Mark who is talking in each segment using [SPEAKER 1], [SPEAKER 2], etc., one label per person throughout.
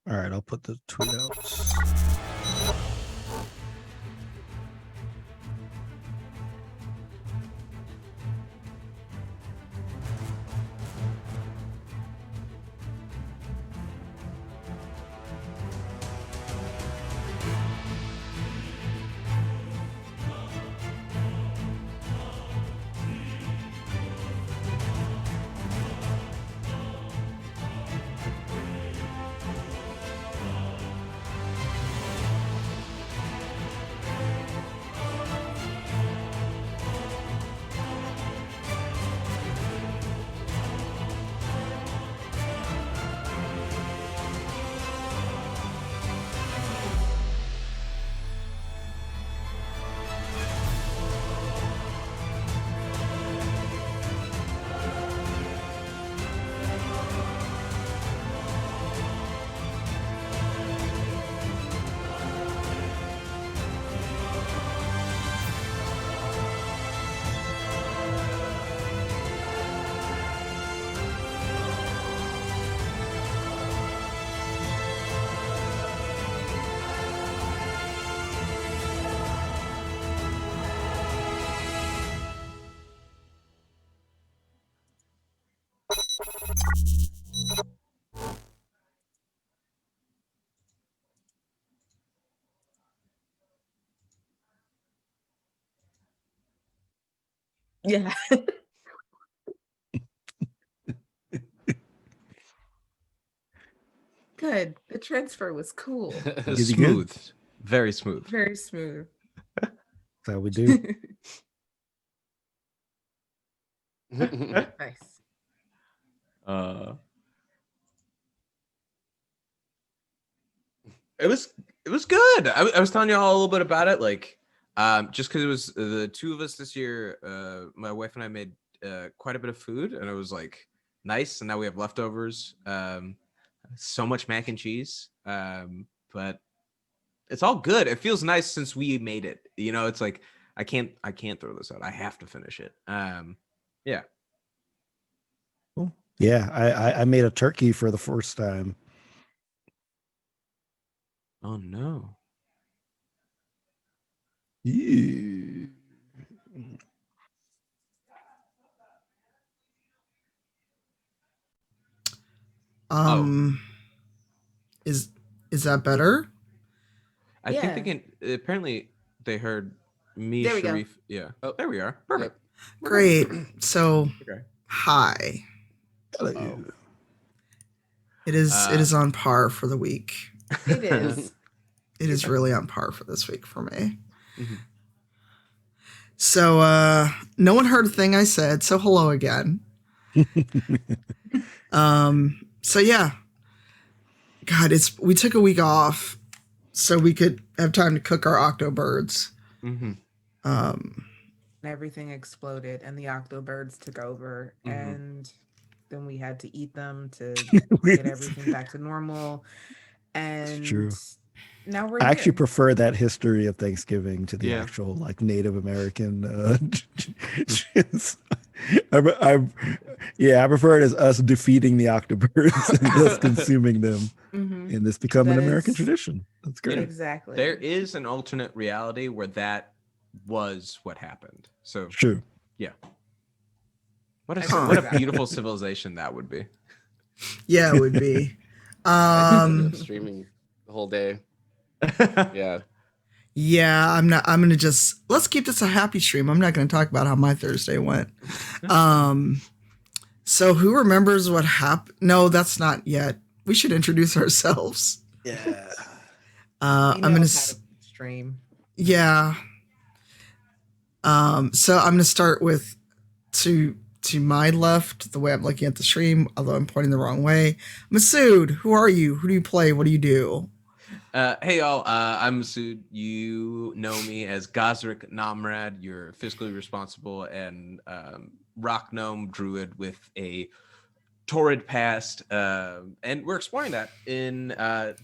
[SPEAKER 1] All right, I'll put the tweet out.
[SPEAKER 2] Yeah. Good. The transfer was cool.
[SPEAKER 3] Smooth. Very smooth.
[SPEAKER 2] Very smooth.
[SPEAKER 1] That's how we do.
[SPEAKER 2] Nice.
[SPEAKER 3] It was good. I was telling you all a little bit about it, like just because it was the two of us this year. My wife and I made quite a bit of food, and it was like nice. And now we have leftovers. So much mac and cheese, but it's all good. It feels nice since we made it. You know, it's like I can't throw this out. I have to finish it. Yeah.
[SPEAKER 1] Cool. Yeah, I made a turkey for the first time.
[SPEAKER 3] Oh no.
[SPEAKER 1] Yeah.
[SPEAKER 4] Is that better?
[SPEAKER 3] I think they can. Apparently, they heard me,
[SPEAKER 2] There we go.
[SPEAKER 3] Shareef. Yeah. Oh, there we are. Perfect.
[SPEAKER 4] Great. So,
[SPEAKER 3] Okay.
[SPEAKER 4] hi.
[SPEAKER 1] Hello.
[SPEAKER 4] It is on par for the week.
[SPEAKER 2] It is.
[SPEAKER 4] It is really on par for this week for me.
[SPEAKER 3] Mhm.
[SPEAKER 4] So, no one heard a thing I said. So, hello again. So yeah. God, we took a week off so we could have time to cook our octobirds.
[SPEAKER 3] Mm-hmm.
[SPEAKER 2] Everything exploded and the octobirds took over, and then we had to eat them to get everything back to normal. And
[SPEAKER 1] It's true.
[SPEAKER 2] Now we're
[SPEAKER 1] I actually
[SPEAKER 2] here.
[SPEAKER 1] prefer that history of Thanksgiving to the actual like Native American. I prefer it as us defeating the octobirds and us consuming them, and this become an American tradition. That's great.
[SPEAKER 2] Exactly.
[SPEAKER 3] There is an alternate reality where that was what happened. So
[SPEAKER 1] true.
[SPEAKER 3] Yeah. What a beautiful civilization that would be.
[SPEAKER 4] Yeah, it would be.
[SPEAKER 5] Streaming the whole day. Yeah.
[SPEAKER 4] Yeah, I'm gonna just let's keep this a happy stream. I'm not gonna talk about how my Thursday went. So who remembers what happened? No, that's not yet. We should introduce ourselves.
[SPEAKER 1] Yeah.
[SPEAKER 4] I'm gonna
[SPEAKER 2] stream.
[SPEAKER 4] Yeah. So I'm gonna start with to my left, the way I'm looking at the stream, although I'm pointing the wrong way. Masood, who are you? Who do you play? What do you do?
[SPEAKER 3] Hey y'all, I'm Masood. You know me as Gazrick Namrad, your fiscally responsible and rock gnome druid with a torrid past, and we're exploring that in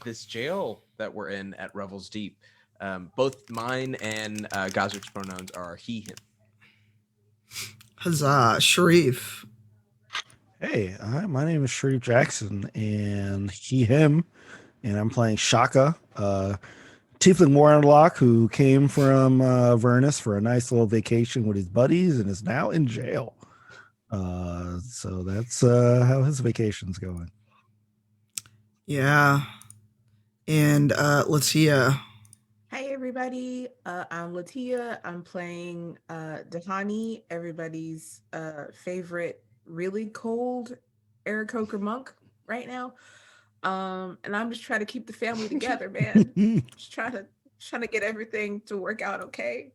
[SPEAKER 3] this jail that we're in at Revel's Deep. Both mine and Gazrick's pronouns are he, him.
[SPEAKER 4] Huzzah, Shareef.
[SPEAKER 1] Hey, my name is Shareef Jackson, and he, him. and I'm playing Shaka, Tiefling Warlock who came from Vernus for a nice little vacation with his buddies and is now in jail. So that's how his vacation's going.
[SPEAKER 4] Yeah. And LaTia.
[SPEAKER 2] Hi everybody, I'm LaTia. I'm playing Dahani, everybody's favorite really cold Aarakocra monk right now. And I'm just trying to keep the family together, man. Just trying to get everything to work out okay.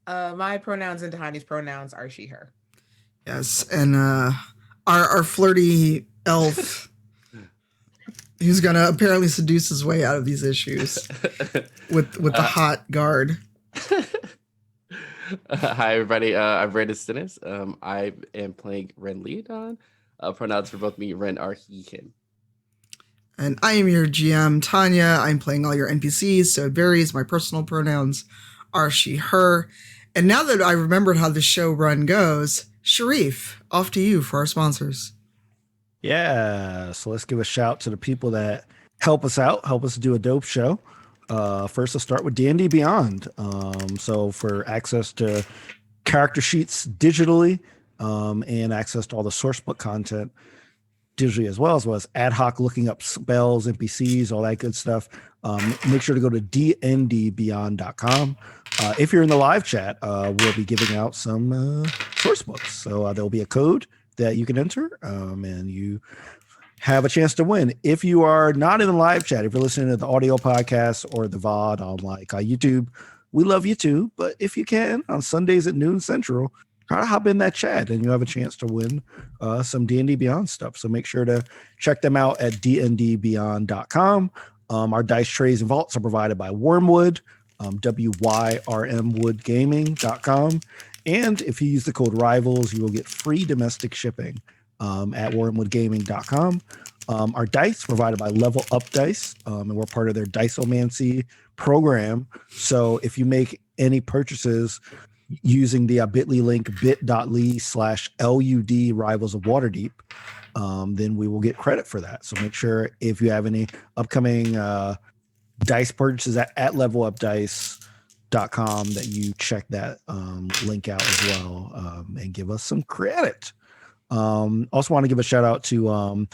[SPEAKER 2] My pronouns and Dahani's pronouns are she, her.
[SPEAKER 4] Yes, and our flirty elf who's gonna apparently seduce his way out of these issues with the hot guard.
[SPEAKER 5] Hi everybody, I'm Rinn Stennis. I am playing Rinn Leodon. Pronouns for both me, Rinn are he, him.
[SPEAKER 4] And I am your GM, Tanya. I'm playing all your NPCs, so it varies. My personal pronouns are she, her. And now that I remembered how the show run goes, Shareef, off to you for our sponsors.
[SPEAKER 1] Yeah, so let's give a shout to the people that help us out, help us do a dope show. First, let's start with D&D Beyond. So for access to character sheets digitally and access to all the sourcebook content digitally as well as ad hoc looking up spells, NPCs, all that good stuff. Make sure to go to dndbeyond.com. If you're in the live chat, we'll be giving out some source books. So there'll be a code that you can enter and you have a chance to win. If you are not in the live chat, if you're listening to the audio podcast or the VOD on like YouTube, we love you too. But if you can, on Sundays at noon Central, try to hop in that chat and you have a chance to win some D&D Beyond stuff. So make sure to check them out at dndbeyond.com. Our dice trays and vaults are provided by Wormwood, wyrmwoodgaming.com. And if you use the code RIVALS, you will get free domestic shipping at wormwoodgaming.com. Our dice provided by Level Up Dice, and we're part of their Diceomancy program. So if you make any purchases using the bit.ly link bit.ly/LUD Rivals of Waterdeep, then we will get credit for that. So make sure if you have any upcoming dice purchases at levelupdice.com that you check that link out as well and give us some credit. Also want to give a shout out to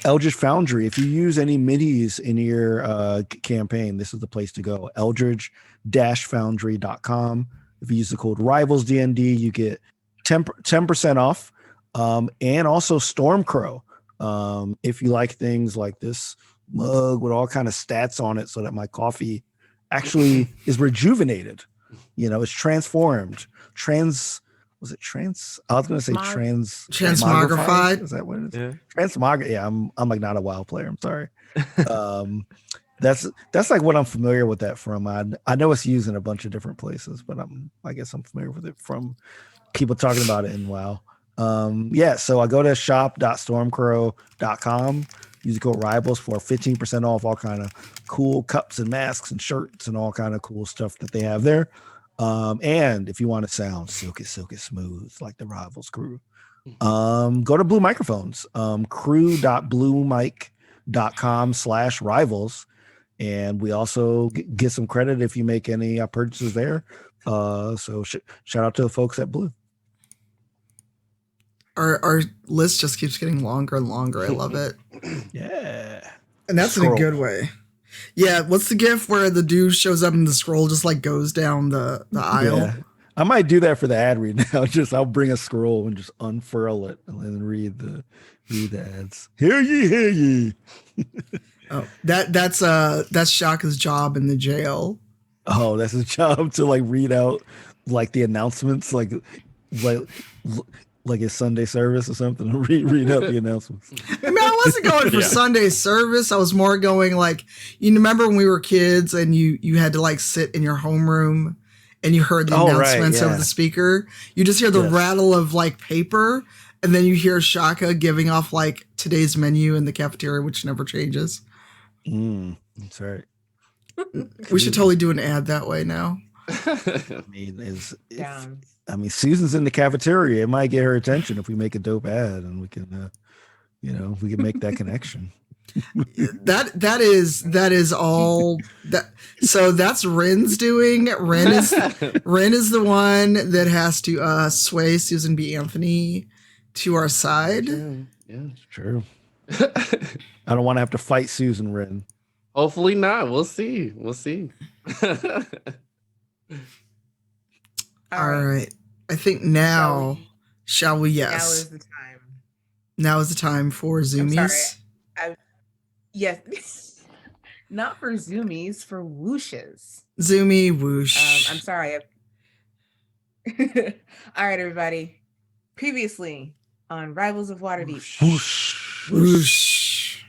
[SPEAKER 1] Eldritch Foundry. If you use any minis in your campaign, this is the place to go. Eldritch-foundry.com. If you use the code RIVALSDND, you get 10% off. And also Stormcrow. If you like things like this mug with all kind of stats on it so that my coffee actually is rejuvenated, it's transformed. I was going to say
[SPEAKER 4] transmogrified.
[SPEAKER 1] Is that what it is?
[SPEAKER 3] Yeah.
[SPEAKER 1] Transmogrified. Yeah, I'm like not a WoW player. I'm sorry. That's like what I'm familiar with that from. I know it's used in a bunch of different places, but I guess I'm familiar with it from people talking about it in WoW. So I go to shop.stormcrow.com, use the code RIVALS for 15% off all kind of cool cups and masks and shirts and all kind of cool stuff that they have there. And if you want to sound silky smooth like the Rivals crew, go to Blue Microphones, crew.bluemic.com/rivals. And we also get some credit if you make any purchases there. So shout out to the folks at Blue.
[SPEAKER 4] Our list just keeps getting longer and longer. I love it.
[SPEAKER 1] Yeah.
[SPEAKER 4] And that's in a good way. Yeah, what's the gif where the dude shows up and the scroll just like goes down the aisle?
[SPEAKER 1] Yeah. I might do that for the ad read now. I'll bring a scroll and just unfurl it and then read the ads. Hear ye.
[SPEAKER 4] Oh, that's Shaka's job in the jail.
[SPEAKER 1] Oh, that's his job to like read out like the announcements, like his Sunday service or something. Read out the announcements.
[SPEAKER 4] I mean, I wasn't going for Sunday service. I was more going like, you remember when we were kids and you had to like sit in your homeroom and you heard the announcements over the speaker. You just hear the rattle of like paper, and then you hear Shaka giving off like today's menu in the cafeteria, which never changes.
[SPEAKER 1] That's right.
[SPEAKER 4] We should totally do an ad that way now.
[SPEAKER 1] I mean, Susan's in the cafeteria. It might get her attention if we make a dope ad, and we can, we can make that connection.
[SPEAKER 4] That is all that. So that's Rinn's doing. Rinn is the one that has to sway Susan B. Anthony to our side.
[SPEAKER 5] Yeah.
[SPEAKER 1] True. I don't want to have to fight Susan Rinn.
[SPEAKER 5] Hopefully not. We'll see.
[SPEAKER 4] All right. I think now, shall we? Yes.
[SPEAKER 2] Now is the time.
[SPEAKER 4] Now is the time for Zoomies.
[SPEAKER 2] Yes. Not for Zoomies, for whooshes.
[SPEAKER 4] Zoomie whoosh.
[SPEAKER 2] I'm sorry. All right, everybody. Previously on Rivals of Waterdeep.
[SPEAKER 1] Whoosh.
[SPEAKER 4] Whoosh.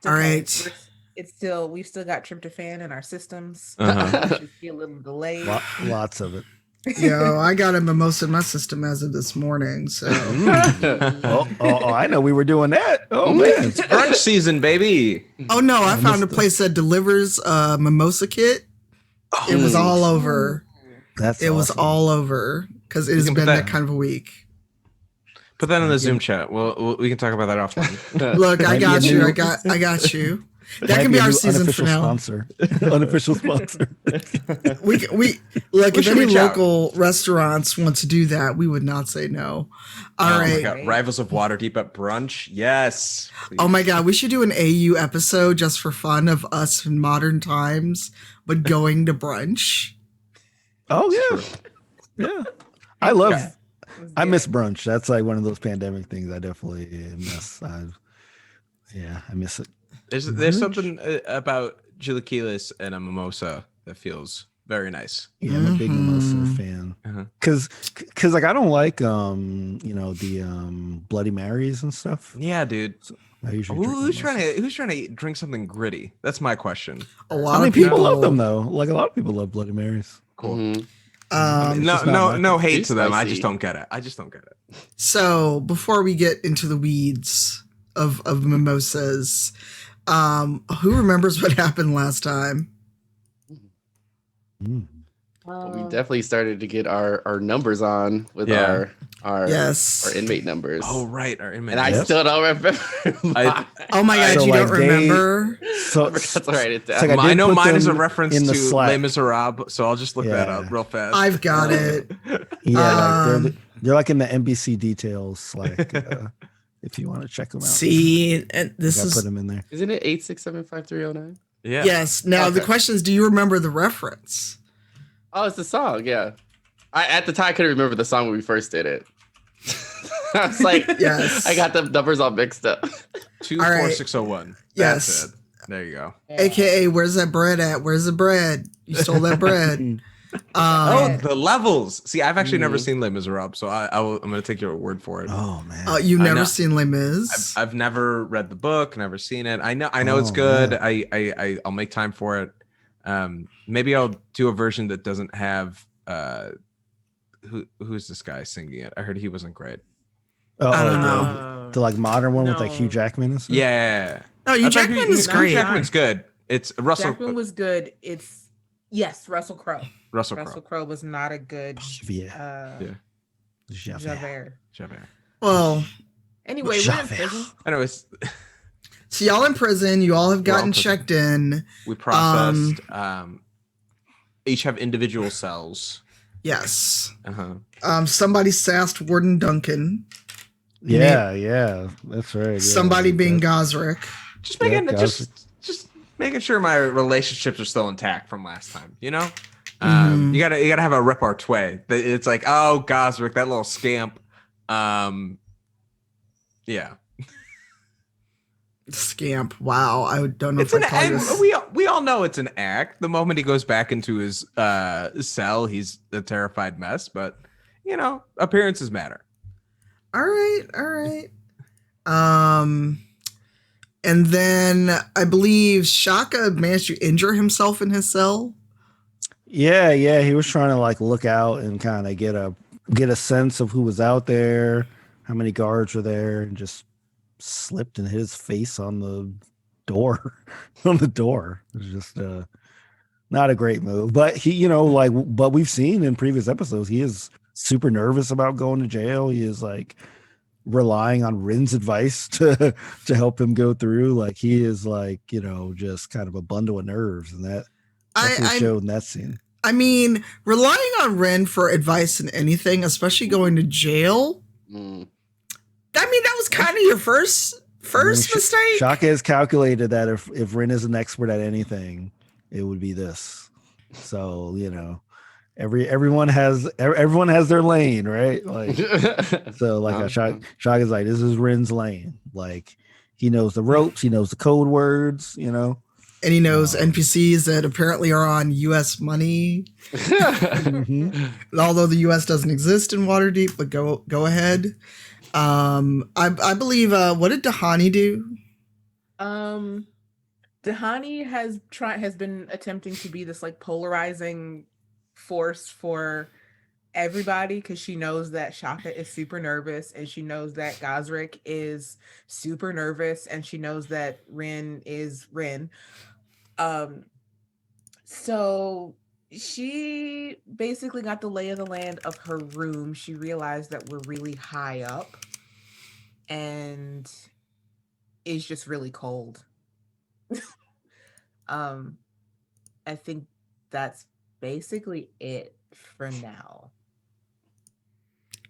[SPEAKER 2] Okay,
[SPEAKER 4] All right.
[SPEAKER 2] We've still got tryptophan in our systems.
[SPEAKER 3] Uh-huh.
[SPEAKER 2] We should see a little delay.
[SPEAKER 1] Lots of it.
[SPEAKER 4] Yo, I got a mimosa in my system as of this morning. So
[SPEAKER 1] I know we were doing that. Oh man,
[SPEAKER 3] It's brunch season, baby.
[SPEAKER 4] oh no, I found a place that delivers a mimosa kit. It was all over.
[SPEAKER 1] It
[SPEAKER 4] was all over because it has
[SPEAKER 3] can
[SPEAKER 4] been
[SPEAKER 3] put
[SPEAKER 4] that kind of a week.
[SPEAKER 3] Put that in the Zoom chat. We can talk about that offline.
[SPEAKER 4] Look, I
[SPEAKER 1] Maybe
[SPEAKER 4] got
[SPEAKER 1] a
[SPEAKER 4] you.
[SPEAKER 1] new-
[SPEAKER 4] I got you. That can be our season finale.
[SPEAKER 1] sponsor. Unofficial sponsor.
[SPEAKER 4] We look,
[SPEAKER 3] We
[SPEAKER 4] if
[SPEAKER 3] should
[SPEAKER 4] any
[SPEAKER 3] reach out.
[SPEAKER 4] local restaurants want to do that, we would not say no. All
[SPEAKER 3] Oh my
[SPEAKER 4] right.
[SPEAKER 3] God. Rivals of Waterdeep at brunch. Yes.
[SPEAKER 4] Oh my God, we should do an AU episode just for fun of us in modern times, but going to brunch.
[SPEAKER 1] Oh yeah, yeah. I love.
[SPEAKER 3] Yeah.
[SPEAKER 1] I miss brunch. That's like one of those pandemic things I definitely miss. I miss it.
[SPEAKER 3] There's something about chilaquiles and a mimosa that feels very nice.
[SPEAKER 1] Yeah, I'm a big mimosa fan.
[SPEAKER 3] Uh-huh.
[SPEAKER 1] Cause like I don't like the Bloody Marys and stuff.
[SPEAKER 3] Yeah, dude.
[SPEAKER 1] I usually drink
[SPEAKER 3] Who's trying to drink something gritty? That's my question.
[SPEAKER 4] A
[SPEAKER 1] I
[SPEAKER 4] lot
[SPEAKER 1] mean,
[SPEAKER 4] of
[SPEAKER 1] people love them though. Like a lot of people love Bloody Marys.
[SPEAKER 3] Cool.
[SPEAKER 5] Mhm.
[SPEAKER 1] It's just not my
[SPEAKER 3] No
[SPEAKER 1] thing.
[SPEAKER 3] hate
[SPEAKER 5] Too
[SPEAKER 3] to them. I
[SPEAKER 5] spicy.
[SPEAKER 3] just don't get it.
[SPEAKER 4] So before we get into the weeds of mimosas, who remembers what happened last time?
[SPEAKER 1] Mm.
[SPEAKER 5] We definitely started to get our numbers on with
[SPEAKER 3] Yeah.
[SPEAKER 5] our
[SPEAKER 4] Yes.
[SPEAKER 5] inmate numbers.
[SPEAKER 3] Oh right, our inmate.
[SPEAKER 5] and I
[SPEAKER 1] Yes.
[SPEAKER 5] still don't remember.
[SPEAKER 4] Oh my God,
[SPEAKER 1] So,
[SPEAKER 4] you
[SPEAKER 1] like,
[SPEAKER 4] don't remember?
[SPEAKER 1] So
[SPEAKER 5] I forgot to write it down.
[SPEAKER 1] it's like I
[SPEAKER 3] I
[SPEAKER 1] did
[SPEAKER 3] know
[SPEAKER 1] put
[SPEAKER 3] mine is a
[SPEAKER 1] them
[SPEAKER 3] reference
[SPEAKER 1] in
[SPEAKER 3] to
[SPEAKER 1] the Slack.
[SPEAKER 3] Les Miserables, so I'll just look that up
[SPEAKER 1] Yeah.
[SPEAKER 3] real fast.
[SPEAKER 4] I've got it.
[SPEAKER 1] Yeah, like
[SPEAKER 4] Um,
[SPEAKER 1] they're like in the NBC details Slack. If you want to check them out,
[SPEAKER 4] See, and this
[SPEAKER 1] I put
[SPEAKER 4] is
[SPEAKER 1] them in there.
[SPEAKER 5] Isn't it 8675309?
[SPEAKER 3] Yeah.
[SPEAKER 4] yes. Now the
[SPEAKER 5] Okay.
[SPEAKER 4] question is, do you remember the reference?
[SPEAKER 5] Oh, it's the song. Yeah. At the time, I couldn't remember the song when we first did it. I was like,
[SPEAKER 4] Yes.
[SPEAKER 5] I got the numbers all mixed up.
[SPEAKER 3] 24601.
[SPEAKER 4] Yes.
[SPEAKER 3] That's it. There you go.
[SPEAKER 4] AKA, where's that bread at? Where's the bread? You stole that bread.
[SPEAKER 3] Oh, the levels. See, I've actually never
[SPEAKER 5] Mhm.
[SPEAKER 3] seen Les Miserables, so I'm going to take your word for it.
[SPEAKER 1] Oh man.
[SPEAKER 4] You've
[SPEAKER 3] I
[SPEAKER 4] never
[SPEAKER 3] know.
[SPEAKER 4] seen Les Mis?
[SPEAKER 3] I've never read the book, never seen it. I know it's
[SPEAKER 1] Oh,
[SPEAKER 3] good.
[SPEAKER 1] man.
[SPEAKER 3] I'll make time for it. Maybe I'll do a version that doesn't have who's this guy singing it? I heard he wasn't great.
[SPEAKER 4] I don't
[SPEAKER 1] the-
[SPEAKER 4] know.
[SPEAKER 1] The like modern one with like
[SPEAKER 2] No.
[SPEAKER 1] Hugh Jackman and stuff.
[SPEAKER 3] Yeah.
[SPEAKER 4] No,
[SPEAKER 3] I
[SPEAKER 4] Hugh
[SPEAKER 3] thought
[SPEAKER 4] Jackman is
[SPEAKER 3] Hugh
[SPEAKER 4] great.
[SPEAKER 3] Jackman's good. It's Russell
[SPEAKER 2] Jackman was good. It's Russell Crowe.
[SPEAKER 3] Russell
[SPEAKER 2] Russell
[SPEAKER 3] Crowe.
[SPEAKER 2] Crowe was not a good
[SPEAKER 1] Yeah.
[SPEAKER 3] Yeah.
[SPEAKER 2] Javert.
[SPEAKER 3] Javert.
[SPEAKER 4] Well,
[SPEAKER 2] Anyway, we're in
[SPEAKER 1] Javert.
[SPEAKER 2] prison.
[SPEAKER 3] Anyways,
[SPEAKER 4] so y'all in prison. You all have
[SPEAKER 3] We're all
[SPEAKER 4] gotten
[SPEAKER 3] in prison.
[SPEAKER 4] checked in.
[SPEAKER 3] we processed each have individual cells.
[SPEAKER 4] Yes.
[SPEAKER 3] Uh-huh.
[SPEAKER 4] Somebody sassed Warden Duncan.
[SPEAKER 1] Yeah, that's right. Yeah,
[SPEAKER 4] Somebody being
[SPEAKER 1] that's-
[SPEAKER 4] Gazrick.
[SPEAKER 3] Just making
[SPEAKER 1] Yeah,
[SPEAKER 3] just making sure my relationships are still intact from last time, you know?
[SPEAKER 4] Mhm.
[SPEAKER 3] You gotta have a repertoire. It's like, oh, Gazrick, that little scamp. Yeah.
[SPEAKER 4] Scamp. Wow. I don't know
[SPEAKER 3] It's
[SPEAKER 4] if
[SPEAKER 3] an
[SPEAKER 4] I call
[SPEAKER 3] act.
[SPEAKER 4] this.
[SPEAKER 3] We all know it's an act. The moment he goes back into his cell, he's a terrified mess, but you know, appearances matter.
[SPEAKER 4] All right. And then I believe Shaka managed to injure himself in his cell.
[SPEAKER 1] Yeah, he was trying to like look out and kind of get a sense of who was out there, how many guards were there, and just slipped and hit his face on the door. It was just not a great move. But he, but we've seen in previous episodes, he is super nervous about going to jail. He is like relying on Rinn's advice to help him go through. Like he is like, just kind of a bundle of nerves, and that definitely showed in that scene.
[SPEAKER 4] I mean, relying on Rinn for advice in anything, especially going to jail. I mean, that was kind of your first mistake.
[SPEAKER 1] Shaka has calculated that if Rinn is an expert at anything, it would be this. So, everyone has their lane, right? Like, so like Shaka's like, this is Rinn's lane. Like, he knows the ropes, he knows the code words,
[SPEAKER 4] And he knows NPCs that apparently are on U.S. money. Although the U.S. doesn't exist in Waterdeep, but go ahead. I believe, what did Dahani do?
[SPEAKER 2] Dahani has been attempting to be this like polarizing force for everybody, because she knows that Shaka is super nervous, and she knows that Gazrick is super nervous, and she knows that Rinn is Rinn. So she basically got the lay of the land of her room. She realized that we're really high up and it's just really cold. I think that's basically it for now.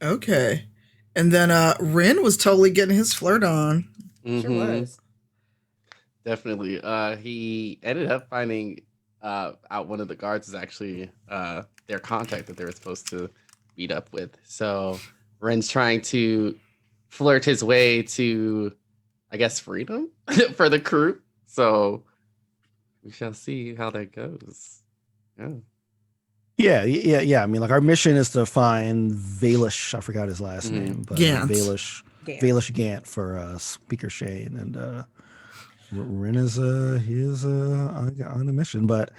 [SPEAKER 4] Okay. And then Rinn was totally getting his flirt on.
[SPEAKER 2] Sure was.
[SPEAKER 5] Definitely. He ended up finding out one of the guards is actually their contact that they were supposed to meet up with. So Rinn's trying to flirt his way to, I guess, freedom for the crew. So we shall see how that goes.
[SPEAKER 1] Yeah. I mean, like, our mission is to find Vaelish. I forgot his last name, but
[SPEAKER 4] Gant.
[SPEAKER 1] Vaelish Gant for Speaker Shane, and Rinn is on a mission, but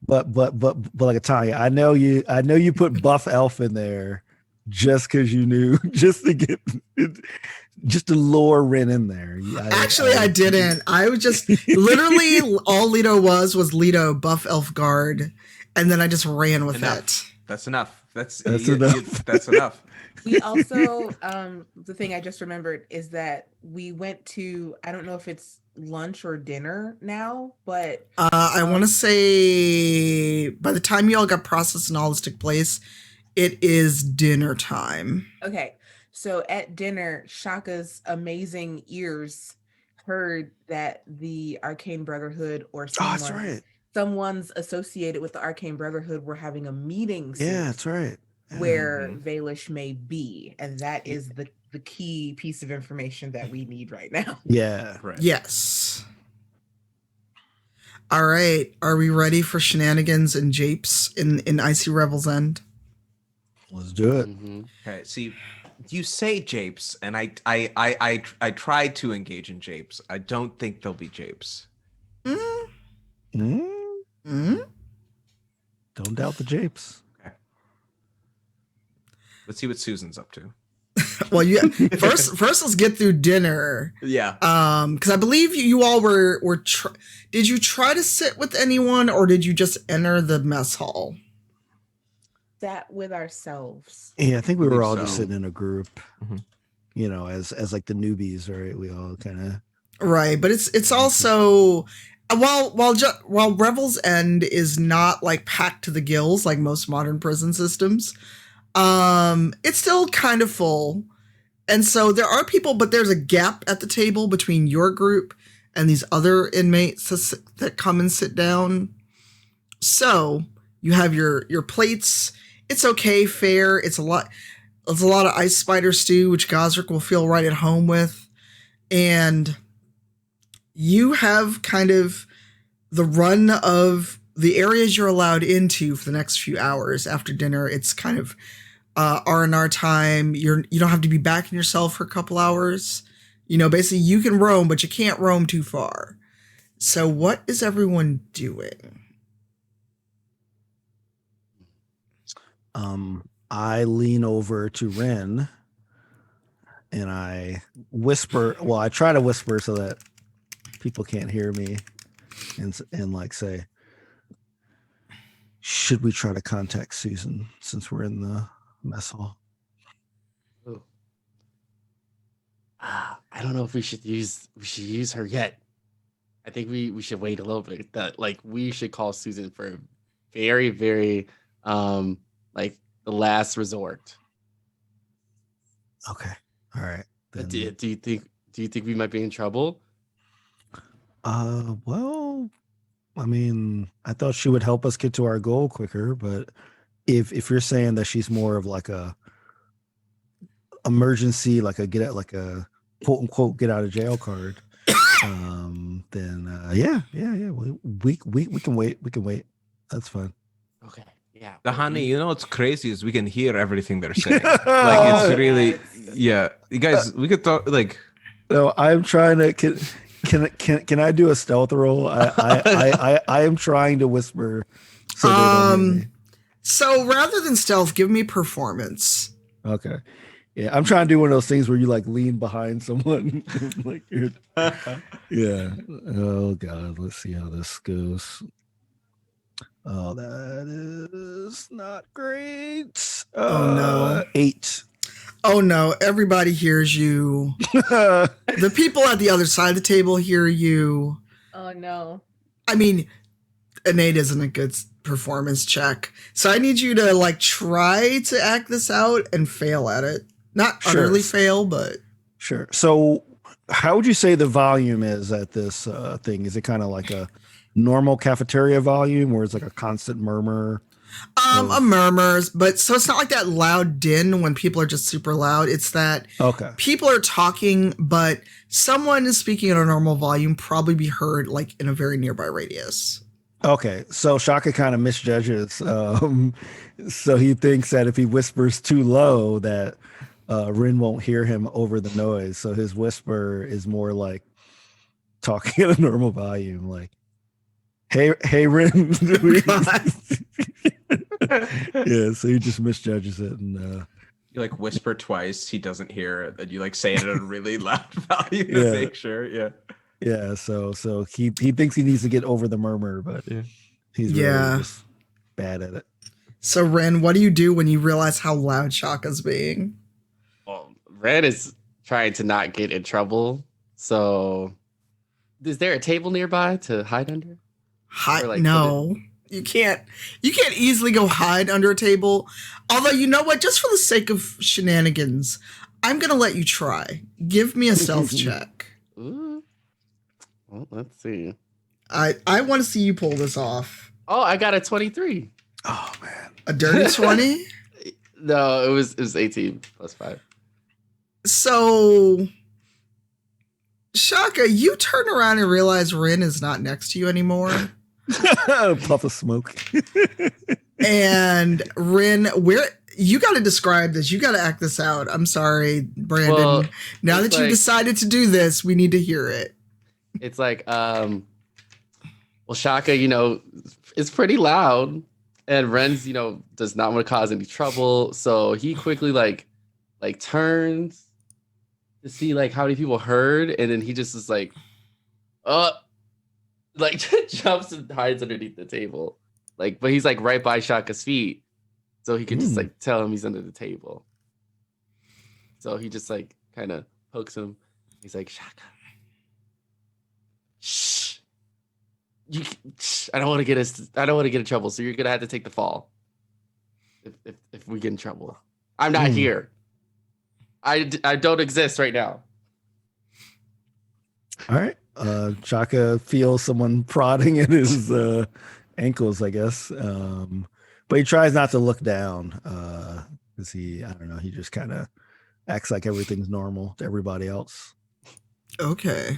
[SPEAKER 1] like Tanya, I know you put buff elf in there just because you knew, just to lure Rinn in there.
[SPEAKER 4] I didn't. I was just literally all Leto was Leto buff elf guard, and then I just ran with it.
[SPEAKER 3] That's enough. That's
[SPEAKER 1] enough.
[SPEAKER 3] That's enough.
[SPEAKER 2] We also, the thing I just remembered is that we went to, I don't know if it's lunch or dinner now, but
[SPEAKER 4] I want to say by the time you all got processed and all this took place, it is dinner time.
[SPEAKER 2] Okay, so at dinner, Shaka's amazing ears heard that the Arcane Brotherhood or someone's associated with the Arcane Brotherhood were having a meeting soon.
[SPEAKER 1] Yeah, that's right.
[SPEAKER 2] Where Vaelish may be, and that is the key piece of information that we need right now.
[SPEAKER 1] Yeah, right.
[SPEAKER 4] Yes. All right, are we ready for shenanigans and japes in Icy Revel's End?
[SPEAKER 1] Let's do it.
[SPEAKER 3] Okay, see, you say japes, and I tried to engage in japes. I don't think there'll be japes.
[SPEAKER 1] Don't doubt the japes.
[SPEAKER 3] Let's see what Susan's up to.
[SPEAKER 4] Well, first let's get through dinner.
[SPEAKER 3] Yeah.
[SPEAKER 4] Because I believe you all were did you try to sit with anyone, or did you just enter the mess hall?
[SPEAKER 2] Sat with ourselves.
[SPEAKER 1] Yeah, I think we were all just sitting in a group. As like the newbies, right? We all kind of
[SPEAKER 4] right, but it's also while Revel's End is not like packed to the gills like most modern prison systems. It's still kind of full. And so there are people, but there's a gap at the table between your group and these other inmates that come and sit down. So you have your plates. It's okay, fare. It's a lot of ice spider stew, which Gazrick will feel right at home with. And you have kind of the run of the areas you're allowed into for the next few hours after dinner. It's kind of R&R time. You don't have to be backing yourself for a couple hours. Basically you can roam, but you can't roam too far. So what is everyone doing?
[SPEAKER 1] I lean over to Rinn and I whisper. Well, I try to whisper so that people can't hear me, and like say, should we try to contact Susan since we're in the mess hall?
[SPEAKER 5] I don't know if we should use her yet. I think we should wait a little bit. That like we should call Susan for a very, very like the last resort.
[SPEAKER 1] Okay. All right.
[SPEAKER 5] Then, do you think we might be in trouble?
[SPEAKER 1] Well, I mean, I thought she would help us get to our goal quicker, but if you're saying that she's more of like a emergency, like a quote unquote get out of jail card, then yeah, we can wait. We can wait. That's fine.
[SPEAKER 5] Okay. Yeah.
[SPEAKER 3] The honey, you know what's crazy is we can hear everything they're saying. Like it's really, yeah. You guys, we could talk. Like,
[SPEAKER 1] no, I'm trying to. Can I do a stealth roll? I am trying to whisper. So they don't hear me.
[SPEAKER 4] So rather than stealth, give me performance.
[SPEAKER 1] Okay. Yeah, I'm trying to do one of those things where you like lean behind someone. Like you're, yeah. Oh God, let's see how this goes. Oh, that is not great.
[SPEAKER 4] Oh no.
[SPEAKER 1] 8.
[SPEAKER 4] Oh no, everybody hears you. The people at the other side of the table hear you.
[SPEAKER 2] Oh no.
[SPEAKER 4] I mean, an 8 isn't a good performance check. So I need you to like try to act this out and fail at it. Not utterly fail, but
[SPEAKER 1] sure. So how would you say the volume is at this thing? Is it kind of like a normal cafeteria volume or is it like a constant murmur?
[SPEAKER 4] A murmurs, but so it's not like that loud din when people are just super loud. It's that people are talking, but someone is speaking at a normal volume, probably be heard like in a very nearby radius.
[SPEAKER 1] Okay, so Shaka kind of misjudges. So he thinks that if he whispers too low, that Rinn won't hear him over the noise. So his whisper is more like talking at a normal volume, like, "Hey, Rinn." Yeah, so he just misjudges it, and
[SPEAKER 3] you like whisper twice, he doesn't hear it, and you like say it at a really loud volume to make sure. Yeah.
[SPEAKER 1] So he thinks he needs to get over the murmur, but he's really just bad at it.
[SPEAKER 4] So Rinn, what do you do when you realize how loud Shaka's being?
[SPEAKER 5] Well, Rinn is trying to not get in trouble. So, is there a table nearby to hide under?
[SPEAKER 4] No. You can't easily go hide under a table. Although, you know what? Just for the sake of shenanigans, I'm going to let you try. Give me a stealth check.
[SPEAKER 5] Ooh. Well, let's see.
[SPEAKER 4] I want to see you pull this off.
[SPEAKER 5] Oh, I got a 23.
[SPEAKER 1] Oh, man.
[SPEAKER 4] A dirty 20?
[SPEAKER 5] No, it was 18 plus 5.
[SPEAKER 4] So, Shaka, you turn around and realize Rinn is not next to you anymore.
[SPEAKER 1] Puff of smoke.
[SPEAKER 4] And Rinn, you got to describe this. You got to act this out. I'm sorry, Brandon.
[SPEAKER 5] Well,
[SPEAKER 4] now that you decided to do this, we need to hear it.
[SPEAKER 5] It's like, well, Shaka, is pretty loud, and Rinn's, does not want to cause any trouble, so he quickly like turns to see like how many people heard, and then he just is like, jumps and hides underneath the table. Like, but he's like right by Shaka's feet. So he can just like tell him he's under the table. So he just like kind of pokes him. He's like, Shaka. Shh. I don't want to get in trouble. So you're gonna have to take the fall. If we get in trouble. I'm not here. I don't exist right now.
[SPEAKER 1] All right. Shaka feels someone prodding at his ankles, I guess. But he tries not to look down because I don't know, he just kind of acts like everything's normal to everybody else.
[SPEAKER 4] Okay.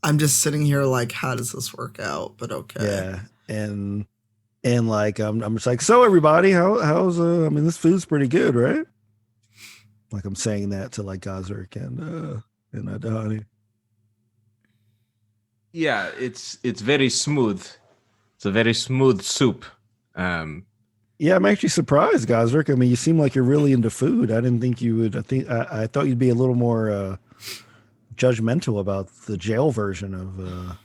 [SPEAKER 4] I'm just sitting here like, how does this work out? But okay.
[SPEAKER 1] Yeah. And like, I'm just like, so everybody, how's this food's pretty good, right? Like I'm saying that to like Gazrick and Dahani.
[SPEAKER 3] Yeah, it's very smooth. It's a very smooth soup.
[SPEAKER 1] Yeah, I'm actually surprised, Gazrick. I mean, you seem like you're really into food. I didn't think you would. I thought you'd be a little more judgmental about the jail version of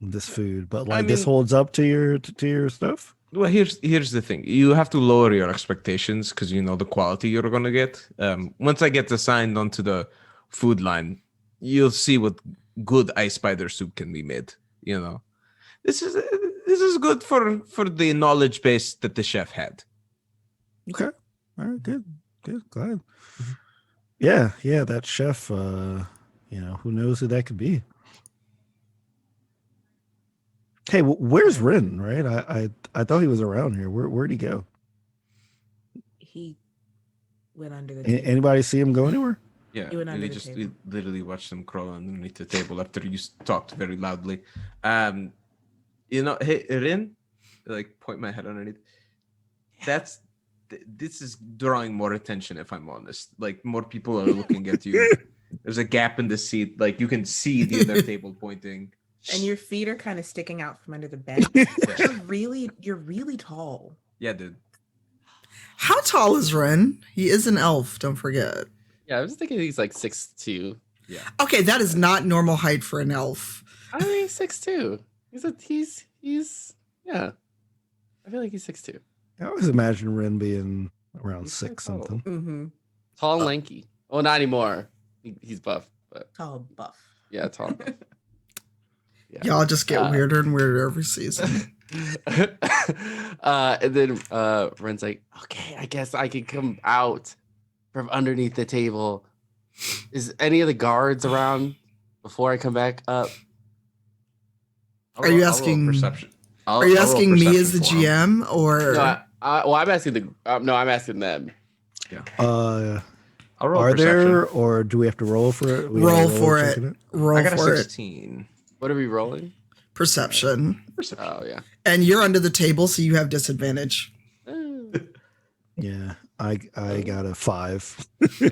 [SPEAKER 1] this food. But like, this holds up to your stuff.
[SPEAKER 3] Well, here's the thing. You have to lower your expectations because you know the quality you're gonna get. Once I get assigned onto the food line, you'll see what good ice spider soup can be made. You know, this is good for the knowledge base that the chef had.
[SPEAKER 1] Okay. All right. Good. Glad. Yeah. That chef. Who knows who that could be? Hey, where's Rinn? Right? I thought he was around here. Where'd he go?
[SPEAKER 2] He went under the table.
[SPEAKER 1] Anybody see him go anywhere?
[SPEAKER 3] Yeah,
[SPEAKER 2] He went under
[SPEAKER 3] we
[SPEAKER 2] the
[SPEAKER 3] just
[SPEAKER 2] table.
[SPEAKER 3] we literally watched him crawl underneath the table after you talked very loudly. Hey, Rinn, like point my head underneath. This is drawing more attention. If I'm honest, like more people are looking at you. There's a gap in the seat, like you can see the other table pointing.
[SPEAKER 2] And your feet are kind of sticking out from under the bed. You're really tall.
[SPEAKER 3] Yeah, dude.
[SPEAKER 4] How tall is Rinn? He is an elf, don't forget.
[SPEAKER 5] Yeah, I was thinking he's like 6'2".
[SPEAKER 3] Yeah.
[SPEAKER 4] Okay, that is not normal height for an elf.
[SPEAKER 5] I mean, 6'2". He's yeah. I feel like he's 6'2".
[SPEAKER 1] I always imagine Rinn being around
[SPEAKER 5] He's
[SPEAKER 1] 6
[SPEAKER 5] so tall.
[SPEAKER 1] something.
[SPEAKER 2] Mm-hmm.
[SPEAKER 5] Tall and lanky. Oh, not anymore. He's buff, but
[SPEAKER 2] Tall buff.
[SPEAKER 5] yeah, tall. Yeah.
[SPEAKER 4] Y'all just get weirder and weirder every season.
[SPEAKER 5] And then Ren's like, okay, I guess I can come out from underneath the table. Is any of the guards around before I come back up?
[SPEAKER 4] Are you asking?
[SPEAKER 3] Perception?
[SPEAKER 4] Are you asking me as the
[SPEAKER 3] GM?
[SPEAKER 4] GM or?
[SPEAKER 5] No, I'm asking I'm asking them.
[SPEAKER 3] Yeah.
[SPEAKER 1] Are
[SPEAKER 3] perception.
[SPEAKER 1] there, or do we have to roll for it?
[SPEAKER 4] Roll for it. Roll
[SPEAKER 3] I got a
[SPEAKER 4] for it.
[SPEAKER 3] 16.
[SPEAKER 5] What are we rolling?
[SPEAKER 4] Perception.
[SPEAKER 5] Oh yeah.
[SPEAKER 4] And you're under the table, so you have disadvantage.
[SPEAKER 1] Yeah, I got a 5.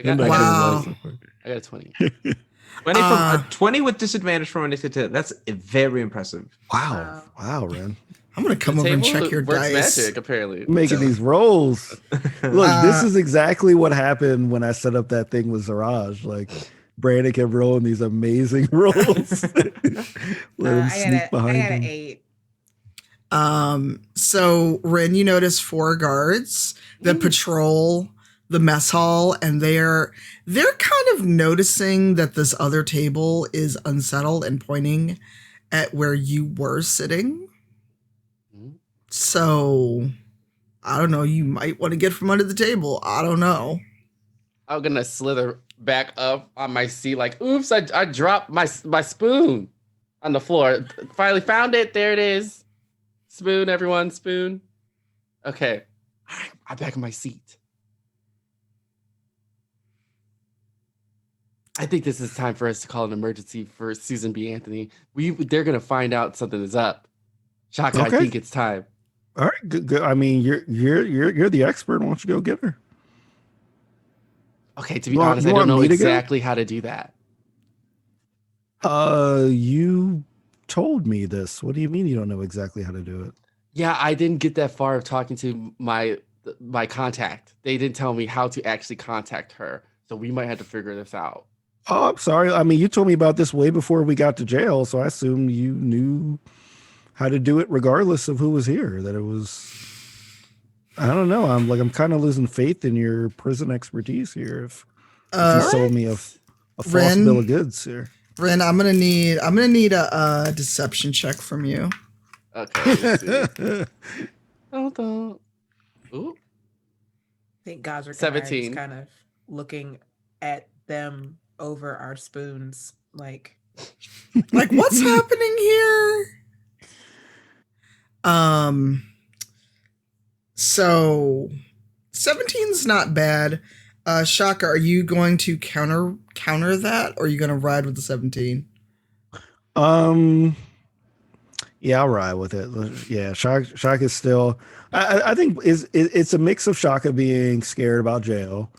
[SPEAKER 4] Wow.
[SPEAKER 5] I got a 20.
[SPEAKER 3] 20 with disadvantage from initiative. That's very impressive.
[SPEAKER 1] Wow, Rinn.
[SPEAKER 4] I'm gonna come over and check your
[SPEAKER 5] works
[SPEAKER 4] dice.
[SPEAKER 5] magic, apparently.
[SPEAKER 1] Making these rolls. Look, this is exactly what happened when I set up that thing with Zaraj. Like, Brandon kept rolling these amazing rolls. Let him sneak behind
[SPEAKER 2] I got
[SPEAKER 1] him.
[SPEAKER 2] an 8.
[SPEAKER 4] So Rinn, you notice 4 guards that patrol the mess hall, and they're kind of noticing that this other table is unsettled and pointing at where you were sitting. So I don't know, you might want to get from under the table. I don't know.
[SPEAKER 5] I'm gonna slither back up on my seat, like, oops, I dropped my spoon on the floor. Finally found it. There it is. Spoon, everyone, spoon. Okay. I'm back in my seat. I think this is time for us to call an emergency for Susan B. Anthony. They're gonna find out something is up. Shaka,
[SPEAKER 1] Okay.
[SPEAKER 5] I think it's time.
[SPEAKER 1] All right, good. I mean, you're the expert. Why don't you go get her?
[SPEAKER 5] Okay, to be
[SPEAKER 1] You want-
[SPEAKER 5] honest,
[SPEAKER 1] you
[SPEAKER 5] I don't
[SPEAKER 1] want
[SPEAKER 5] know
[SPEAKER 1] me to go?
[SPEAKER 5] exactly how to do that.
[SPEAKER 1] You told me this. What do you mean you don't know exactly how to do it?
[SPEAKER 5] Yeah, I didn't get that far of talking to my contact. They didn't tell me how to actually contact her. So we might have to figure this out.
[SPEAKER 1] Oh, I'm sorry. I mean, you told me about this way before we got to jail, so I assumed you knew how to do it regardless of who was here. That it was, I don't know. I'm kind of losing faith in your prison expertise here. If you sold me a false
[SPEAKER 4] Rinn?
[SPEAKER 1] bill of goods here.
[SPEAKER 4] Rinn, I'm gonna need a deception check from you.
[SPEAKER 5] Okay. Let's see. Ooh.
[SPEAKER 2] I think Gazrick
[SPEAKER 5] 17.
[SPEAKER 2] kind of looking at them over our spoons, like
[SPEAKER 4] Like, what's happening here? So 17's not bad. Shaka, are you going to counter that, or are you going to ride with the 17?
[SPEAKER 1] Yeah, I'll ride with it. Yeah, Shaka is still. I think it's a mix of Shaka being scared about jail,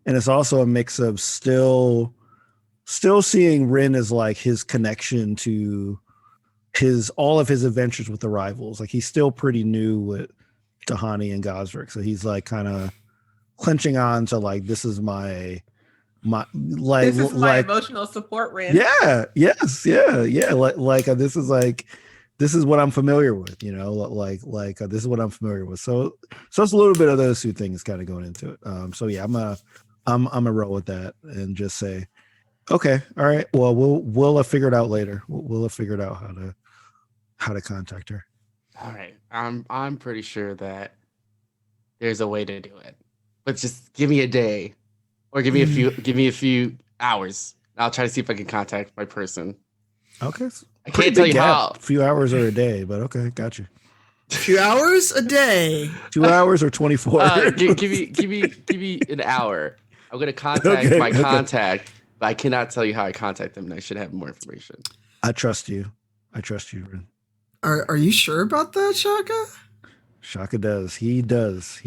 [SPEAKER 1] and it's also a mix of still seeing Rinn as like his connection to all of his adventures with the rivals. Like, he's still pretty new with Tahani and Gazrick, so he's like kind of clenching on to like, this is my
[SPEAKER 2] this is my emotional support, Rinn.
[SPEAKER 1] Yeah, yes, yeah. Like this is like this is what I'm familiar with, this is what I'm familiar with. So it's a little bit of those two things kind of going into it. So yeah, I'm a roll with that and just say, okay, all right, well, we'll figure it out later. We'll have figured out how to contact her.
[SPEAKER 5] All right, I'm pretty sure that there's a way to do it, but just give me a day, or give me a few hours. I'll try to see if I can contact my person.
[SPEAKER 1] Okay,
[SPEAKER 5] I can't tell you how.
[SPEAKER 1] A few hours or a day, but okay, got you.
[SPEAKER 4] A few hours a day.
[SPEAKER 1] 2 hours or 24.
[SPEAKER 5] Give me an hour. I'm gonna contact my contact, but I cannot tell you how I contact them, and I should have more information.
[SPEAKER 1] I trust you, Rinn.
[SPEAKER 4] Are you sure about that, Shaka?
[SPEAKER 1] Shaka does. He does.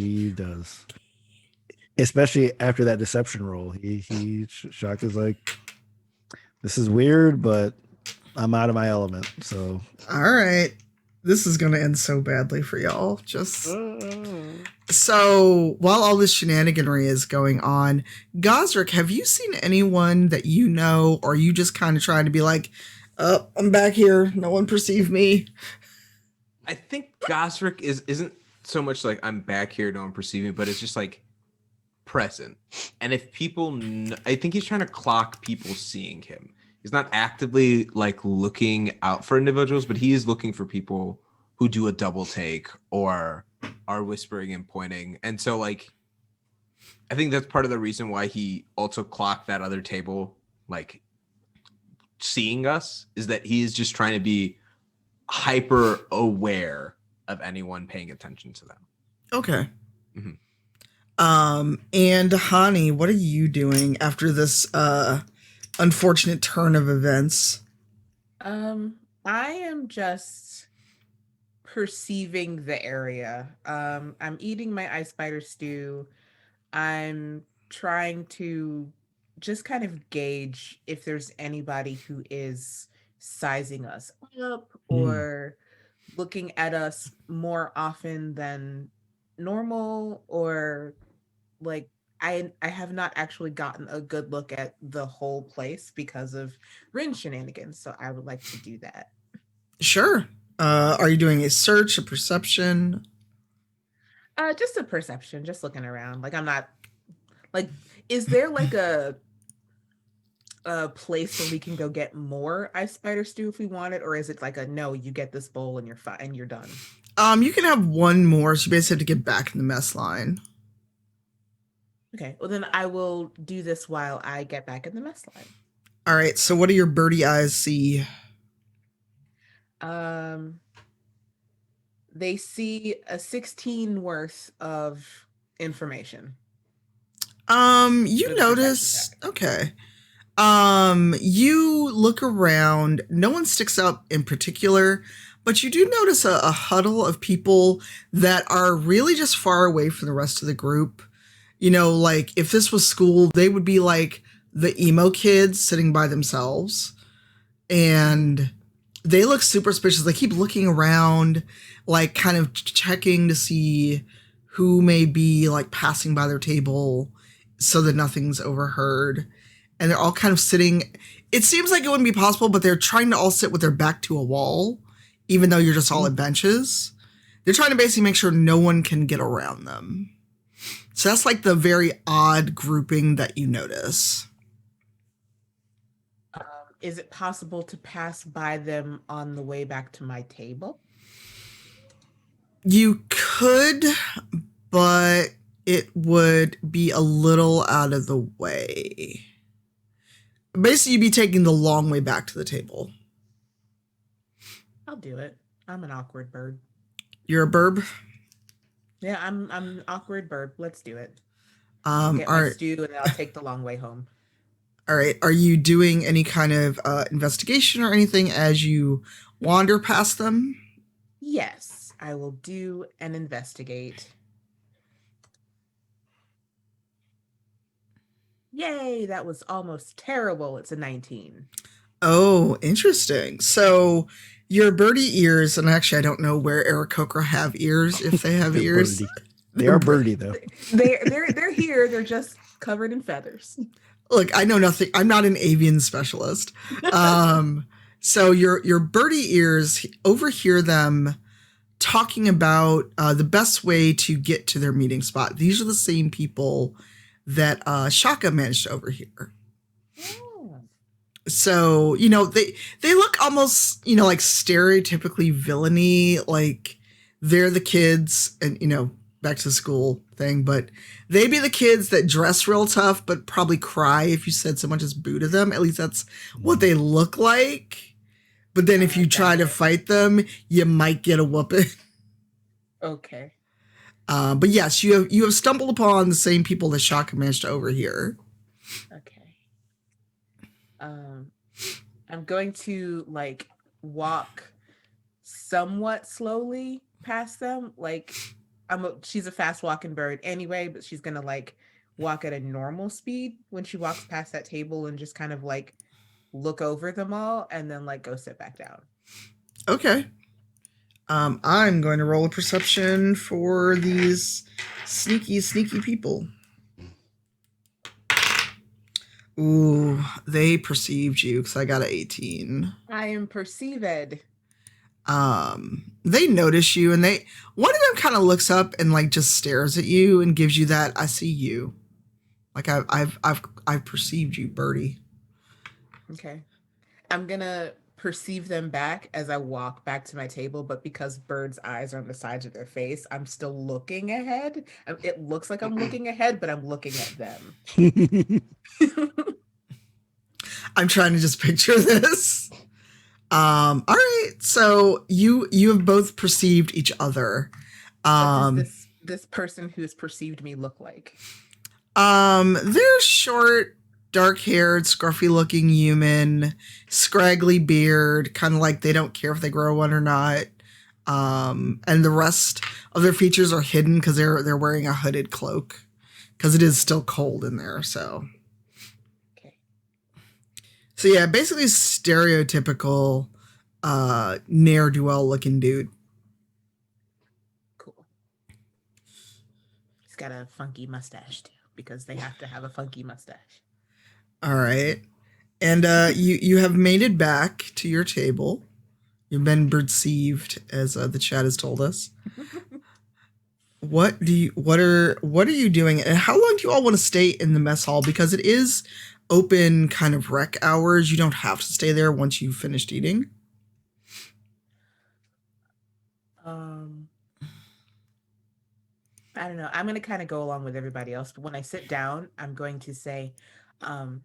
[SPEAKER 1] Especially after that deception roll. Shaka's like, this is weird, but I'm out of my element. So
[SPEAKER 4] all right. This is gonna end so badly for y'all. So while all this shenaniganry is going on, Gazrick, have you seen anyone that you know, or are you just kind of trying to be like, oh, I'm back here, no one perceived me?
[SPEAKER 3] I think Gazrick isn't so much like I'm back here, no one perceive me, but it's just like present. And if people, I think he's trying to clock people seeing him. He's not actively like looking out for individuals, but he is looking for people who do a double take or are whispering and pointing. And so like, I think that's part of the reason why he also clocked that other table, like seeing us, is that he is just trying to be hyper aware of anyone paying attention to them.
[SPEAKER 4] Okay. And Hani, what are you doing after this unfortunate turn of events?
[SPEAKER 2] I am just perceiving the area. I'm eating my ice spider stew. I'm trying to just kind of gauge if there's anybody who is sizing us up or looking at us more often than normal, or like I have not actually gotten a good look at the whole place because of Rinn shenanigans, so I would like to do that.
[SPEAKER 4] Sure. Are you doing a search, a perception?
[SPEAKER 2] Just a perception, just looking around. Like I'm not like, is there like a place where we can go get more ice spider stew if we want it, or is it like a no, you get this bowl and you're fine and you're done?
[SPEAKER 4] You can have one more, so you basically have to get back in the mess line.
[SPEAKER 2] Okay, well then I will do this while I get back in the mess line.
[SPEAKER 4] All right, so what do your birdie eyes see?
[SPEAKER 2] They see a 16 worth of information.
[SPEAKER 4] You notice, okay. You look around, no one sticks up in particular, but you do notice a huddle of people that are really just far away from the rest of the group. You know, like if this was school, they would be like the emo kids sitting by themselves, and they look super suspicious. They keep looking around, like kind of checking to see who may be like passing by their table so that nothing's overheard. And they're all kind of sitting. It seems like it wouldn't be possible, but they're trying to all sit with their back to a wall, even though you're just all at benches. They're trying to basically make sure no one can get around them. So that's like the very odd grouping that you notice.
[SPEAKER 2] Is it possible to pass by them on the way back to my table?
[SPEAKER 4] You could, but it would be a little out of the way. Basically, you'd be taking the long way back to the table.
[SPEAKER 2] I'll do it. I'm an awkward bird.
[SPEAKER 4] You're a burb?
[SPEAKER 2] Yeah, I'm an awkward bird. Let's do it.
[SPEAKER 4] All
[SPEAKER 2] Get my
[SPEAKER 4] right.
[SPEAKER 2] stew and then I'll take the long way home.
[SPEAKER 4] All right. Are you doing any kind of investigation or anything as you wander past them?
[SPEAKER 2] Yes, I will do and investigate. Yay, that was almost terrible. It's a 19.
[SPEAKER 4] Oh, interesting. So your birdie ears, and actually I don't know where Aarakocra have ears, if they have ears.
[SPEAKER 1] Birdie. They are birdie though.
[SPEAKER 2] They're here. They're just covered in feathers.
[SPEAKER 4] Look, I know nothing. I'm not an avian specialist. So your birdie ears overhear them talking about the best way to get to their meeting spot. These are the same people that Shaka managed to overhear.
[SPEAKER 2] Oh.
[SPEAKER 4] So, they look almost, like stereotypically villainy, like they're the kids and, back to school thing, but they'd be the kids that dress real tough, but probably cry if you said so much as boo to them. At least that's what they look like. But then if you try to fight them, you might get a whooping.
[SPEAKER 2] Okay.
[SPEAKER 4] But yes, you have stumbled upon the same people that Shaka managed to overhear.
[SPEAKER 2] Okay. I'm going to walk somewhat slowly past them. She's a fast walking bird anyway, but she's gonna walk at a normal speed when she walks past that table and just kind of look over them all and then go sit back down.
[SPEAKER 4] Okay. I'm going to roll a perception for these sneaky people. Ooh, they perceived you because I got an 18.
[SPEAKER 2] I am perceived.
[SPEAKER 4] They notice you, and one of them kind of looks up and just stares at you and gives you that "I see you." I've perceived you, birdie.
[SPEAKER 2] Okay, I'm gonna perceive them back as I walk back to my table, but because birds' eyes are on the sides of their face, I'm still looking ahead. It looks like I'm looking ahead, but I'm looking at them.
[SPEAKER 4] I'm trying to just picture this. All right, so you have both perceived each other.
[SPEAKER 2] What does this person who has perceived me look like?
[SPEAKER 4] They're short, dark-haired, scruffy-looking human, scraggly beard, kind of like they don't care if they grow one or not. And the rest of their features are hidden because they're wearing a hooded cloak because it is still cold in there. So yeah, basically stereotypical ne'er-do-well looking dude.
[SPEAKER 2] Cool. He's got a funky mustache too, because they have to have a funky mustache.
[SPEAKER 4] All right. And you have made it back to your table. You've been perceived, as the chat has told us. What are you doing? And how long do you all want to stay in the mess hall? Because it is open kind of rec hours. You don't have to stay there once you've finished eating.
[SPEAKER 2] I don't know. I'm going to kind of go along with everybody else, but when I sit down, I'm going to say, I'm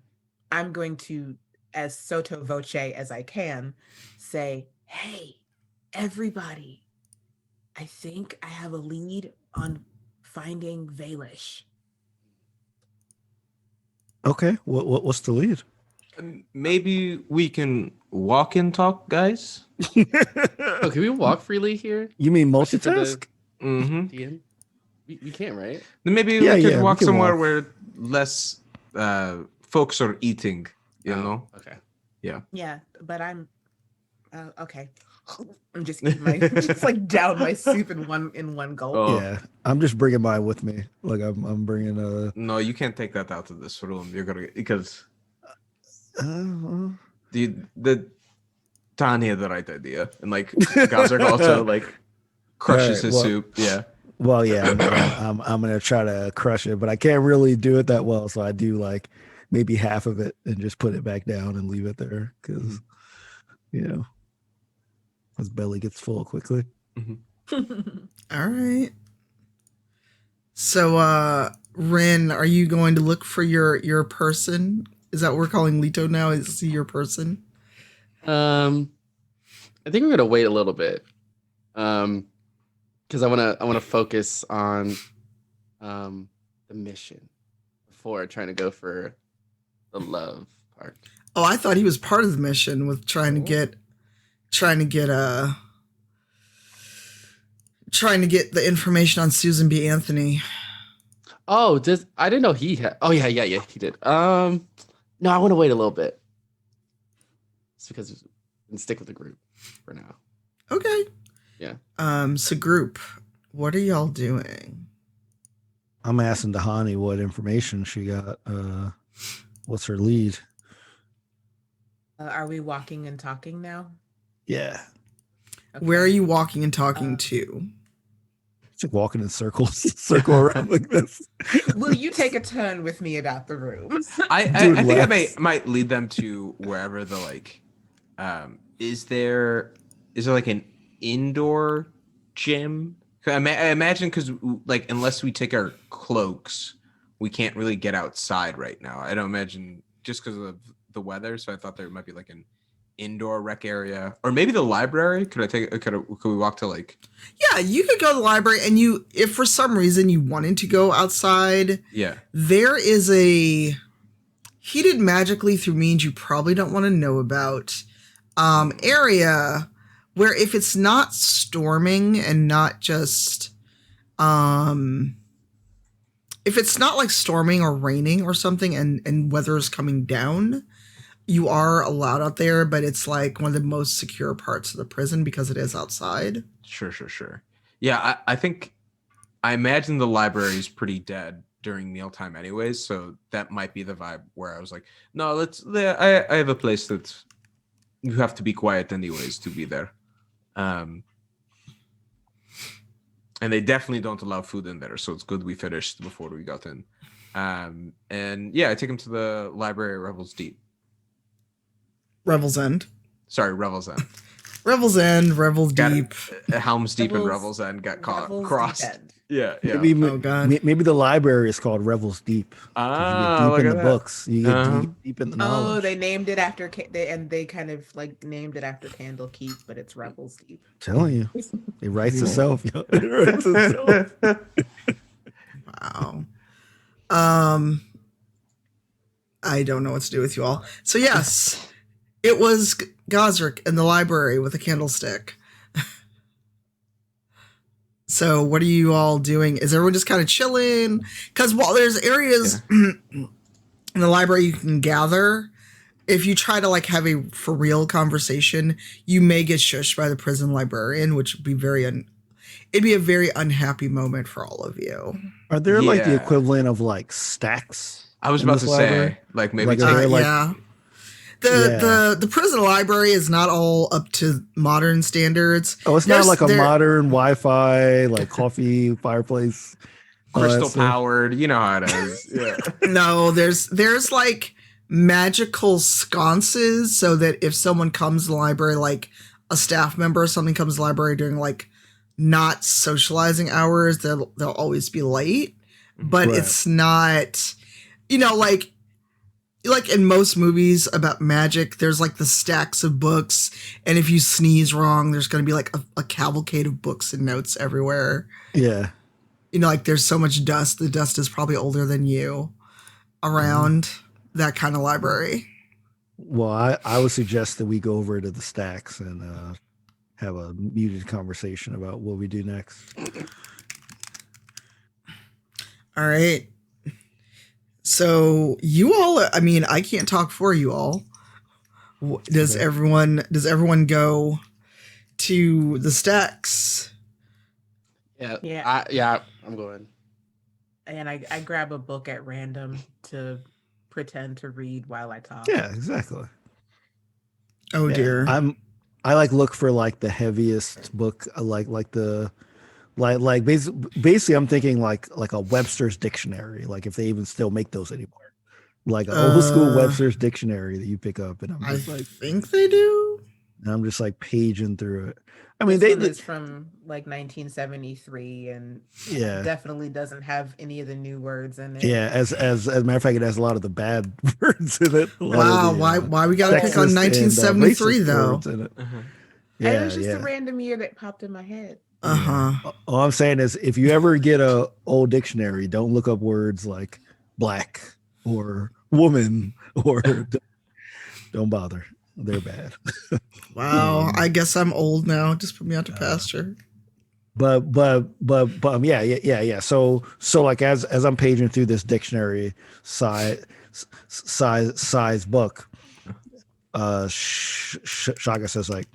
[SPEAKER 2] going to, as sotto voce as I can, say, "Hey, everybody, I think I have a lead on finding Vaelish."
[SPEAKER 1] Okay, what's the lead?
[SPEAKER 3] Maybe we can walk and talk, guys.
[SPEAKER 5] Oh, can we walk freely here?
[SPEAKER 1] You mean multitask?
[SPEAKER 3] Mm-hmm.
[SPEAKER 5] We can't, right?
[SPEAKER 3] Then maybe we could walk somewhere where less folks are eating, you know?
[SPEAKER 5] Okay.
[SPEAKER 2] Yeah, but I'm okay. I'm just eating just down my soup in one gulp.
[SPEAKER 3] Oh.
[SPEAKER 1] Yeah, I'm just bringing mine with me. I'm bringing a.
[SPEAKER 3] No, you can't take that out of this room. You're gonna because the Tanya had the right idea, and Gazrick also crushes his soup. Yeah.
[SPEAKER 1] Well, yeah, I'm gonna try to crush it, but I can't really do it that well. So I do maybe half of it and just put it back down and leave it there because his belly gets full quickly.
[SPEAKER 3] Mm-hmm.
[SPEAKER 4] All right. So, Rinn, are you going to look for your person? Is that what we're calling Leto now? Is he your person?
[SPEAKER 5] I think we're gonna wait a little bit. Because I wanna focus on the mission before trying to go for the love part.
[SPEAKER 4] Oh, I thought he was part of the mission with trying to get the information on Susan B. Anthony.
[SPEAKER 5] Oh, I didn't know he had. Oh yeah, he did. No, I want to wait a little bit. It's because and stick with the group for now.
[SPEAKER 4] Okay.
[SPEAKER 5] Yeah.
[SPEAKER 4] So group, what are y'all doing?
[SPEAKER 1] I'm asking Dahani what information she got. What's her lead?
[SPEAKER 2] Are we walking and talking now?
[SPEAKER 1] Yeah.
[SPEAKER 2] Okay.
[SPEAKER 4] Where are you walking and talking to?
[SPEAKER 1] It's like walking in circles, circle around like this.
[SPEAKER 2] Will you take a turn with me about the room?
[SPEAKER 3] I
[SPEAKER 1] Dude,
[SPEAKER 3] think I
[SPEAKER 1] laps.
[SPEAKER 3] might lead them to wherever the like. Is there like an indoor gym? I imagine because like unless we take our cloaks, we can't really get outside right now. I don't imagine just because of the weather. So I thought there might be like an indoor rec area, or maybe the library. Could we walk to like?
[SPEAKER 4] Yeah, you could go to the library, and if for some reason you wanted to go outside,
[SPEAKER 3] Yeah,
[SPEAKER 4] there is a heated magically through means you probably don't want to know about area where if it's not storming and not just if it's not like storming or raining or something and weather is coming down, you are allowed out there, but it's like one of the most secure parts of the prison because it is outside.
[SPEAKER 3] Sure. Yeah, I imagine the library is pretty dead during mealtime anyways, so that might be the vibe where I was like, no, I have a place that you have to be quiet anyways to be there. And they definitely don't allow food in there, so it's good we finished before we got in. And yeah, I take him to the library at Revel's Deep.
[SPEAKER 4] Revel's End.
[SPEAKER 3] Sorry, Revel's End.
[SPEAKER 4] Revel's End, Revel's Deep.
[SPEAKER 3] Helm's Deep and
[SPEAKER 2] Revel's-
[SPEAKER 3] Revel's End got
[SPEAKER 2] Revel's
[SPEAKER 3] crossed.
[SPEAKER 2] Deep End.
[SPEAKER 3] Yeah.
[SPEAKER 4] Oh, God.
[SPEAKER 1] Maybe the library is called Revel's Deep.
[SPEAKER 3] Ah,
[SPEAKER 1] You
[SPEAKER 3] look
[SPEAKER 1] get deep in
[SPEAKER 3] at
[SPEAKER 1] the
[SPEAKER 3] that.
[SPEAKER 1] books. You get deep in the knowledge.
[SPEAKER 2] Oh, they named it after they kind of like named it after Candlekeep, but it's Rebels Deep.
[SPEAKER 1] Telling you, it writes itself. Yo. It writes itself.
[SPEAKER 4] Wow. I don't know what to do with you all. So yes, it was Gazrick in the library with a candlestick. So what are you all doing? Is everyone just kind of chilling? Because while there's areas in the library you can gather, if you try to like have a for real conversation, you may get shushed by the prison librarian, which would be it'd be a very unhappy moment for all of you.
[SPEAKER 1] Are there like the
[SPEAKER 3] Yeah.
[SPEAKER 1] equivalent of like stacks?
[SPEAKER 3] I was
[SPEAKER 1] in
[SPEAKER 3] about
[SPEAKER 1] this
[SPEAKER 3] to say,
[SPEAKER 1] library?
[SPEAKER 3] like maybe
[SPEAKER 1] Like,
[SPEAKER 3] take-
[SPEAKER 1] are there, like-
[SPEAKER 4] Yeah.
[SPEAKER 1] Yeah.
[SPEAKER 4] The prison library is not all up to modern standards.
[SPEAKER 1] Oh, it's not
[SPEAKER 4] There's-
[SPEAKER 1] like a
[SPEAKER 4] there-
[SPEAKER 1] modern Wi-Fi, like coffee, fireplace. all that
[SPEAKER 3] crystal
[SPEAKER 1] stuff.
[SPEAKER 3] powered. You know how it is. Yeah.
[SPEAKER 4] No, there's like magical sconces so that if someone comes to the library, like a staff member or something comes to the library during like not socializing hours, they'll always be late. But
[SPEAKER 1] Right.
[SPEAKER 4] it's not, like in most movies about magic, there's like the stacks of books, and if you sneeze wrong, there's going to be like a cavalcade of books and notes everywhere.
[SPEAKER 1] Yeah.
[SPEAKER 4] Like there's so much dust. The dust is probably older than you around that kind of library.
[SPEAKER 1] Well, I would suggest that we go over to the stacks and have a muted conversation about what we do next.
[SPEAKER 4] All right. So you all, I mean, I can't talk for you all. Does
[SPEAKER 1] Okay.
[SPEAKER 4] everyone go to the stacks?
[SPEAKER 5] Yeah, I'm going.
[SPEAKER 2] And I grab a book at random to pretend to read while I talk.
[SPEAKER 1] Yeah, exactly.
[SPEAKER 4] Oh
[SPEAKER 1] Yeah.
[SPEAKER 4] dear.
[SPEAKER 1] I like look for like the heaviest book, like basically I'm thinking like a Webster's dictionary, like if they even still make those anymore, like an old school Webster's dictionary that you pick up, and
[SPEAKER 4] I think they do.
[SPEAKER 1] I'm just like paging through it. I mean,
[SPEAKER 2] This
[SPEAKER 1] they
[SPEAKER 2] one is from like 1973 and
[SPEAKER 1] yeah.
[SPEAKER 2] definitely doesn't have any of the new words in it.
[SPEAKER 1] Yeah, as a matter of fact, it has a lot of the bad words in it. A lot
[SPEAKER 4] Wow,
[SPEAKER 1] of the,
[SPEAKER 4] why we gotta pick on
[SPEAKER 1] sexist and,
[SPEAKER 4] 1973
[SPEAKER 1] racist
[SPEAKER 4] though?
[SPEAKER 1] words in it.
[SPEAKER 2] And
[SPEAKER 1] Yeah,
[SPEAKER 2] it was just
[SPEAKER 1] yeah.
[SPEAKER 2] a random year that popped in my head.
[SPEAKER 4] Uh-huh.
[SPEAKER 1] All I'm saying is, if you ever get a old dictionary, don't look up words like black or woman or don't bother. They're bad.
[SPEAKER 4] Wow, I guess I'm old now. Just put me out to pasture.
[SPEAKER 1] But yeah. So like as I'm paging through this dictionary size book, Shaka says like,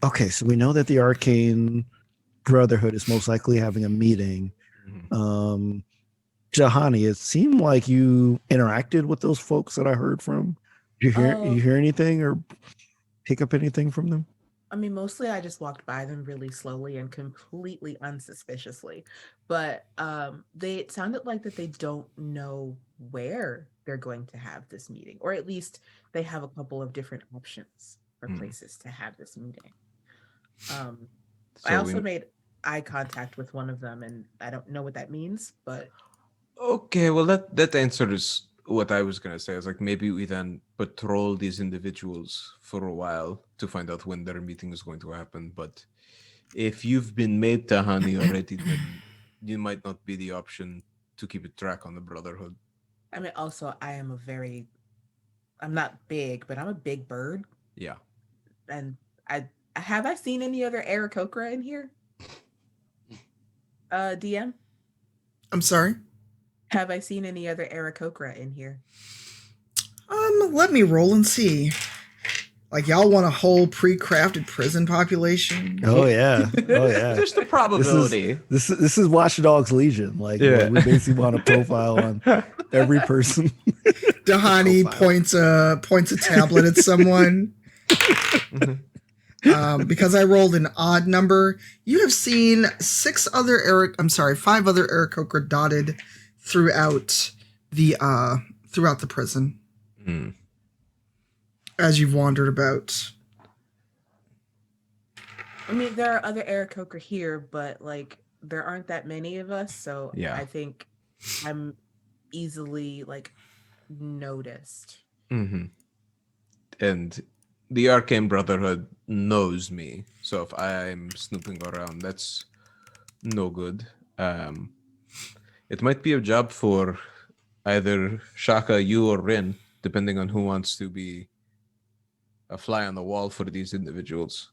[SPEAKER 1] okay, so we know that the Arcane Brotherhood is most likely having a meeting. Jahani, it seemed like you interacted with those folks that I heard from You
[SPEAKER 2] Oh.
[SPEAKER 1] hear anything or pick up anything from them?
[SPEAKER 2] I mean, mostly I just walked by them really slowly and completely unsuspiciously. But it sounded like that they don't know where they're going to have this meeting, or at least they have a couple of different options for places to have this meeting. I also made eye contact with one of them, and I don't know what that means, but
[SPEAKER 3] Okay, well that answers what I was gonna say. I was like, maybe we then patrol these individuals for a while to find out when their meeting is going to happen. But if you've been made Tahani already, then you might not be the option to keep a track on the Brotherhood.
[SPEAKER 2] I mean, also I'm not big, but I'm a big bird.
[SPEAKER 3] Yeah.
[SPEAKER 2] And I seen any other Aarakocra in here? DM?
[SPEAKER 4] I'm sorry.
[SPEAKER 2] Have I seen any other Aarakocra in here?
[SPEAKER 4] Let me roll and see. Like, y'all want a whole pre-crafted prison population?
[SPEAKER 1] Oh yeah, oh yeah.
[SPEAKER 3] Just a probability.
[SPEAKER 1] This is Watch Dogs Legion. Like,
[SPEAKER 3] Yeah.
[SPEAKER 1] we basically want a profile on every person.
[SPEAKER 4] Dahani points a tablet at someone. Because I rolled an odd number, you have seen 5 other Aarakocra dotted throughout the prison as you've wandered about.
[SPEAKER 2] I mean, there are other Aarakocra here, but like there aren't that many of us, so
[SPEAKER 3] Yeah.
[SPEAKER 2] I think I'm easily like noticed.
[SPEAKER 3] And the Arcane Brotherhood knows me, so if I'm snooping around, that's no good. It might be a job for either Shaka, you, or Rinn, depending on who wants to be a fly on the wall for these individuals.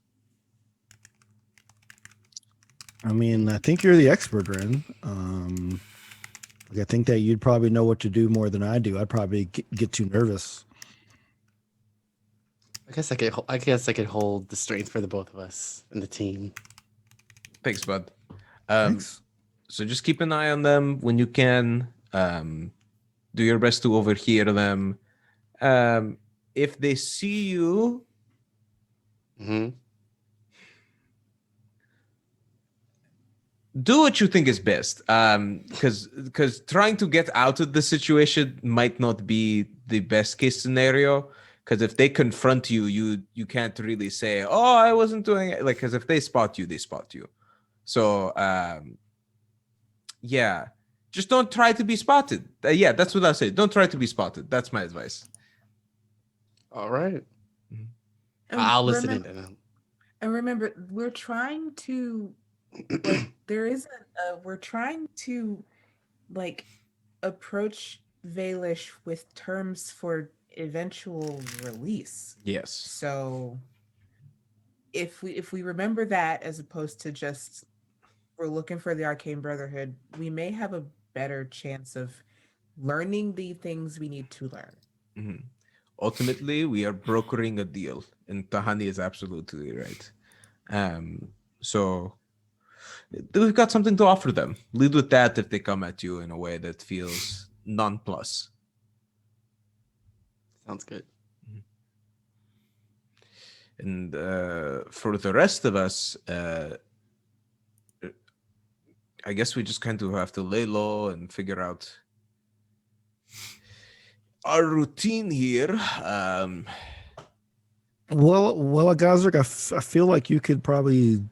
[SPEAKER 1] I mean, I think you're the expert, Rinn. I think that you'd probably know what to do more than I do. I'd probably get too nervous.
[SPEAKER 5] I guess I could hold the strength for the both of us and the team.
[SPEAKER 3] Thanks, bud.
[SPEAKER 1] Thanks.
[SPEAKER 3] So just keep an eye on them when you can. Do your best to overhear them. If they see you, do what you think is best. Because trying to get out of the situation might not be the best case scenario. Because if they confront you, you can't really say, "Oh, I wasn't doing it." Like, because if they spot you, they spot you. So, yeah, just don't try to be spotted. Yeah, that's what I say. Don't try to be spotted. That's my advice.
[SPEAKER 5] All right. I'll listen in.
[SPEAKER 2] And remember, we're trying to approach Vaelish with terms for eventual release.
[SPEAKER 3] Yes.
[SPEAKER 2] So if we remember that, as opposed to just we're looking for the Arcane Brotherhood, we may have a better chance of learning the things we need to learn.
[SPEAKER 3] Ultimately, we are brokering a deal, and Tahani is absolutely right. So we've got something to offer them. Lead with that if they come at you in a way that feels non-plus.
[SPEAKER 5] Sounds good.
[SPEAKER 3] And for the rest of us, I guess we just kind of have to lay low and figure out our routine here.
[SPEAKER 1] Well, Gazrick, I feel like you could probably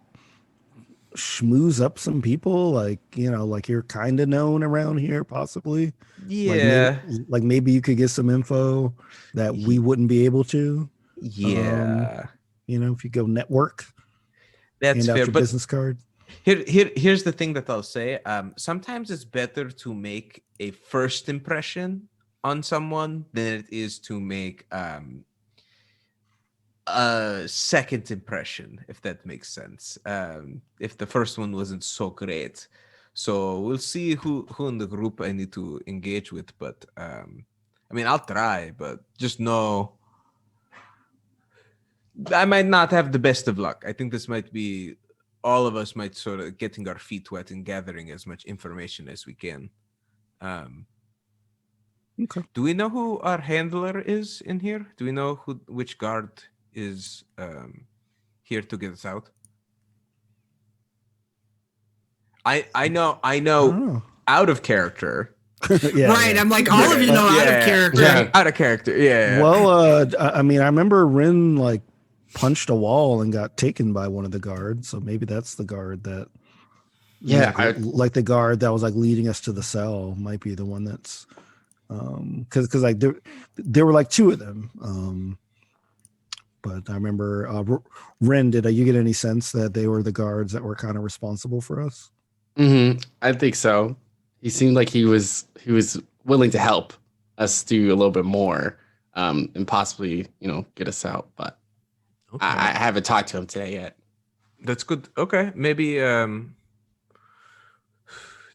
[SPEAKER 1] schmooze up some people, like you're kind of known around here, possibly.
[SPEAKER 3] Yeah,
[SPEAKER 1] like maybe you could get some info that we wouldn't be able to.
[SPEAKER 3] Yeah,
[SPEAKER 1] if you go network,
[SPEAKER 3] that's
[SPEAKER 1] hand out
[SPEAKER 3] fair.
[SPEAKER 1] your
[SPEAKER 3] But
[SPEAKER 1] business card.
[SPEAKER 3] Here's the thing that I'll say. Sometimes it's better to make a first impression on someone than it is to make a second impression, if that makes sense. If the first one wasn't so great. So we'll see who in the group I need to engage with. But I mean, I'll try, but just know I might not have the best of luck. I think this might be all of us might sort of getting our feet wet and gathering as much information as we can.
[SPEAKER 1] Okay.
[SPEAKER 3] Do we know who our handler is in here? Do we know which guard is here to get us out? I know
[SPEAKER 1] Oh.
[SPEAKER 3] out of character.
[SPEAKER 4] Right. I'm like, all of you know out of character.
[SPEAKER 5] Yeah.
[SPEAKER 3] Out of character. Yeah.
[SPEAKER 1] Well, I mean, I remember Rinn like punched a wall and got taken by one of the guards. So maybe that's the guard that,
[SPEAKER 5] Yeah,
[SPEAKER 1] like the guard that was like leading us to the cell might be the one that's, because like there were like two of them. But I remember Rinn, did you get any sense that they were the guards that were kind of responsible for us?
[SPEAKER 5] I think so. He seemed like he was willing to help us do a little bit more, and possibly, get us out. But
[SPEAKER 3] Okay.
[SPEAKER 5] I haven't talked to him today yet.
[SPEAKER 3] That's good. Okay, maybe.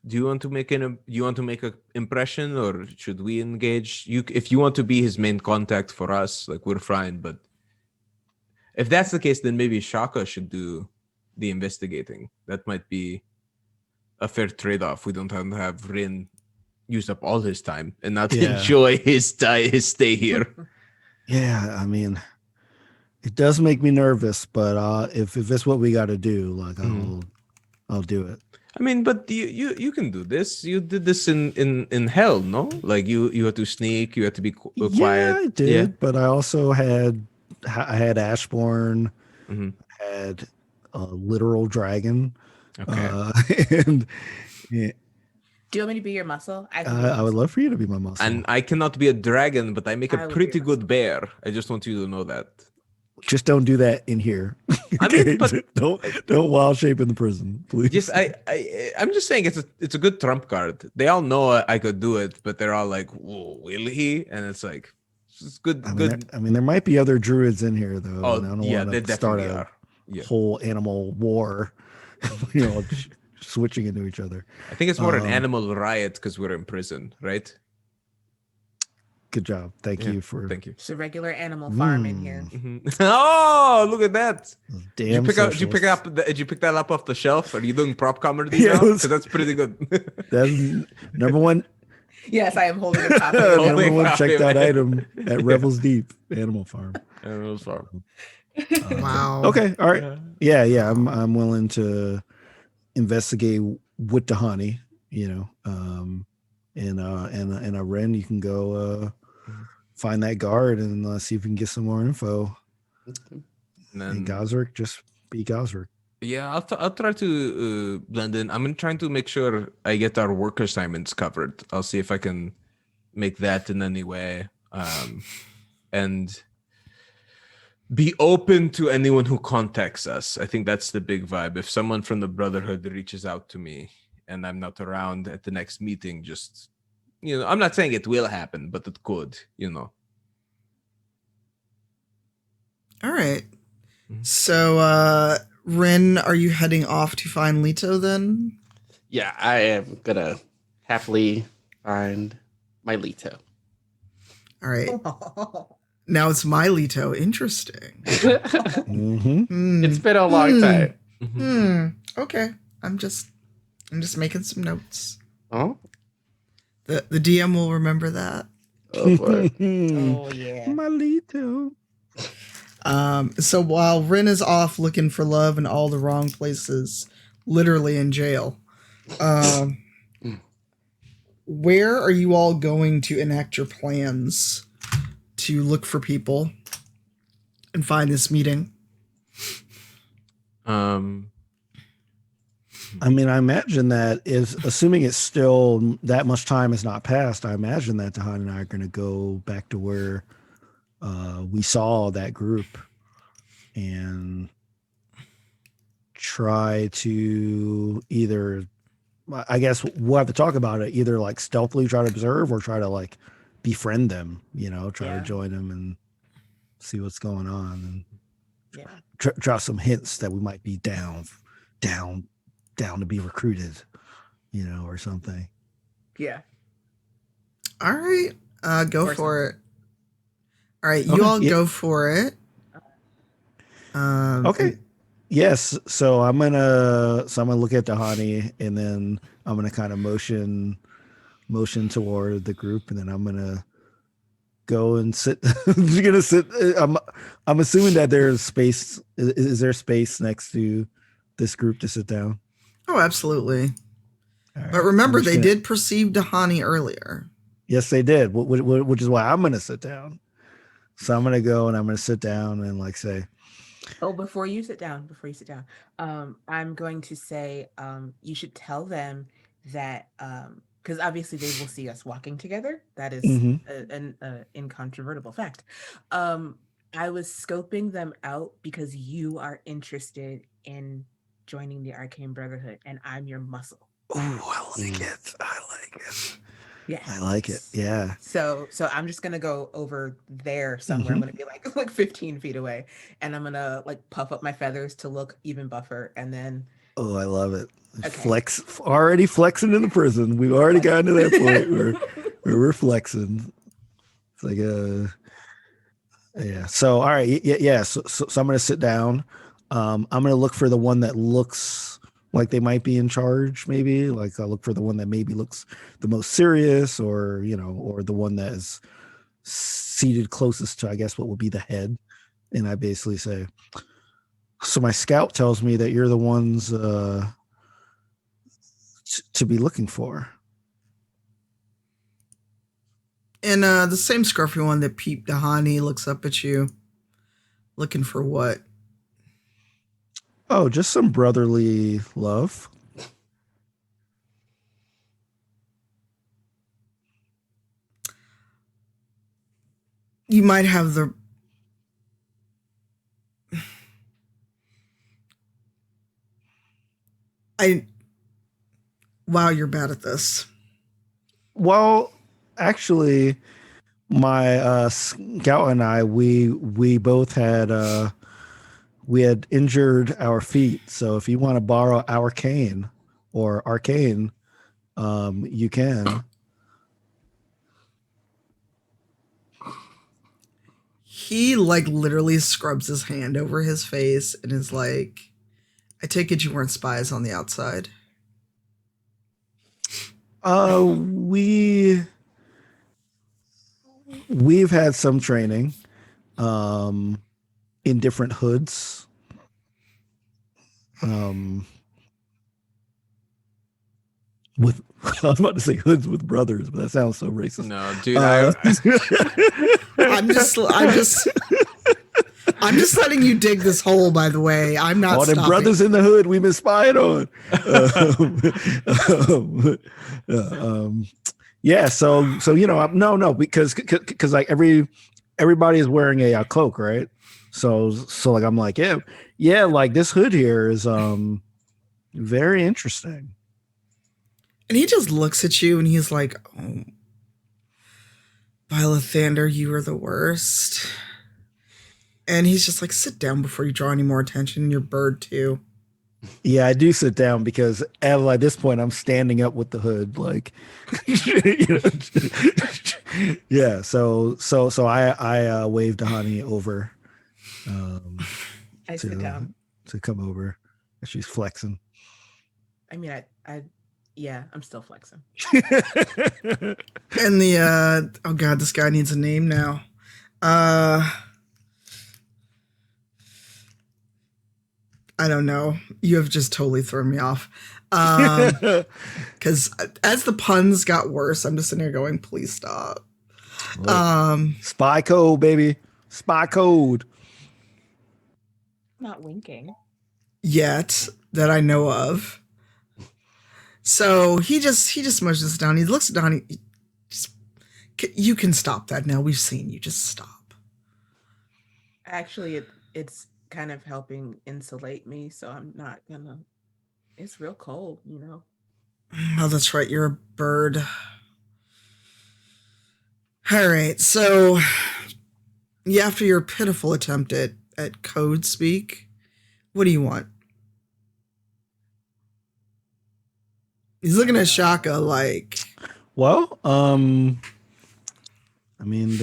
[SPEAKER 3] Do you want to make an impression, or should we engage? If you want to be his main contact for us, like, we're fine. But if that's the case, then maybe Shaka should do the investigating. That might be a fair trade-off. We don't have to have Rinn use up all his time and not enjoy his stay here.
[SPEAKER 1] Yeah, I mean, it does make me nervous, but if it's what we got to do, like I'll do it.
[SPEAKER 3] I mean, but you can do this. You did this in hell, no? Like you had to sneak. You had to be quiet.
[SPEAKER 1] Yeah, I did, but I also had Ashbourne, had a literal dragon.
[SPEAKER 3] Okay.
[SPEAKER 1] And yeah,
[SPEAKER 2] Do you want me to be your muscle?
[SPEAKER 1] I would love for you to be my muscle.
[SPEAKER 3] And I cannot be a dragon, but I make
[SPEAKER 2] I
[SPEAKER 3] a
[SPEAKER 2] would
[SPEAKER 3] pretty
[SPEAKER 2] be
[SPEAKER 3] good bear. I just want you to know that.
[SPEAKER 1] Just don't do that in here.
[SPEAKER 3] I mean, but
[SPEAKER 1] don't wild shape in the prison, please.
[SPEAKER 3] just I'm just saying it's a good trump card. They all know I could do it, but they're all like, "Whoa, will he?" And it's like, it's good.
[SPEAKER 1] I mean, there might be other druids in here though.
[SPEAKER 3] Oh,
[SPEAKER 1] and I don't
[SPEAKER 3] yeah,
[SPEAKER 1] want
[SPEAKER 3] they
[SPEAKER 1] to start
[SPEAKER 3] definitely
[SPEAKER 1] a
[SPEAKER 3] are. Yeah.
[SPEAKER 1] whole animal war. Switching into each other.
[SPEAKER 3] I think it's more an animal riot because we're in prison, right?
[SPEAKER 1] Good job. Thank you.
[SPEAKER 2] It's a regular animal farm in here.
[SPEAKER 3] Oh, look at that!
[SPEAKER 1] Damn.
[SPEAKER 3] Did you pick that up off the shelf? Are you doing prop comedy now?
[SPEAKER 1] Yes.
[SPEAKER 3] Because that's pretty good.
[SPEAKER 1] That's number one.
[SPEAKER 2] Yes, I am holding a copy.
[SPEAKER 1] Number one checked out item at Revels Deep Animal Farm.
[SPEAKER 3] Animal farm.
[SPEAKER 4] Wow.
[SPEAKER 1] Okay. All right. Yeah. I'm willing to investigate with Dahani, and a Rinn, you can go find that guard and see if we can get some more info. And Gazrick, just be Gazrick.
[SPEAKER 3] Yeah, I'll try to blend in. I'm trying to make sure I get our work assignments covered. I'll see if I can make that in any way, and be open to anyone who contacts us. I think that's the big vibe. If someone from the Brotherhood reaches out to me and I'm not around at the next meeting, just, I'm not saying it will happen, but it could,
[SPEAKER 4] All right. So, Rinn, are you heading off to find Leto then?
[SPEAKER 5] Yeah, I am gonna happily find my Leto.
[SPEAKER 4] All right. Now it's my Leto. Interesting.
[SPEAKER 5] It's been a long time.
[SPEAKER 4] Okay. I'm just making some notes.
[SPEAKER 5] Oh,
[SPEAKER 4] The DM will remember that.
[SPEAKER 5] oh boy.
[SPEAKER 2] Oh yeah.
[SPEAKER 1] My Leto.
[SPEAKER 4] So while Rinn is off looking for love in all the wrong places, literally in jail, where are you all going to enact your plans to look for people and find this meeting?
[SPEAKER 1] I mean, I imagine that assuming it's still that much time has not passed, I imagine that Tahan and I are going to go back to where we saw that group and try to either, I guess we'll have to talk about it, either like stealthily try to observe or try to like befriend them, try to join them and see what's going on and drop some hints that we might be down to be recruited, or something.
[SPEAKER 2] Yeah.
[SPEAKER 4] All right. Go for it. All right. You all go for it.
[SPEAKER 1] Okay. Yes. So I'm gonna look at Dahani and then I'm gonna kind of motion motion toward the group, and then I'm gonna go and sit. You're gonna sit. I'm assuming that there's space. Is there space next to this group to sit down?
[SPEAKER 4] Oh, absolutely.
[SPEAKER 1] Right.
[SPEAKER 4] But remember, they did perceive Dahani earlier.
[SPEAKER 1] Yes, they did, which is why I'm gonna sit down. So I'm gonna go and I'm gonna sit down and like say,
[SPEAKER 2] oh, before you sit down, I'm going to say, you should tell them that, because obviously they will see us walking together. That is an incontrovertible fact. I was scoping them out because you are interested in joining the Arcane Brotherhood, and I'm your muscle.
[SPEAKER 1] Oh, I like it. I like it.
[SPEAKER 2] Yeah,
[SPEAKER 1] I like it. Yeah.
[SPEAKER 2] So I'm just gonna go over there somewhere. I'm gonna be like 15 feet away, and I'm gonna like puff up my feathers to look even buffer, and then.
[SPEAKER 1] Oh, I love it.
[SPEAKER 2] Okay.
[SPEAKER 1] Already flexing in the prison. We've already gotten to that point where we're flexing. It's like yeah. So all right, yeah. So I'm gonna sit down. I'm gonna look for the one that looks like they might be in charge, maybe. Like I'll look for the one that maybe looks the most serious, or or the one that is seated closest to, I guess, what would be the head. And I basically say, so my scout tells me that you're the ones to be looking for.
[SPEAKER 4] And the same scruffy one that peeped Dahani looks up at you. Looking for what?
[SPEAKER 1] Oh, just some brotherly love.
[SPEAKER 4] You might have the... Wow, you're bad at this.
[SPEAKER 1] Well, actually, my scout and I, we both had we had injured our feet. So if you want to borrow our cane or arcane, you can.
[SPEAKER 4] He like literally scrubs his hand over his face and is like, I take it you weren't spies on the outside.
[SPEAKER 1] We've had some training in different hoods. With I was about to say hoods with brothers, but that sounds so racist.
[SPEAKER 3] No, dude,
[SPEAKER 4] I'm just letting you dig this hole, by the way. I'm not
[SPEAKER 1] all them
[SPEAKER 4] stopping.
[SPEAKER 1] brothers in the hood we've been spying on. Yeah, so no, because like everybody is wearing a cloak, right? So like I'm like, yeah, like this hood here is very interesting.
[SPEAKER 4] And he just looks at you and he's like, oh, Violethander, you are the worst. And he's just like, sit down before you draw any more attention. You're bird too.
[SPEAKER 1] Yeah, I do sit down because at this point I'm standing up with the hood, like, yeah. So I waved Dahani over.
[SPEAKER 2] I sit down
[SPEAKER 1] to come over. She's flexing.
[SPEAKER 2] I mean, yeah, I'm still flexing.
[SPEAKER 4] And the oh god, this guy needs a name now. I don't know. You have just totally thrown me off. Because as the puns got worse, I'm just sitting here going, please stop.
[SPEAKER 1] Spy code, baby. Spy code.
[SPEAKER 2] Not winking.
[SPEAKER 4] Yet that I know of. So he just motions down. He looks at Donnie. You can stop that now. We've seen you. Just stop.
[SPEAKER 2] Actually, it's kind of helping insulate me, so I'm not gonna. It's real cold, you know.
[SPEAKER 4] Oh, that's right. You're a bird. All right. So, yeah, after your pitiful attempt at code speak, what do you want? He's looking at Shaka like.
[SPEAKER 1] Well, I mean,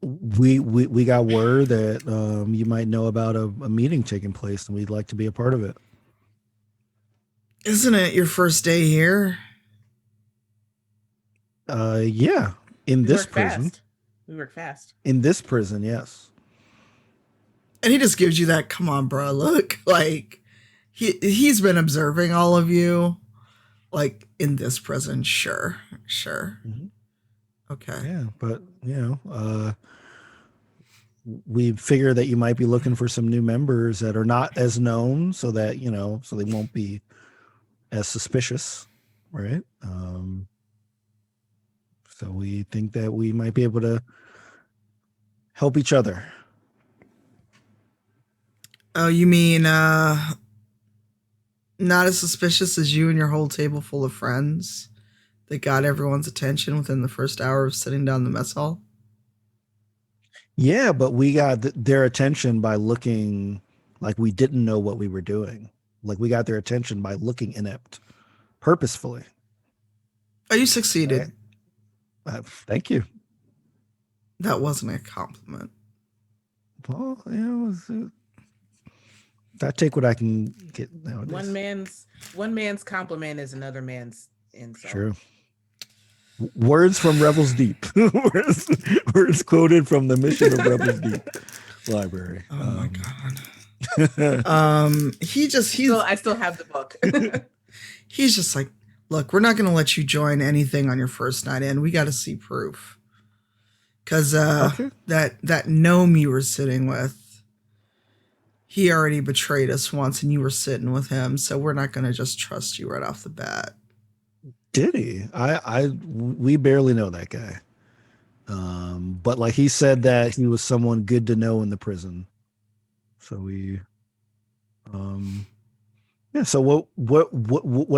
[SPEAKER 1] we got word that you might know about a meeting taking place, and we'd like to be a part of it.
[SPEAKER 4] Isn't it your first day here?
[SPEAKER 1] Yeah, in
[SPEAKER 2] We
[SPEAKER 1] this
[SPEAKER 2] work
[SPEAKER 1] prison.
[SPEAKER 2] fast. We work fast.
[SPEAKER 1] In this prison, yes.
[SPEAKER 4] And he just gives you that, come on, bro, look. Like, he's been observing all of you. Like, in this prison, sure.
[SPEAKER 1] Mm-hmm.
[SPEAKER 4] Okay.
[SPEAKER 1] Yeah, but, we figure that you might be looking for some new members that are not as known so that, so they won't be as suspicious, right? So we think that we might be able to help each other.
[SPEAKER 4] Oh, you mean not as suspicious as you and your whole table full of friends that got everyone's attention within the first hour of sitting down the mess hall?
[SPEAKER 1] Yeah, but we got their attention by looking like we didn't know what we were doing. Like we got their attention by looking inept, purposefully.
[SPEAKER 4] Oh, you succeeded.
[SPEAKER 1] Right? Thank you.
[SPEAKER 4] That wasn't a compliment.
[SPEAKER 1] Well, I take what I can get nowadays.
[SPEAKER 2] One man's compliment is another man's insult.
[SPEAKER 1] True. Words from Rebels Deep. words quoted from the Mission of Rebels Deep library.
[SPEAKER 4] Oh my god.
[SPEAKER 2] I still have the book.
[SPEAKER 4] He's just like, look, we're not going to let you join anything on your first night in. We got to see proof. Because that gnome you were sitting with, he already betrayed us once and you were sitting with him. So we're not going to just trust you right off the bat.
[SPEAKER 1] Did he? We barely know that guy. But like he said that he was someone good to know in the prison. So we, So what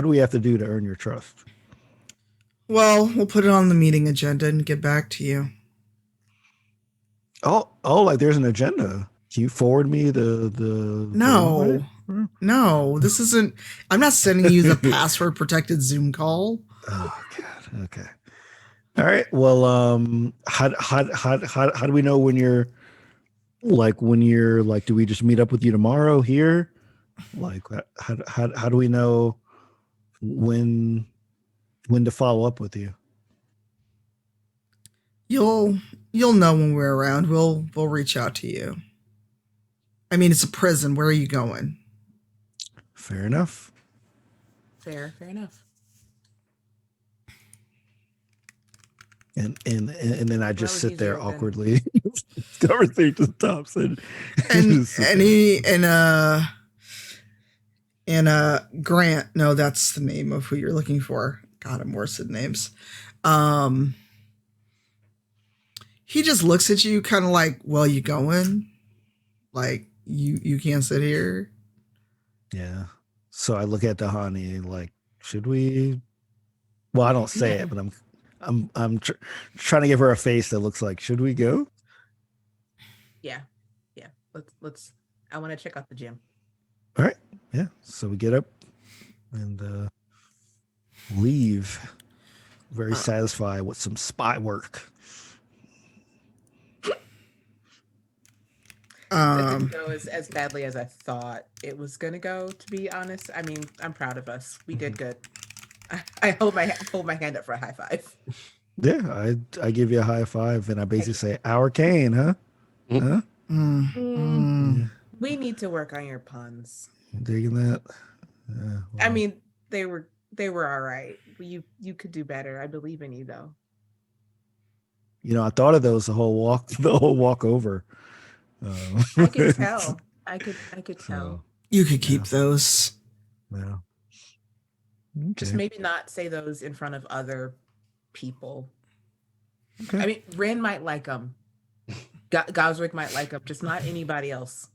[SPEAKER 1] do we have to do to earn your trust?
[SPEAKER 4] Well, we'll put it on the meeting agenda and get back to you.
[SPEAKER 1] Oh, like there's an agenda. Can you forward me the
[SPEAKER 4] No, this isn't. I'm not sending you the password protected Zoom call.
[SPEAKER 1] Oh God. Okay. All right. Well, how do we know when you're like? Do we just meet up with you tomorrow here? Like, how do we know when to follow up with you?
[SPEAKER 4] You'll know when we're around. We'll reach out to you. I mean, it's a prison. Where are you going?
[SPEAKER 1] Fair enough.
[SPEAKER 2] Fair enough.
[SPEAKER 1] And then I just sit there awkwardly, conversation to the tops, and
[SPEAKER 4] Grant. No, that's the name of who you're looking for. God, I'm worse at names. He just looks at you, kind of like, "Well, you going? Like you can't sit here."
[SPEAKER 1] Yeah. So I look at Dahani like, should we? Well, I don't say it, but I'm trying to give her a face that looks like, should we go?
[SPEAKER 2] Yeah. Let's. I want to check out the gym.
[SPEAKER 1] All right. Yeah. So we get up and leave, very satisfied with some spy work.
[SPEAKER 2] That didn't go as badly as I thought it was going to go, to be honest. I mean, I'm proud of us. We did good. I hold my hand up for a high five.
[SPEAKER 1] Yeah, I give you a high five, and I basically say, "Our Kane, huh? Huh?"
[SPEAKER 2] We need to work on your puns.
[SPEAKER 1] Digging that?
[SPEAKER 2] Well. I mean, they were all right. You could do better. I believe in you, though.
[SPEAKER 1] I thought of those the whole walk over.
[SPEAKER 2] I could tell. I could tell.
[SPEAKER 4] You could keep those.
[SPEAKER 1] Yeah. Okay.
[SPEAKER 2] Just maybe not say those in front of other people.
[SPEAKER 1] Okay.
[SPEAKER 2] I mean, Rinn might like them. Gazrick might like them, just not anybody else.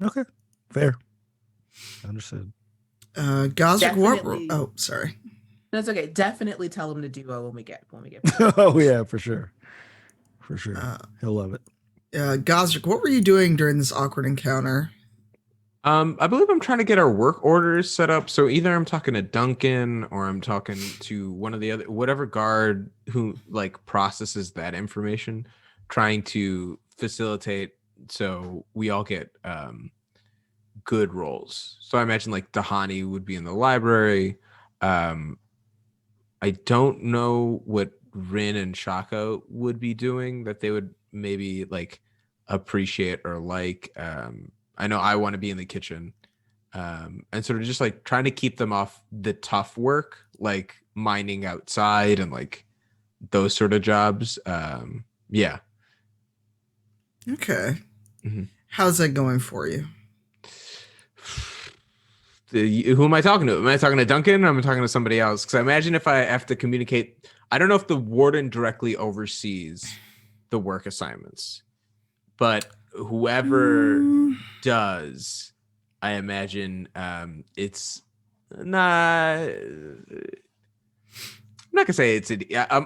[SPEAKER 1] Okay. Fair. Understood.
[SPEAKER 4] Gazrick, oh, sorry.
[SPEAKER 2] That's okay. Definitely tell him to duo when we get.
[SPEAKER 1] Oh yeah, for sure. For sure. He'll love it.
[SPEAKER 4] Gazrick, what were you doing during this awkward encounter?
[SPEAKER 3] I believe I'm trying to get our work orders set up. So either I'm talking to Duncan or I'm talking to one of the other, whatever guard who like processes that information, trying to facilitate so we all get good roles. So I imagine like Dahani would be in the library. I don't know what Rinn and Shaka would be doing that they would maybe like appreciate or like. I know I want to be in the kitchen, and sort of just like trying to keep them off the tough work, like mining outside and like those sort of jobs. Yeah.
[SPEAKER 4] Okay.
[SPEAKER 3] Mhm.
[SPEAKER 4] How's that going for you?
[SPEAKER 3] Who am I talking to? Am I talking to Duncan or am I talking to somebody else? Because I imagine if I have to communicate, I don't know if the warden directly oversees the work assignments, but whoever does, I imagine it's not. I'm not gonna say it's.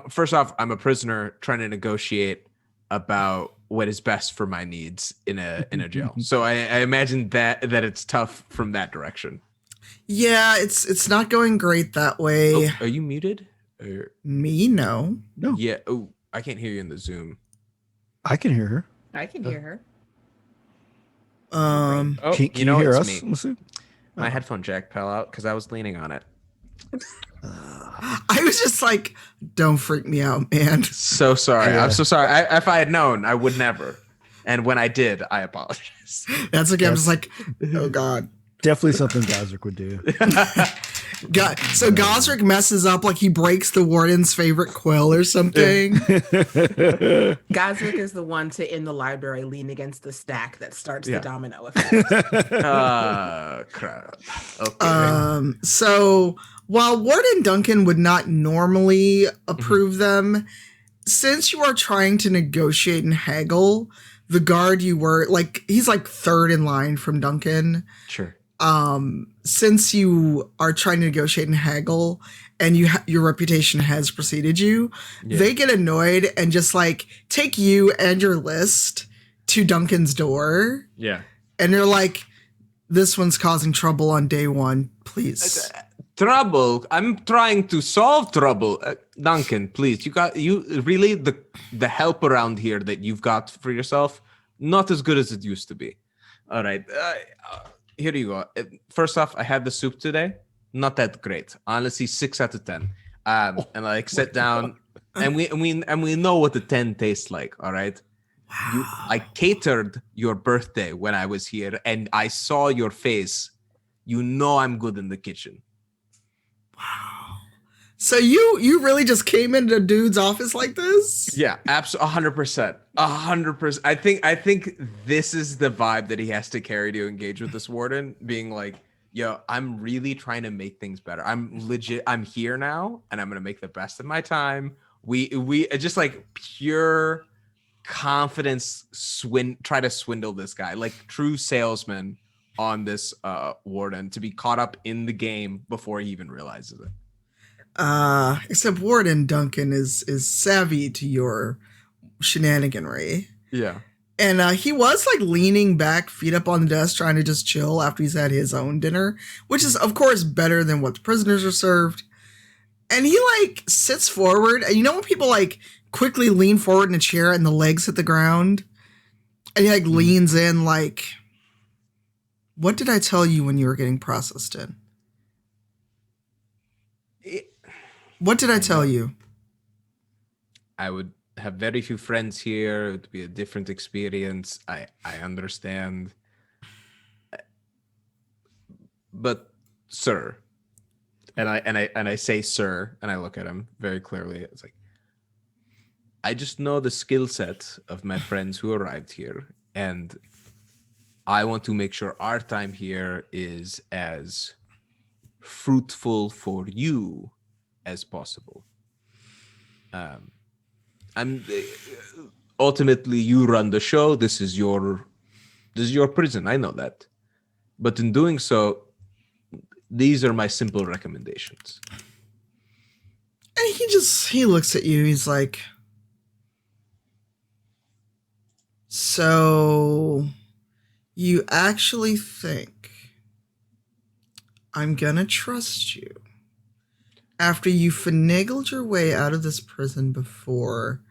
[SPEAKER 3] First off, I'm a prisoner trying to negotiate about what is best for my needs in a jail. So I imagine that it's tough from that direction.
[SPEAKER 4] Yeah, it's not going great that way.
[SPEAKER 3] Oh, are you muted?
[SPEAKER 4] Me, no.
[SPEAKER 3] Yeah. Oh, I can't hear you in the Zoom.
[SPEAKER 1] I can hear her.
[SPEAKER 2] I can hear her.
[SPEAKER 3] Oh,
[SPEAKER 1] Can you hear us, Masood?
[SPEAKER 3] My headphone jack fell out because I was leaning on it.
[SPEAKER 4] I was just like, don't freak me out, man.
[SPEAKER 3] So sorry.
[SPEAKER 1] Yeah.
[SPEAKER 3] I'm so sorry. If I had known, I would never. And when I did, I apologize.
[SPEAKER 4] That's okay. I'm just like, oh God.
[SPEAKER 1] Definitely something Gazrick would do.
[SPEAKER 4] So Gazrick messes up, like he breaks the warden's favorite quill or something.
[SPEAKER 2] Gazrick is the one to in the library lean against the stack that starts
[SPEAKER 3] Yeah.
[SPEAKER 2] the domino effect.
[SPEAKER 3] Crap. Okay.
[SPEAKER 4] So while Warden Duncan would not normally approve them, since you are trying to negotiate and haggle, the guard you were like, he's like third in line from Duncan.
[SPEAKER 3] Sure.
[SPEAKER 4] Since you are trying to negotiate and haggle and your reputation has preceded you, they get annoyed and just like take you and your list to Duncan's door.
[SPEAKER 3] Yeah.
[SPEAKER 4] And they're like, this one's causing trouble on day one, please.
[SPEAKER 3] Trouble. I'm trying to solve trouble. Duncan, please. You really the help around here that you've got for yourself, not as good as it used to be. All right. Here you go. First off, I had the soup today. Not that great. Honestly, 6 out of 10. And like sit down, and we know what the 10 tastes like. All right. Wow. I catered your birthday when I was here, and I saw your face. You know I'm good in the kitchen.
[SPEAKER 4] Wow. So you really just came into a dude's office like this?
[SPEAKER 3] Yeah, absolutely, 100%, 100%. I think this is the vibe that he has to carry to engage with this warden, being like, "Yo, I'm really trying to make things better. I'm legit. I'm here now, and I'm gonna make the best of my time." We just like pure confidence try to swindle this guy, like true salesman on this warden to be caught up in the game before he even realizes it.
[SPEAKER 4] Except Warden Duncan is savvy to your shenaniganry.
[SPEAKER 3] Yeah.
[SPEAKER 4] And he was like leaning back, feet up on the desk, trying to just chill after he's had his own dinner, which is of course better than what the prisoners are served. And he like sits forward, and you know when people like quickly lean forward in a chair and the legs hit the ground, and he like leans in like, what did I tell you when you were getting processed in? What did I tell you?
[SPEAKER 3] I would have very few friends here. It would be a different experience. I understand. But sir, and I say sir, and I look at him very clearly. It's like, I just know the skill set of my friends who arrived here, and I want to make sure our time here is as fruitful for you as possible. I'm ultimately, you run the show. This is your prison. I know that, but in doing so, these are my simple recommendations.
[SPEAKER 4] And he looks at you. He's like, so you actually think I'm gonna trust you after you finagled your way out of this prison before?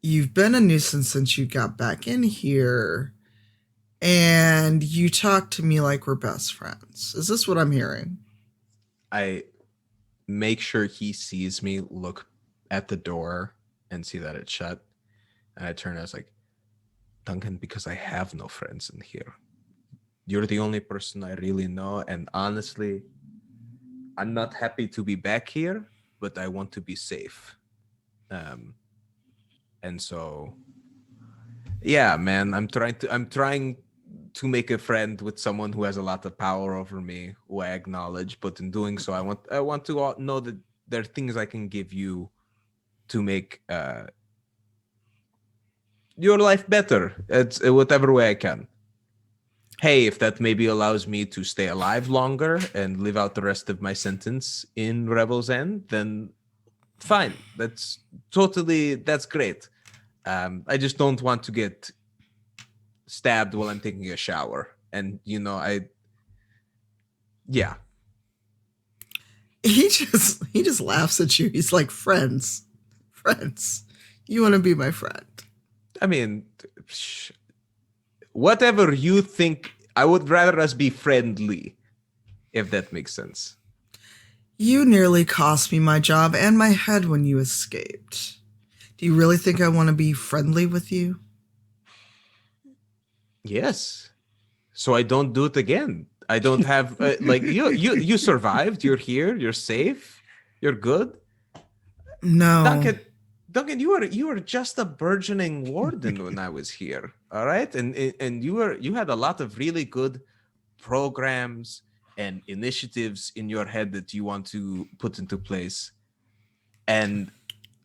[SPEAKER 4] You've been a nuisance since you got back in here, and you talk to me like we're best friends. Is this what I'm hearing?
[SPEAKER 3] I make sure he sees me look at the door and see that it's shut. And I turn and I was like, Duncan, because I have no friends in here. You're the only person I really know. And honestly, I'm not happy to be back here, but I want to be safe. And so, yeah, man, I'm trying to make a friend with someone who has a lot of power over me, who I acknowledge. But in doing so, I want to know that there are things I can give you to make your life better. It's whatever way I can. Hey, if that maybe allows me to stay alive longer and live out the rest of my sentence in Rebel's End, then fine. That's great. I just don't want to get stabbed while I'm taking a shower. And yeah.
[SPEAKER 4] He just laughs at you. He's like, friends. You want to be my friend?
[SPEAKER 3] I mean, whatever you think, I would rather us be friendly, if that makes sense.
[SPEAKER 4] You nearly cost me my job and my head when you escaped. Do you really think I want to be friendly with you?
[SPEAKER 3] Yes. So I don't do it again. I don't have you survived. You're here. You're safe. You're good.
[SPEAKER 4] No.
[SPEAKER 3] Duncan, you were just a burgeoning warden when I was here. All right, and you had a lot of really good programs and initiatives in your head that you want to put into place. And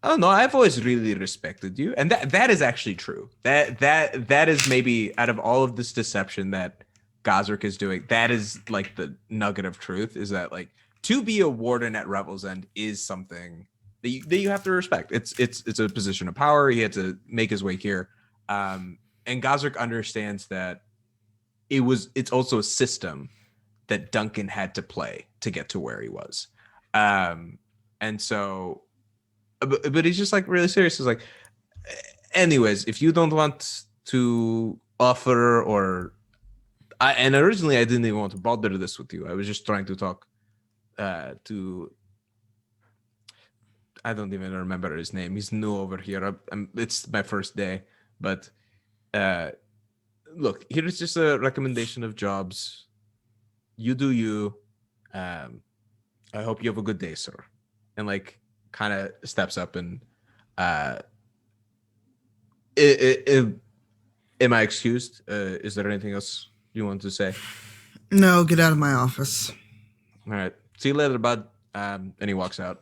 [SPEAKER 3] I don't know, I've always really respected you, and that is actually true. That is maybe out of all of this deception that Gazrick is doing, that is like the nugget of truth. Is that like to be a warden at Revel's End is something that you have to respect. It's a position of power. He had to make his way here, and Gazrick understands that it's also a system that Duncan had to play to get to where he was, and so, but he's just like really serious. He's like, anyways, if you don't want to offer and originally I didn't even want to bother this with you. I was just trying to talk to. I don't even remember his name. He's new over here. It's my first day, but look, here's just a recommendation of jobs. You do you. I hope you have a good day, sir. And like, kind of steps up and. Am I excused? Is there anything else you want to say?
[SPEAKER 4] No, get out of my office.
[SPEAKER 3] All right. See you later, bud. And he walks out.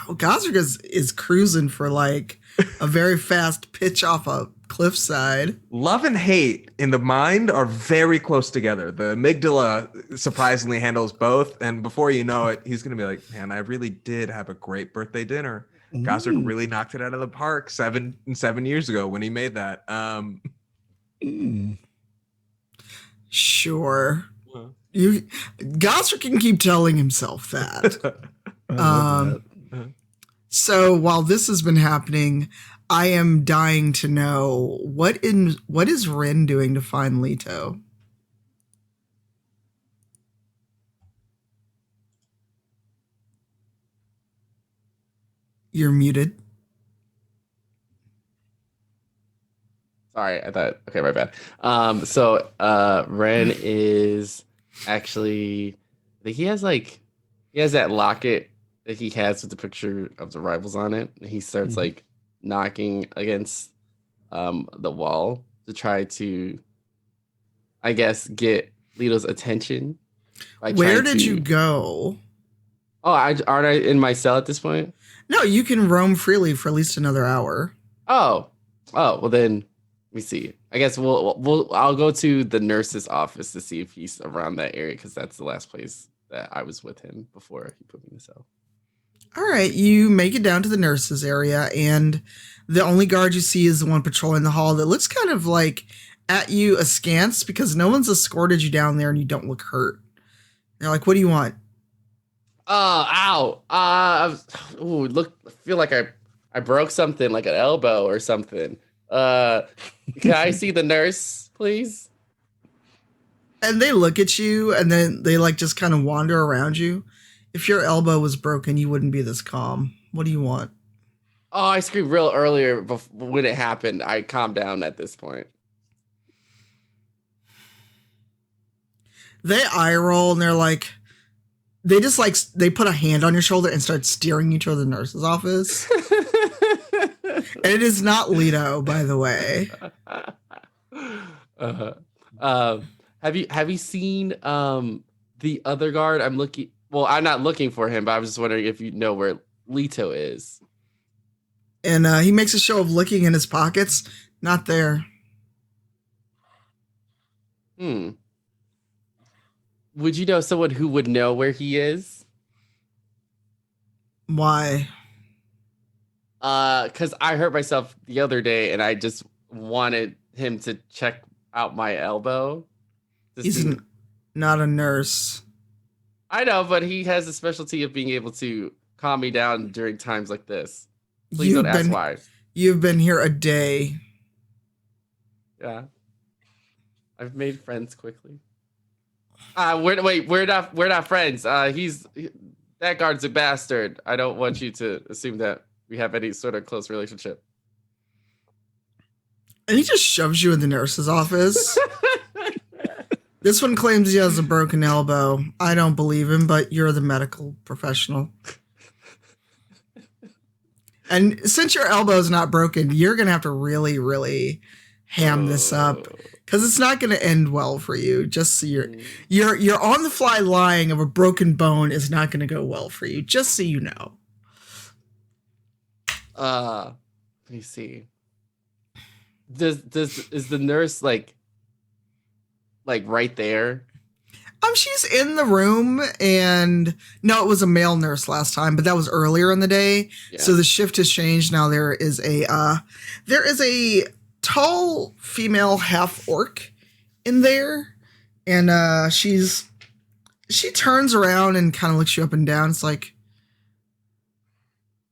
[SPEAKER 4] Well, Gazrick is cruising for like a very fast pitch off a cliffside.
[SPEAKER 3] Love and hate in the mind are very close together. The amygdala surprisingly handles both. And before you know it, he's going to be like, man, I really did have a great birthday dinner. Gazrick really knocked it out of the park 7 years ago when he made that.
[SPEAKER 4] Sure. Gazrick can keep telling himself that. So while this has been happening, I am dying to know what is Rinn doing to find Leto? You're muted.
[SPEAKER 5] Sorry, I thought. Okay, my bad. So Rinn is actually. I think he has that locket that he has with the picture of the rivals on it. And he starts like knocking against the wall to try to, I guess, get Leto's attention.
[SPEAKER 4] Where did you go?
[SPEAKER 5] Oh, aren't I in my cell at this point?
[SPEAKER 4] No, you can roam freely for at least another hour.
[SPEAKER 5] Oh, well then, let me see. I guess I'll go to the nurse's office to see if he's around that area because that's the last place that I was with him before he put me in the cell.
[SPEAKER 4] All right, you make it down to the nurse's area, and the only guard you see is the one patrolling the hall that looks kind of like at you askance because no one's escorted you down there and you don't look hurt. They're like, what do you want?
[SPEAKER 5] Ow. Look, I feel like I broke something, like an elbow or something. Can I see the nurse, please?
[SPEAKER 4] And they look at you and then they like just kind of wander around you. If your elbow was broken, you wouldn't be this calm. What do you want?
[SPEAKER 5] Oh, I screamed real earlier when it happened. I calmed down at this point.
[SPEAKER 4] They eye roll and they're like, they put a hand on your shoulder and start steering you to the nurse's office. And it is not Leto, by the way.
[SPEAKER 5] Have you seen the other guard? I'm not looking for him, but I was just wondering if you know where Leto is.
[SPEAKER 4] And he makes a show of looking in his pockets. Not there.
[SPEAKER 5] Would you know someone who would know where he is?
[SPEAKER 4] Why?
[SPEAKER 5] Because I hurt myself the other day and I just wanted him to check out my elbow.
[SPEAKER 4] He's not a nurse.
[SPEAKER 5] I know, but he has a specialty of being able to calm me down during times like this. Please don't ask why.
[SPEAKER 4] You've been here a day.
[SPEAKER 5] Yeah. I've made friends quickly. We're not friends. That guard's a bastard. I don't want you to assume that we have any sort of close relationship.
[SPEAKER 4] And he just shoves you in the nurse's office. This one claims he has a broken elbow. I don't believe him, but you're the medical professional. And since your elbow is not broken, you're going to have to really, really ham this up. Because it's not going to end well for you. Just so you're on the fly lying of a broken bone is not going to go well for you. Just so you know.
[SPEAKER 5] Let me see. Is the nurse like right there?
[SPEAKER 4] She's in the room, and no, it was a male nurse last time, but that was earlier in the day. Yeah. So the shift has changed. Now there is a tall female half orc in there, and she turns around and kind of looks you up and down. It's like,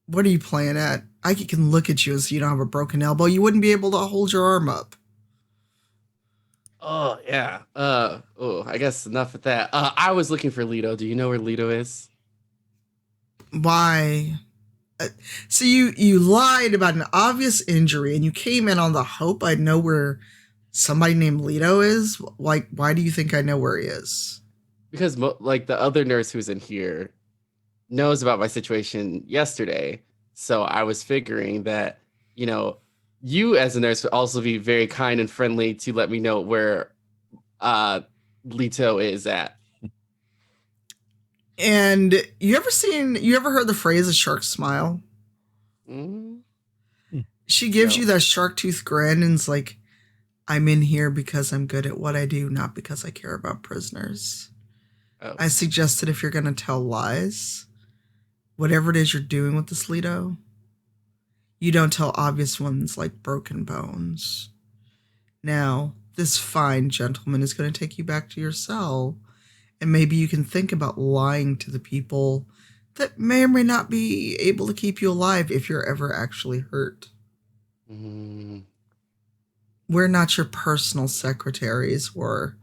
[SPEAKER 4] what are you playing at? I can look at you as you don't have a broken elbow. You wouldn't be able to hold your arm up.
[SPEAKER 5] Oh yeah. I guess enough with that. I was looking for Leto. Do you know where Leto is?
[SPEAKER 4] Why? So you lied about an obvious injury, and you came in on the hope I'd know where somebody named Leto is. Like, why do you think I know where he is?
[SPEAKER 5] Because the other nurse who's in here knows about my situation yesterday. So I was figuring that, you as a nurse would also be very kind and friendly to let me know where Leto is at.
[SPEAKER 4] And you ever heard the phrase "a shark smile"? Mm-hmm. She gives you that shark tooth grin and it's like, I'm in here because I'm good at what I do, not because I care about prisoners. Oh. I suggested if you're going to tell lies, whatever it is you're doing with this Leto, you don't tell obvious ones like broken bones. Now, this fine gentleman is going to take you back to your cell, and maybe you can think about lying to the people that may or may not be able to keep you alive if you're ever actually hurt. We're not your personal secretaries or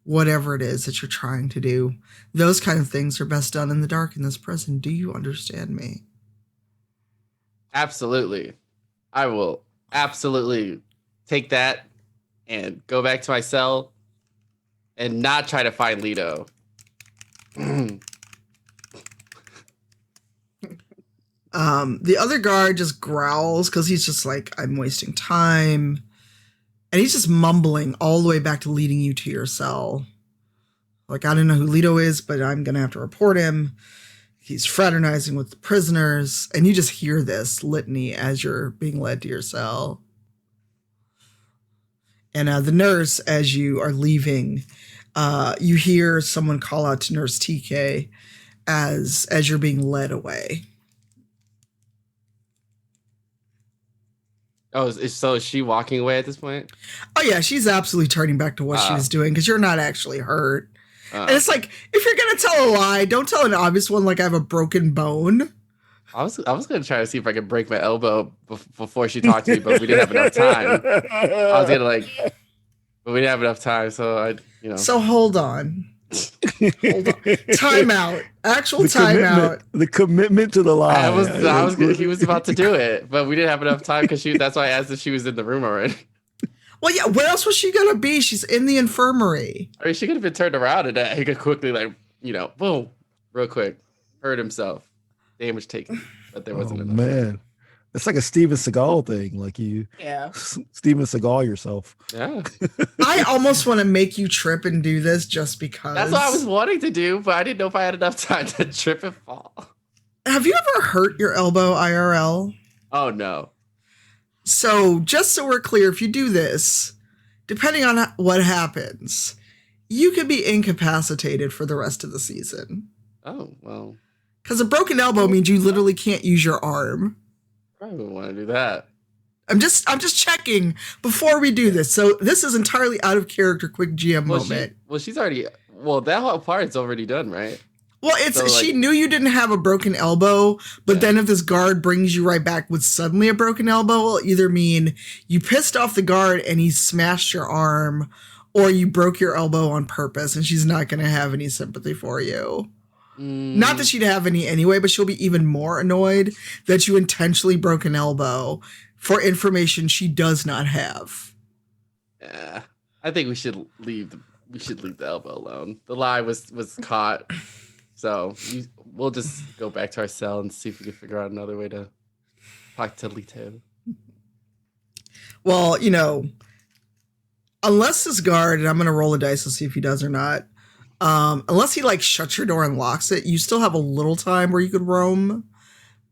[SPEAKER 4] whatever it is that you're trying to do. Those kind of things are best done in the dark in this prison. Do you understand me?
[SPEAKER 5] Absolutely. I will absolutely take that and go back to my cell and not try to find Leto.
[SPEAKER 4] The other guard just growls because he's just like, I'm wasting time. And he's just mumbling all the way back to leading you to your cell. Like, I don't know who Leto is, but I'm going to have to report him. He's fraternizing with the prisoners. And you just hear this litany as you're being led to your cell. And the nurse, as you are leaving, you hear someone call out to Nurse TK as you're being led away.
[SPEAKER 5] Oh, so is she walking away at this point?
[SPEAKER 4] Oh, yeah, she's absolutely turning back to what she was doing because you're not actually hurt. And it's like, if you're going to tell a lie, don't tell an obvious one like I have a broken bone.
[SPEAKER 5] I was going to try to see if I could break my elbow before she talked to me, but we didn't have enough time. I was going to but we didn't have enough time, so
[SPEAKER 4] So hold on. Hold on. Timeout. Actual
[SPEAKER 1] The
[SPEAKER 4] timeout.
[SPEAKER 1] The commitment to the lie.
[SPEAKER 5] He was about to do it, but we didn't have enough time because that's why I asked if she was in the room already.
[SPEAKER 4] Well, yeah, where else was she gonna be? She's in the infirmary.
[SPEAKER 5] I mean, she could have been turned around and he could quickly, like, boom, real quick, hurt himself, damage taken, but there wasn't enough.
[SPEAKER 1] Man, it's like a Steven Seagal thing. Like Steven Seagal yourself.
[SPEAKER 5] Yeah.
[SPEAKER 4] I almost want to make you trip and do this just because.
[SPEAKER 5] That's what I was wanting to do, but I didn't know if I had enough time to trip and fall.
[SPEAKER 4] Have you ever hurt your elbow IRL?
[SPEAKER 5] Oh, no.
[SPEAKER 4] So, just so we're clear, if you do this, depending on what happens, you could be incapacitated for the rest of the season.
[SPEAKER 5] Oh, well.
[SPEAKER 4] Because a broken elbow means you literally can't use your arm.
[SPEAKER 5] Probably wouldn't want to do that.
[SPEAKER 4] I'm just checking before we do this. So this is entirely out of character, quick GM moment.
[SPEAKER 5] She's already, that whole part's already done, right?
[SPEAKER 4] Well, she knew you didn't have a broken elbow, but then if this guard brings you right back with suddenly a broken elbow, it'll either mean you pissed off the guard and he smashed your arm, or you broke your elbow on purpose and she's not going to have any sympathy for you. Not that she'd have any anyway, but she'll be even more annoyed that you intentionally broke an elbow for information she does not have.
[SPEAKER 5] Yeah, I think we should leave the elbow alone. The lie was caught. So we'll just go back to our cell and see if we can figure out another way to talk to Leto.
[SPEAKER 4] Well, unless this guard, and I'm going to roll a dice to see if he does or not, unless he shuts your door and locks it, you still have a little time where you could roam.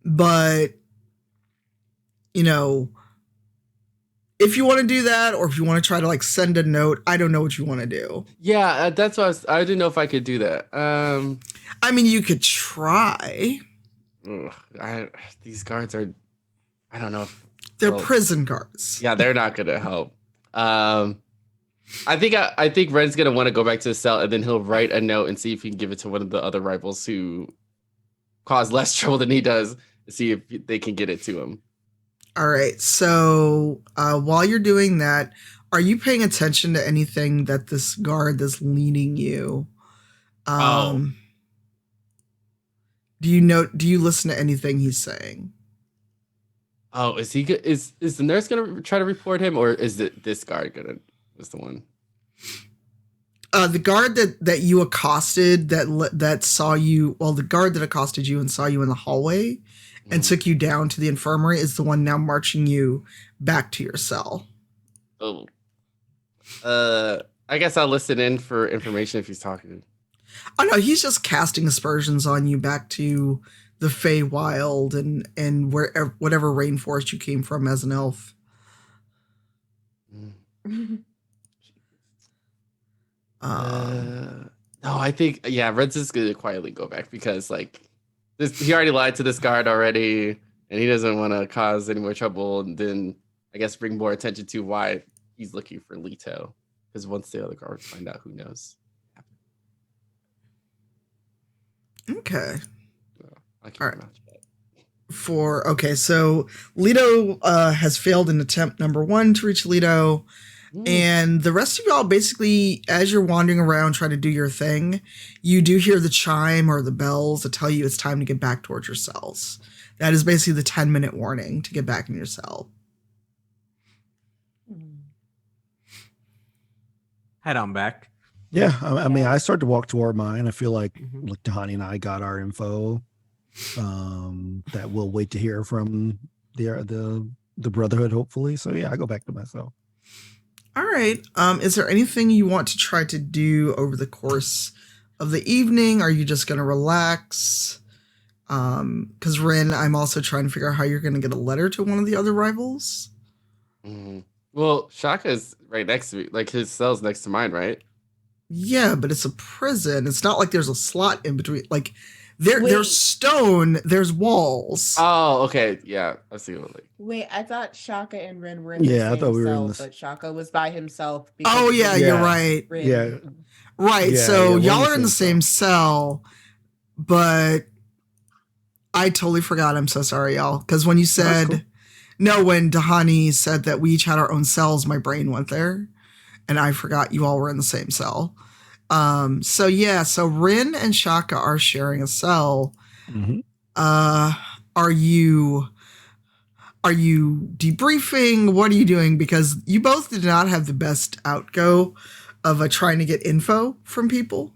[SPEAKER 4] But, if you want to do that, or if you want to try to send a note, I don't know what you want to do.
[SPEAKER 5] Yeah, that's what I didn't know if I could do that.
[SPEAKER 4] I mean, you could try.
[SPEAKER 5] These guards are, I don't know.
[SPEAKER 4] They're prison guards.
[SPEAKER 5] Yeah, they're not gonna help. I think Ren's gonna want to go back to the cell, and then he'll write a note and see if he can give it to one of the other rivals who cause less trouble than he does, to see if they can get it to him.
[SPEAKER 4] All right. So while you're doing that, are you paying attention to anything that this guard that's leading you? Do you listen to anything he's saying?
[SPEAKER 5] Oh, is he good? Is the nurse gonna try to report him, or is it this guard was the one?
[SPEAKER 4] The guard that you accosted that saw you. Well, the guard that accosted you and saw you in the hallway and took you down to the infirmary is the one now marching you back to your cell.
[SPEAKER 5] Oh. I guess I'll listen in for information if he's talking.
[SPEAKER 4] Oh no, he's just casting aspersions on you back to the Feywild and whatever rainforest you came from as an elf.
[SPEAKER 5] No, I think Red's just gonna quietly go back because he already lied to this guard already, and he doesn't want to cause any more trouble, and then I guess bring more attention to why he's looking for Leto. Because once the other guards find out, who knows?
[SPEAKER 4] Okay.
[SPEAKER 5] I can't
[SPEAKER 4] All right.
[SPEAKER 5] imagine that.
[SPEAKER 4] So Leto has failed in attempt number 1 to reach Leto. And the rest of y'all, basically, as you're wandering around trying to do your thing, you do hear the chime or the bells that tell you it's time to get back towards your cells. That is basically the 10-minute warning to get back in your cell.
[SPEAKER 3] Head on back.
[SPEAKER 1] Yeah, I mean, I start to walk toward mine. I feel like Tahani and I got our info. That we'll wait to hear from the Brotherhood, hopefully. So yeah, I go back to my cell.
[SPEAKER 4] All right. Is there anything you want to try to do over the course of the evening? Are you just going to relax? Because Rinn, I'm also trying to figure out how you're going to get a letter to one of the other rivals.
[SPEAKER 5] Well, Shaka is right next to me. His cell's next to mine, right?
[SPEAKER 4] Yeah, but it's a prison. It's not like there's a slot in between. There's stone. There's walls.
[SPEAKER 5] Oh, okay. Yeah, I see what.
[SPEAKER 2] Wait, I thought Shaka and Rinn were in the same
[SPEAKER 1] I thought we were
[SPEAKER 2] cell,
[SPEAKER 1] in this.
[SPEAKER 2] but Shaka was by himself.
[SPEAKER 4] Oh yeah, you're right.
[SPEAKER 2] Rinn.
[SPEAKER 1] Yeah.
[SPEAKER 4] Right.
[SPEAKER 1] Yeah,
[SPEAKER 4] So
[SPEAKER 1] yeah,
[SPEAKER 4] y'all are in the same cell, but I totally forgot. I'm so sorry, y'all. Because when you said
[SPEAKER 1] cool.
[SPEAKER 4] no, when Dahani said that we each had our own cells, my brain went there, and I forgot you all were in the same cell. So Rinn and Shaka are sharing a cell.
[SPEAKER 1] Mm-hmm.
[SPEAKER 4] Are you debriefing? What are you doing? Because you both did not have the best outgo of trying to get info from people.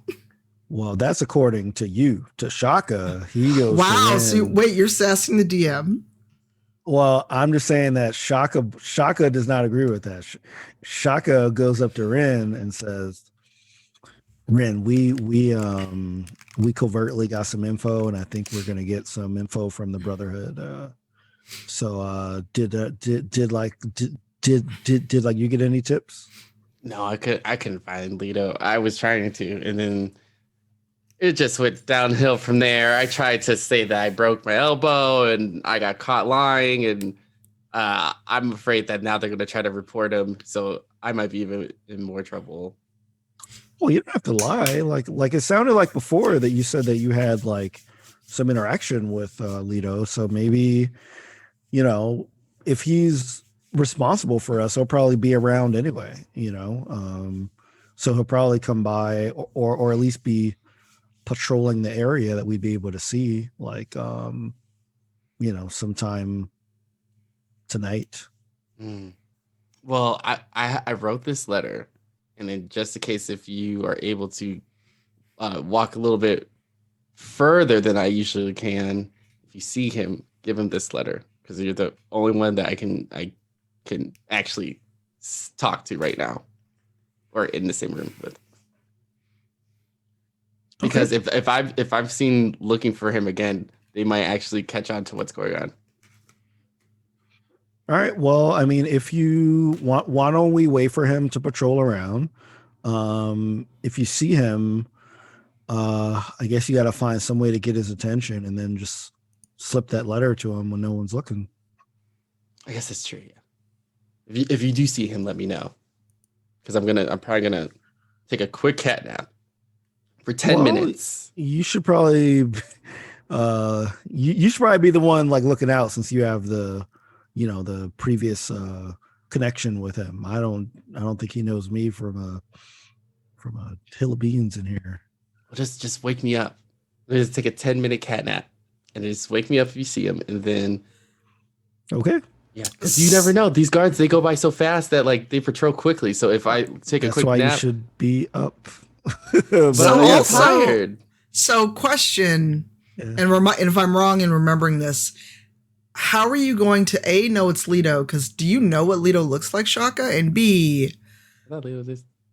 [SPEAKER 1] Well, that's according to you. To Shaka, he goes.
[SPEAKER 4] Wow. So wait, you're sassing the DM.
[SPEAKER 1] Well, I'm just saying that Shaka does not agree with that. Shaka goes up to Rinn and says, "Rinn, we covertly got some info, and I think we're gonna get some info from the Brotherhood. Did you get any tips?"
[SPEAKER 5] No, I couldn't find Leto. I was trying to, and then it just went downhill from there. I tried to say that I broke my elbow and I got caught lying, and I'm afraid that now they're going to try to report him, so I might be even in more trouble.
[SPEAKER 1] Well, you don't have to lie. Like it sounded like before that you said that you had like some interaction with Leto, so maybe, you know, if he's responsible for us, he'll probably be around anyway, you know. So he'll probably come by or at least be patrolling the area that we'd be able to see, like you know, sometime tonight.
[SPEAKER 5] Well, I wrote this letter, and then just in case if you are able to walk a little bit further than I usually can, if you see him, give him this letter, because you're the only one that I can actually talk to right now, or in the same room with. Because if I've seen looking for him again, they might actually catch on to what's going on.
[SPEAKER 1] All right. Well, I mean, if you want, why don't we wait for him to patrol around? If you see him, I guess you got to find some way to get his attention, and then just slip that letter to him when no one's looking.
[SPEAKER 5] I guess that's true. Yeah. If you do see him, let me know, because I'm probably gonna take a quick cat nap for 10 minutes.
[SPEAKER 1] You should probably, you should probably be the one like looking out, since you have the, you know, the previous connection with him. I don't think he knows me from a hill of beans in here.
[SPEAKER 5] Well, just wake me up. Just take a 10-minute cat nap, and just wake me up if you see him, and then.
[SPEAKER 1] Okay.
[SPEAKER 5] Yeah, because you never know. These guards, they go by so fast that like they patrol quickly. So if I take a quick nap,
[SPEAKER 1] that's why you should be up.
[SPEAKER 5] But I'm all tired.
[SPEAKER 4] So question, and if I'm wrong in remembering this, how are you going to know it's Leto? Because do you know what Leto looks like, Shaka? And B,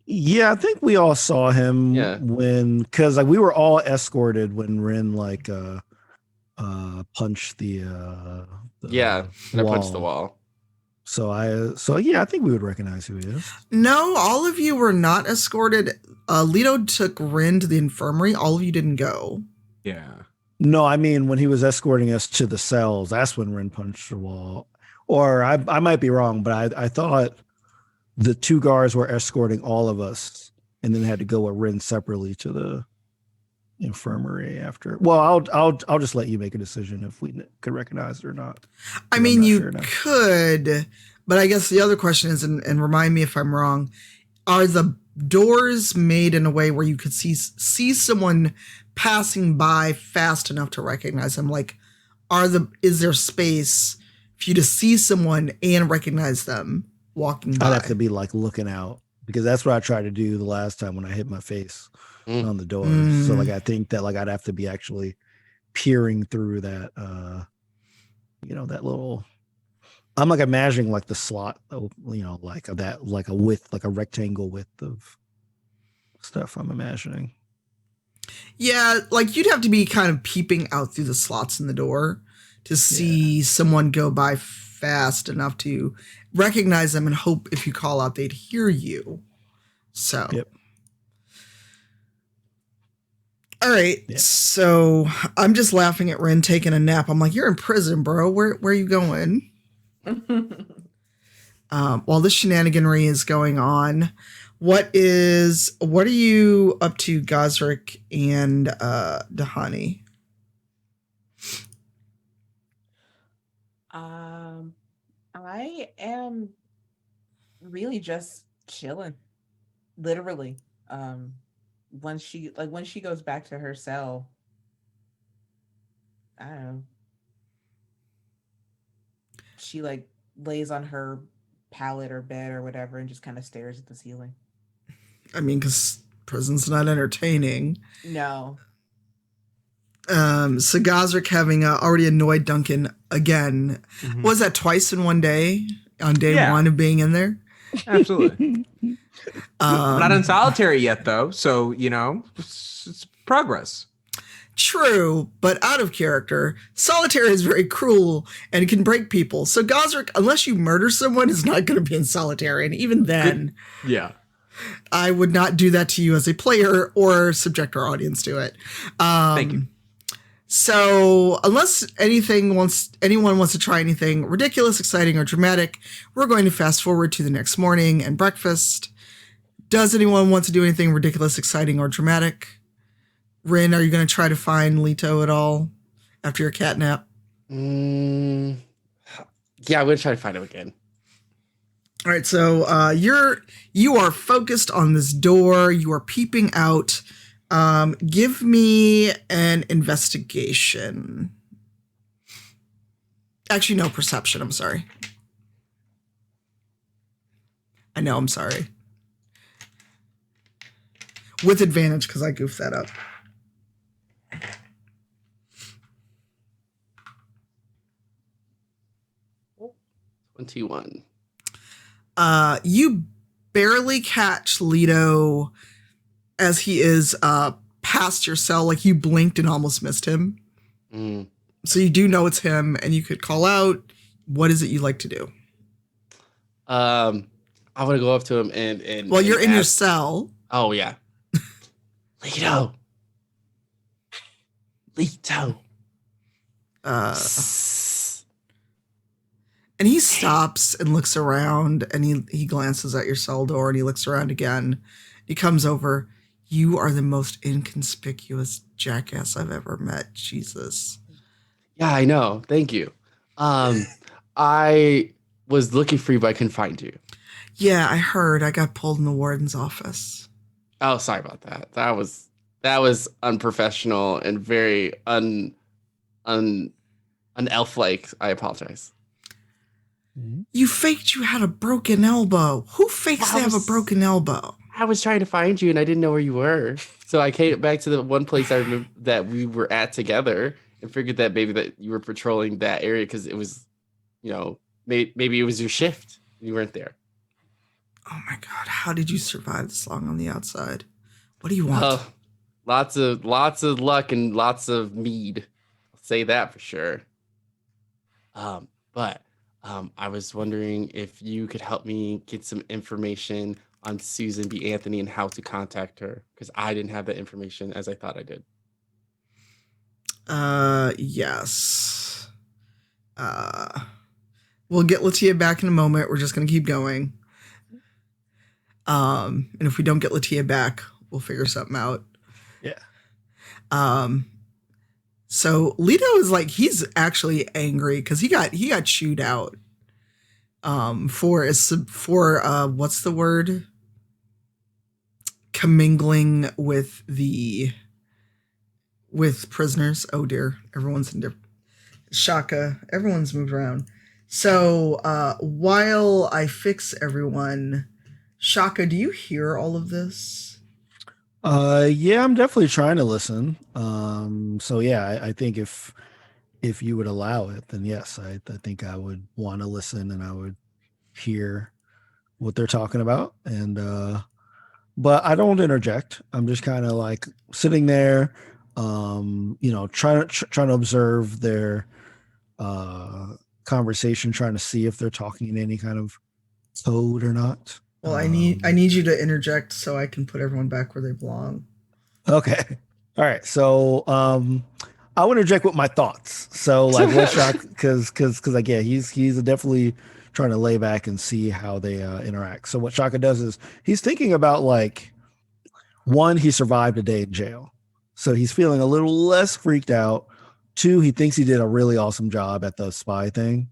[SPEAKER 1] yeah, I think we all saw him because like we were all escorted when Rinn like punched the
[SPEAKER 5] I punched the wall.
[SPEAKER 1] So I think we would recognize who he is.
[SPEAKER 4] No, all of you were not escorted. Leto took Rinn to the infirmary. All of you didn't go.
[SPEAKER 3] Yeah.
[SPEAKER 1] No, I mean when he was escorting us to the cells, that's when Rinn punched the wall. Or I might be wrong, but I thought the two guards were escorting all of us, and then had to go with Rinn separately to the infirmary after. Well, I'll just let you make a decision if we could recognize it or not.
[SPEAKER 4] I mean, you could, but I guess the other question is, and remind me if I'm wrong, are the doors made in a way where you could see someone passing by fast enough to recognize them? Like, is there space for you to see someone and recognize them walking by?
[SPEAKER 1] I'd have to be like looking out, because that's what I tried to do the last time when I hit my face on the doors. So like I think that like I'd have to be actually peering through that you know, that little, I'm like imagining like the slot, you know, like that, like a width, like a rectangle width of stuff I'm imagining.
[SPEAKER 4] Yeah, like you'd have to be kind of peeping out through the slots in the door to see someone go by fast enough to recognize them and hope if you call out they'd hear you. So all right, so I'm just laughing at Rinn taking a nap. I'm like, you're in prison, bro. Where are you going? While this shenaniganry is going on, what are you up to, Gazrick and Dahani?
[SPEAKER 2] I am really just chilling, literally. once she goes back to her cell, I don't know. She like lays on her pallet or bed or whatever and just kind of stares at the ceiling.
[SPEAKER 4] I mean, because prison's not entertaining.
[SPEAKER 2] No.
[SPEAKER 4] So Gazrick having already annoyed Duncan again.
[SPEAKER 3] Mhm.
[SPEAKER 4] Was that twice in one day? On day one of being in there?
[SPEAKER 3] Absolutely. I'm not in solitary yet, though, so it's progress.
[SPEAKER 4] True, but out of character. Solitaire is very cruel and can break people. So Gazrick, unless you murder someone, is not going to be in solitary. And even then,
[SPEAKER 3] Yeah,
[SPEAKER 4] I would not do that to you as a player or subject our audience to it.
[SPEAKER 3] Thank you.
[SPEAKER 4] So unless anyone wants to try anything ridiculous, exciting, or dramatic, we're going to fast forward to the next morning and breakfast. Does anyone want to do anything ridiculous, exciting, or dramatic? Rinn, are you going to try to find Leto at all after your cat nap?
[SPEAKER 5] Yeah, I'm going to try to find him again.
[SPEAKER 4] All right, so you are focused on this door. You are peeping out. Give me an investigation. Actually, no, perception. I'm sorry. I know, I'm sorry. With advantage, because I goofed that up.
[SPEAKER 5] 21.
[SPEAKER 4] You barely catch Leto as he is past your cell. Like you blinked and almost missed him.
[SPEAKER 5] Mm.
[SPEAKER 4] So you do know it's him, and you could call out. What is it you like to do?
[SPEAKER 5] I want to go up to him and
[SPEAKER 4] well, you're
[SPEAKER 5] and
[SPEAKER 4] in your
[SPEAKER 5] ask-
[SPEAKER 4] cell.
[SPEAKER 5] Oh yeah. Leto.
[SPEAKER 4] And he stops and looks around, and he glances at your cell door, and he looks around again. He comes over. You are the most inconspicuous jackass I've ever met. Jesus.
[SPEAKER 5] Yeah, I know. Thank you. I was looking for you, but I couldn't find you.
[SPEAKER 4] Yeah, I heard. I got pulled in the warden's office.
[SPEAKER 5] Oh, sorry about that. That was unprofessional and very unelf-like. I apologize.
[SPEAKER 4] You faked you had a broken elbow. Who fakes they have a broken elbow?
[SPEAKER 5] I was trying to find you and I didn't know where you were. So I came back to the one place I remember that we were at together and figured that maybe that you were patrolling that area because it was, maybe it was your shift. You weren't there.
[SPEAKER 4] Oh my God. How did you survive this long on the outside? What do you want?
[SPEAKER 5] Lots of luck and lots of mead. I'll say that for sure. But I was wondering if you could help me get some information on Susan B. Anthony and how to contact her, because I didn't have that information as I thought I did.
[SPEAKER 4] Yes. We'll get LaTia back in a moment. We're just going to keep going. And if we don't get LaTia back, we'll figure something out.
[SPEAKER 1] Yeah.
[SPEAKER 4] So Leto is like, he's actually angry because he got chewed out. For what's the word? Commingling with prisoners. Oh dear, everyone's in different. Shaka, everyone's moved around. So while I fix everyone, Shaka, do you hear all of this?
[SPEAKER 1] Yeah, I'm definitely trying to listen. So yeah, I think if you would allow it, then yes, I think I would want to listen and I would hear what they're talking about. And but I don't interject. I'm just kind of like sitting there, trying to observe their conversation, trying to see if they're talking in any kind of code or not.
[SPEAKER 4] Well, I need you to interject so I can put everyone back where they belong.
[SPEAKER 1] Okay. All right. So I want to interject with my thoughts. So like what Shaka, because like yeah, he's definitely trying to lay back and see how they interact. So what Shaka does is he's thinking about like, one, he survived a day in jail, so he's feeling a little less freaked out. Two, he thinks he did a really awesome job at the spy thing.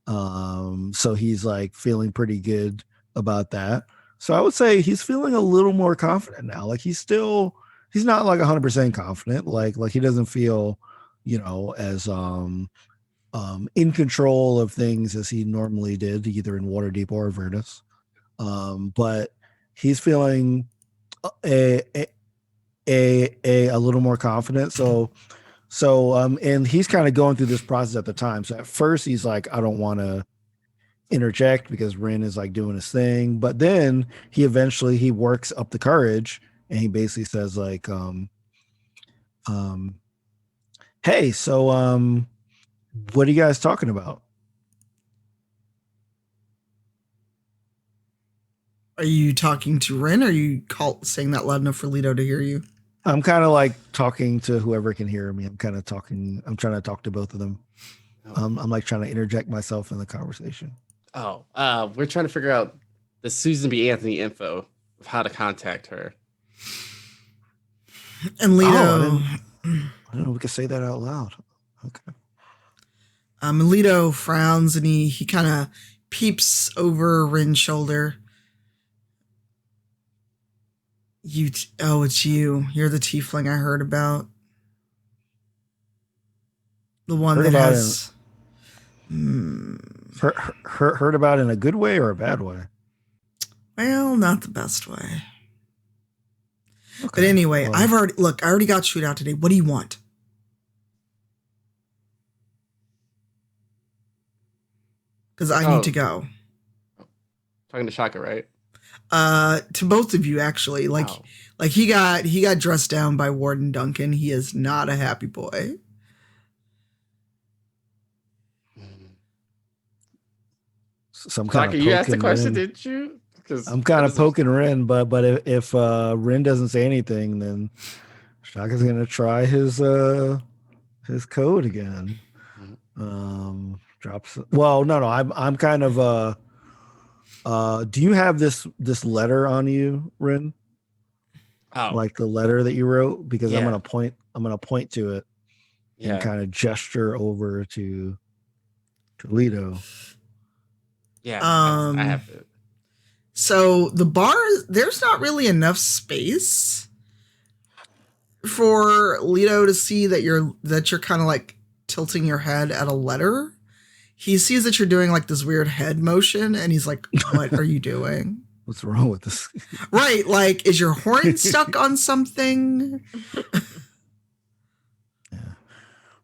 [SPEAKER 1] So he's like feeling pretty good about that. So I would say he's feeling a little more confident now. Like he's not like 100% confident. Like he doesn't feel, as in control of things as he normally did, either in Waterdeep or Avernus. But he's feeling a little more confident. So and he's kind of going through this process at the time. So at first he's like, I don't want to interject because Rinn is like doing his thing. But then he eventually works up the courage and he basically says like, hey, so what are you guys talking about?
[SPEAKER 4] Are you talking to Rinn? Or are you saying that loud enough for Leto to hear you?
[SPEAKER 1] I'm kind of like talking to whoever can hear me. I'm trying to talk to both of them. I'm like trying to interject myself in the conversation.
[SPEAKER 5] We're trying to figure out the Susan B. Anthony info of how to contact her.
[SPEAKER 4] And Leto,
[SPEAKER 1] I don't know. We could say that out loud. Okay.
[SPEAKER 4] Leto frowns and he kind of peeps over Rinn's shoulder. It's you. You're the tiefling I heard about. The one that has
[SPEAKER 1] heard about in a good way or a bad way?
[SPEAKER 4] Well, not the best way.
[SPEAKER 1] Okay.
[SPEAKER 4] But anyway, I already got shoot out today. What do you want? Because I need to go.
[SPEAKER 5] Talking to Shaka, right?
[SPEAKER 4] To both of you actually. Like he got dressed down by Warden Duncan. He is not a happy boy.
[SPEAKER 1] Some
[SPEAKER 5] Shaka,
[SPEAKER 1] kind of
[SPEAKER 5] you asked the question,
[SPEAKER 1] Rinn.
[SPEAKER 5] Didn't you?
[SPEAKER 1] I'm kind of poking Rinn, but if Rinn doesn't say anything, then Shaka's gonna try his code again. Drops. Well, no. I'm kind of. Do you have this letter on you, Rinn? Like the letter that you wrote? Because I'm gonna point to it and kind of gesture over to Leto.
[SPEAKER 5] Yeah, I have it.
[SPEAKER 4] So the bar, there's not really enough space for Leto to see that you're kind of like tilting your head at a letter. He sees that you're doing like this weird head motion and he's like, what are you doing?
[SPEAKER 1] What's wrong with this?
[SPEAKER 4] Right. Like, is your horn stuck on something?
[SPEAKER 1] Yeah.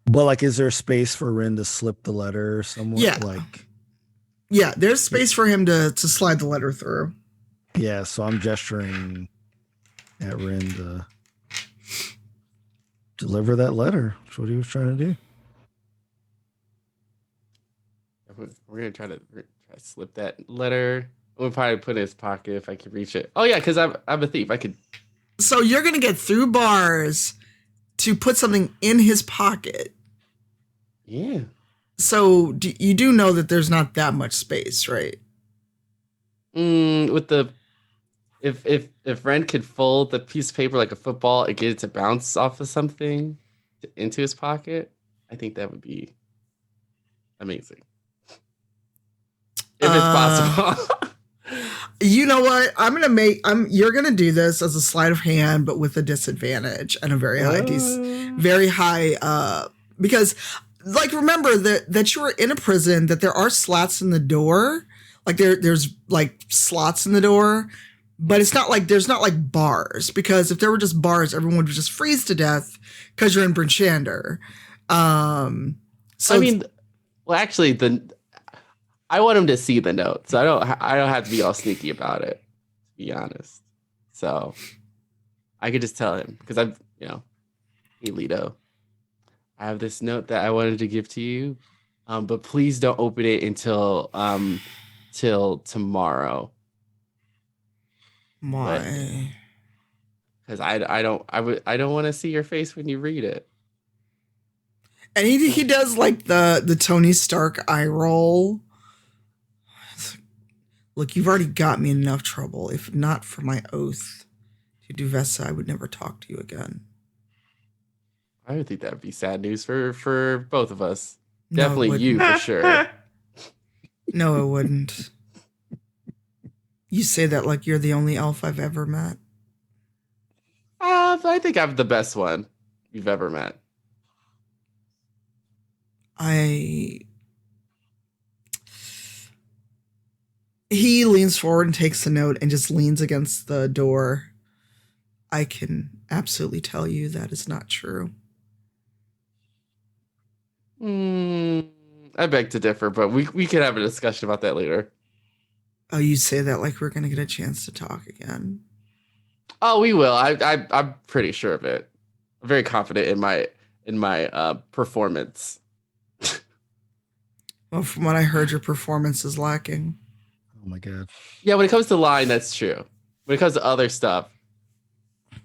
[SPEAKER 1] But like, is there space for Rinn to slip the letter somewhere?
[SPEAKER 4] Yeah. Yeah, there's space for him to slide the letter through.
[SPEAKER 1] Yeah, so I'm gesturing at Rinn to deliver that letter. That's what he was trying to do.
[SPEAKER 5] We're gonna try to slip that letter. We'll probably put it in his pocket if I can reach it. Oh yeah, because I'm a thief. I could.
[SPEAKER 4] So you're gonna get through bars to put something in his pocket.
[SPEAKER 5] Yeah.
[SPEAKER 4] So you do know that there's not that much space, right?
[SPEAKER 5] With the if Rinn could fold the piece of paper like a football and get it to bounce off of something into his pocket, I think that would be amazing. If it's possible.
[SPEAKER 4] You know what? You're gonna do this as a sleight of hand, but with a disadvantage and a very high because like remember that you were in a prison, that there are slots in the door. Like there's like slots in the door, but it's not like there's not like bars, because if there were just bars, everyone would just freeze to death because you're in Brinchander. So
[SPEAKER 5] I mean, well, actually, I want him to see the note, so I don't have to be all sneaky about it, to be honest. So I could just tell him, because hey Leto, I have this note that I wanted to give to you, but please don't open it until till tomorrow.
[SPEAKER 4] Why?
[SPEAKER 5] Because I don't want to see your face when you read it.
[SPEAKER 4] And he does like the Tony Stark eye roll. Look, you've already got me in enough trouble. If not for my oath to Duvessa, I would never talk to you again.
[SPEAKER 5] I would think that would be sad news for both of us.
[SPEAKER 4] No,
[SPEAKER 5] definitely you for sure.
[SPEAKER 4] No, it wouldn't. You say that like you're the only elf I've ever met.
[SPEAKER 5] I think I'm the best one you've ever met.
[SPEAKER 4] He leans forward and takes the note and just leans against the door. I can absolutely tell you that is not true.
[SPEAKER 5] I beg to differ, but we could have a discussion about that later.
[SPEAKER 4] Oh, you say that like we're going to get a chance to talk again.
[SPEAKER 5] Oh, we will. I'm pretty sure of it. I'm very confident in my performance.
[SPEAKER 4] Well, from what I heard, your performance is lacking.
[SPEAKER 1] Oh my god.
[SPEAKER 5] Yeah, when it comes to lying, that's true. When it comes to other stuff,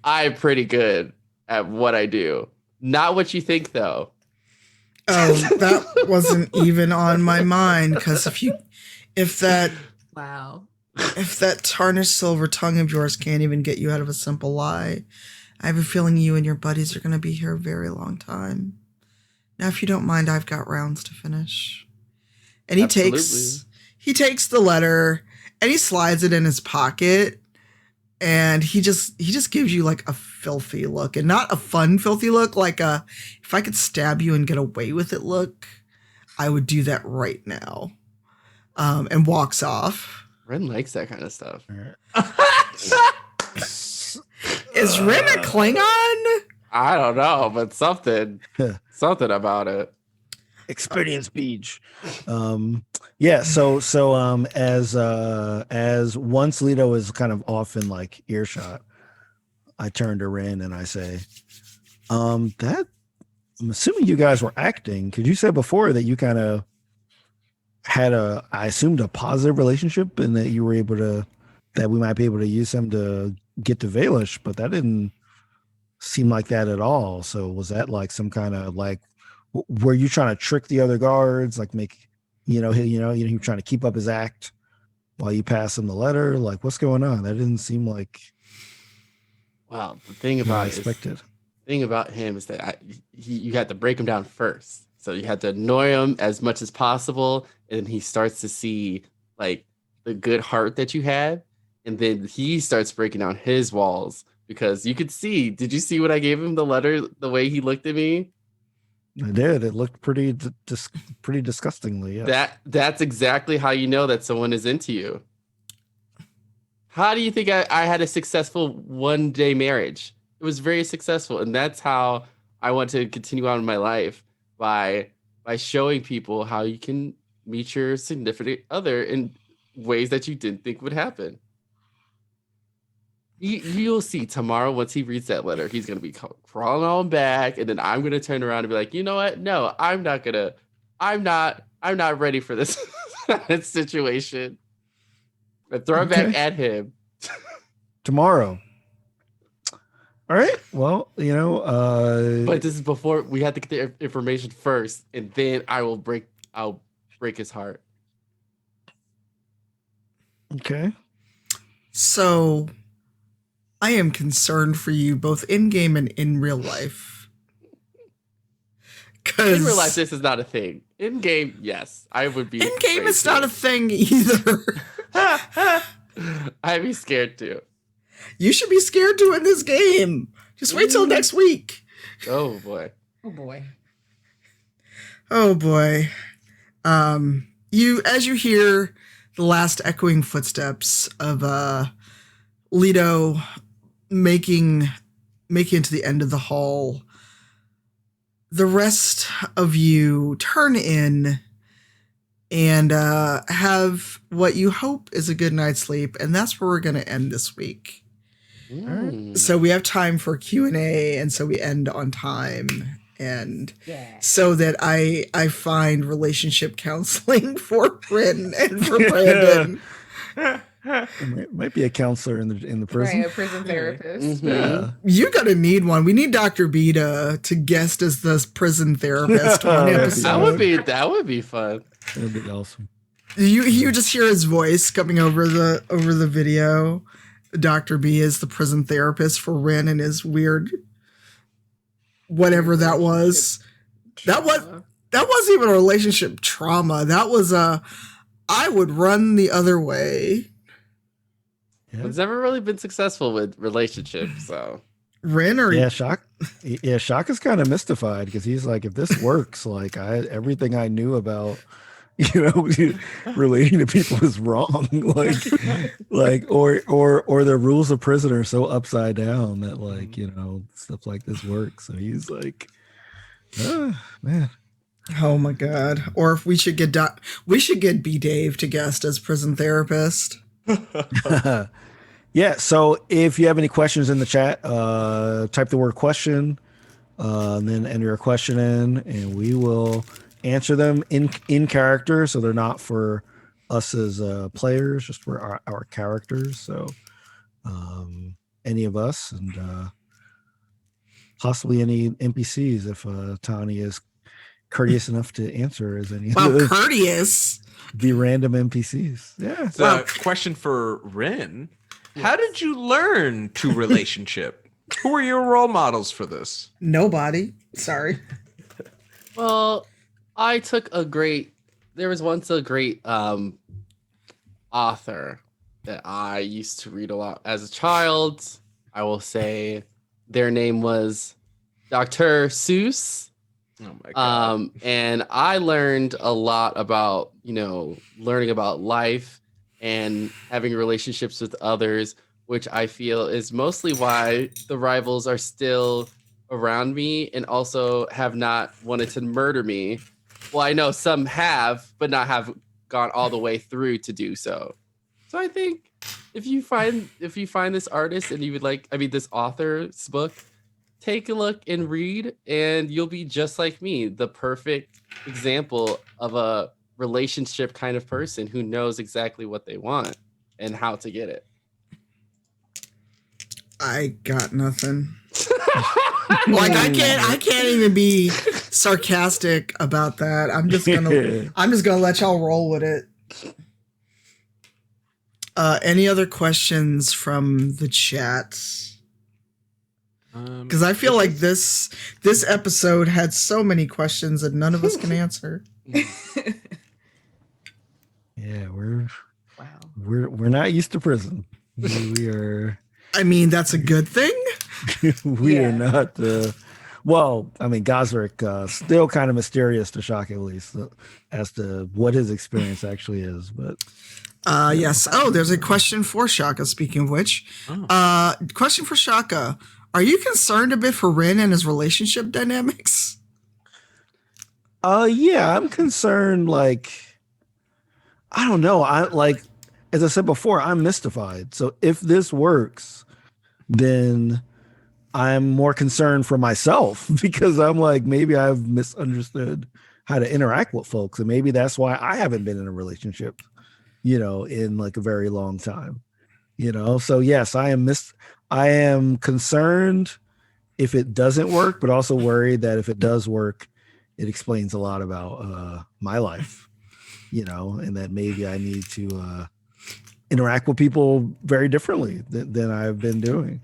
[SPEAKER 5] I'm pretty good at what I do. Not what you think, though.
[SPEAKER 4] Oh, that wasn't even on my mind, because if that tarnished silver tongue of yours can't even get you out of a simple lie, I have a feeling you and your buddies are going to be here a very long time. Now, if you don't mind, I've got rounds to finish. And he takes the letter and he slides it in his pocket, and he just gives you like a filthy look, and not a fun filthy look, like a if I could stab you and get away with it look, I would do that right now. And walks off.
[SPEAKER 5] Rinn likes that kind of stuff.
[SPEAKER 4] Is Rinn a Klingon?
[SPEAKER 5] I don't know, but something about it.
[SPEAKER 1] Experience beach. Yeah, so as once Leto is kind of off in like earshot, I turn to Rinn and I say, that I'm assuming you guys were acting, because you said before that you kind of had I assumed a positive relationship, and that you were able to, that we might be able to use him to get to Vaelish, but that didn't seem like that at all. So was that like some kind of like, were you trying to trick the other guards, like make, he trying to keep up his act while you pass him the letter? Like, what's going on? That didn't seem like.
[SPEAKER 5] Well, the thing about him is that you had to break him down first. So you had to annoy him as much as possible, and he starts to see like the good heart that you had, and then he starts breaking down his walls, because you could see. Did you see when I gave him the letter? The way he looked at me.
[SPEAKER 1] I did. It looked pretty disgustingly. Yes.
[SPEAKER 5] That's exactly how you know that someone is into you. How do you think I had a successful one-day marriage? It was very successful, and that's how I want to continue on in my life, by showing people how you can meet your significant other in ways that you didn't think would happen. You'll see tomorrow, once he reads that letter, he's going to be crawling on back, and then I'm going to turn around and be like, you know what? No, I'm not ready for this situation. And throw it back at him.
[SPEAKER 1] Tomorrow. All right. Well,
[SPEAKER 5] but this is before we had to get the information first, and then I'll break his heart.
[SPEAKER 1] Okay.
[SPEAKER 4] So I am concerned for you both in game and in real life.
[SPEAKER 5] In real life, this is not a thing. In game, yes, I would be.
[SPEAKER 4] In game, it's not a thing either.
[SPEAKER 5] I'd be scared too.
[SPEAKER 4] You should be scared too in this game. Just wait till next week.
[SPEAKER 5] Oh boy.
[SPEAKER 2] Oh boy.
[SPEAKER 4] Oh boy. As you hear the last echoing footsteps of Leto making it to the end of the hall, the rest of you turn in and have what you hope is a good night's sleep, and that's where we're going to end this week. So we have time for Q&A, and so we end on time, and so that I find relationship counseling for Rinn and for Brandon.
[SPEAKER 1] It might be a counselor in the prison.
[SPEAKER 2] Right, a prison therapist.
[SPEAKER 5] Mm-hmm.
[SPEAKER 1] Yeah.
[SPEAKER 4] You gotta need one. We need Dr. B to guest as the prison therapist one episode.
[SPEAKER 5] That would be fun.
[SPEAKER 1] That'd be awesome.
[SPEAKER 4] You just hear his voice coming over the video. Dr. B is the prison therapist for Rinn and his weird whatever that was. That wasn't even a relationship trauma. That was I would run the other way.
[SPEAKER 1] Yeah.
[SPEAKER 5] It's never really been successful with relationships, so.
[SPEAKER 4] Rinn or
[SPEAKER 1] Shaka's kind of mystified because he's like, if this works, like everything I knew about, relating to people is wrong. or the rules of prison are so upside down that stuff like this works. So he's like, man.
[SPEAKER 4] Oh my god! Or if we should get B Dave to guest as prison therapist.
[SPEAKER 1] Yeah. So if you have any questions in the chat, type the word question, and then enter your question in, and we will answer them in character. So they're not for us as players, just for our characters. So any of us, and possibly any NPCs if Tanya is courteous enough to answer as any
[SPEAKER 4] Wow,
[SPEAKER 1] of those
[SPEAKER 4] courteous.
[SPEAKER 1] the random NPCs. Yeah.
[SPEAKER 3] So question for Rinn. How did you learn to relationship? Who were your role models for this?
[SPEAKER 4] Nobody. Sorry.
[SPEAKER 5] Well, there was once a great author that I used to read a lot as a child. I will say their name was Dr. Seuss.
[SPEAKER 3] Oh my god.
[SPEAKER 5] And I learned a lot about, learning about life and having relationships with others, which I feel is mostly why the rivals are still around me and also have not wanted to murder me. Well, I know some have, but not have gone all the way through to do so. So I think if you find this artist and you would this author's book, take a look and read, and you'll be just like me, the perfect example of a relationship kind of person who knows exactly what they want and how to get it.
[SPEAKER 4] I got nothing. I can't even be sarcastic about that. I'm just gonna let y'all roll with it. Any other questions from the chat? Because I feel like this episode had so many questions that none of us can answer.
[SPEAKER 1] Yeah, we're not used to prison. We are.
[SPEAKER 4] I mean, that's a good thing.
[SPEAKER 1] We are not. Gazrick still kind of mysterious to Shaka, at least, as to what his experience actually is. But
[SPEAKER 4] yes. Oh, there's a question for Shaka. Speaking of which, question for Shaka: are you concerned a bit for Rinn and his relationship dynamics?
[SPEAKER 1] Yeah, I'm concerned. I don't know. As I said before, I'm mystified. So if this works, then I'm more concerned for myself because I'm like, maybe I've misunderstood how to interact with folks. And maybe that's why I haven't been in a relationship, in a very long time, So yes, I am concerned if it doesn't work, but also worried that if it does work, it explains a lot about my life, and that maybe I need to interact with people very differently than I've been doing,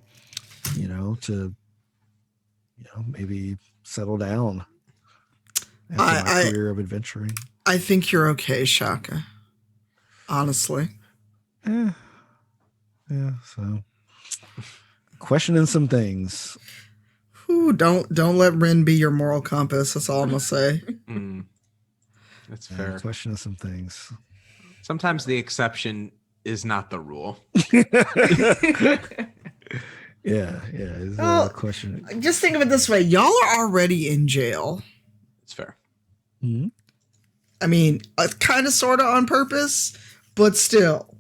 [SPEAKER 1] to, maybe settle down after my career of adventuring.
[SPEAKER 4] I think you're okay, Shaka. Honestly.
[SPEAKER 1] Yeah. So questioning some things.
[SPEAKER 4] Ooh, don't let Rinn be your moral compass. That's all I'm gonna say.
[SPEAKER 3] That's fair.
[SPEAKER 1] Questioning some things.
[SPEAKER 3] Sometimes the exception is not the rule.
[SPEAKER 1] Yeah. Is a question.
[SPEAKER 4] Just think of it this way: y'all are already in jail.
[SPEAKER 3] It's fair.
[SPEAKER 1] Mm-hmm.
[SPEAKER 4] I mean, kind of, sort of on purpose, but still.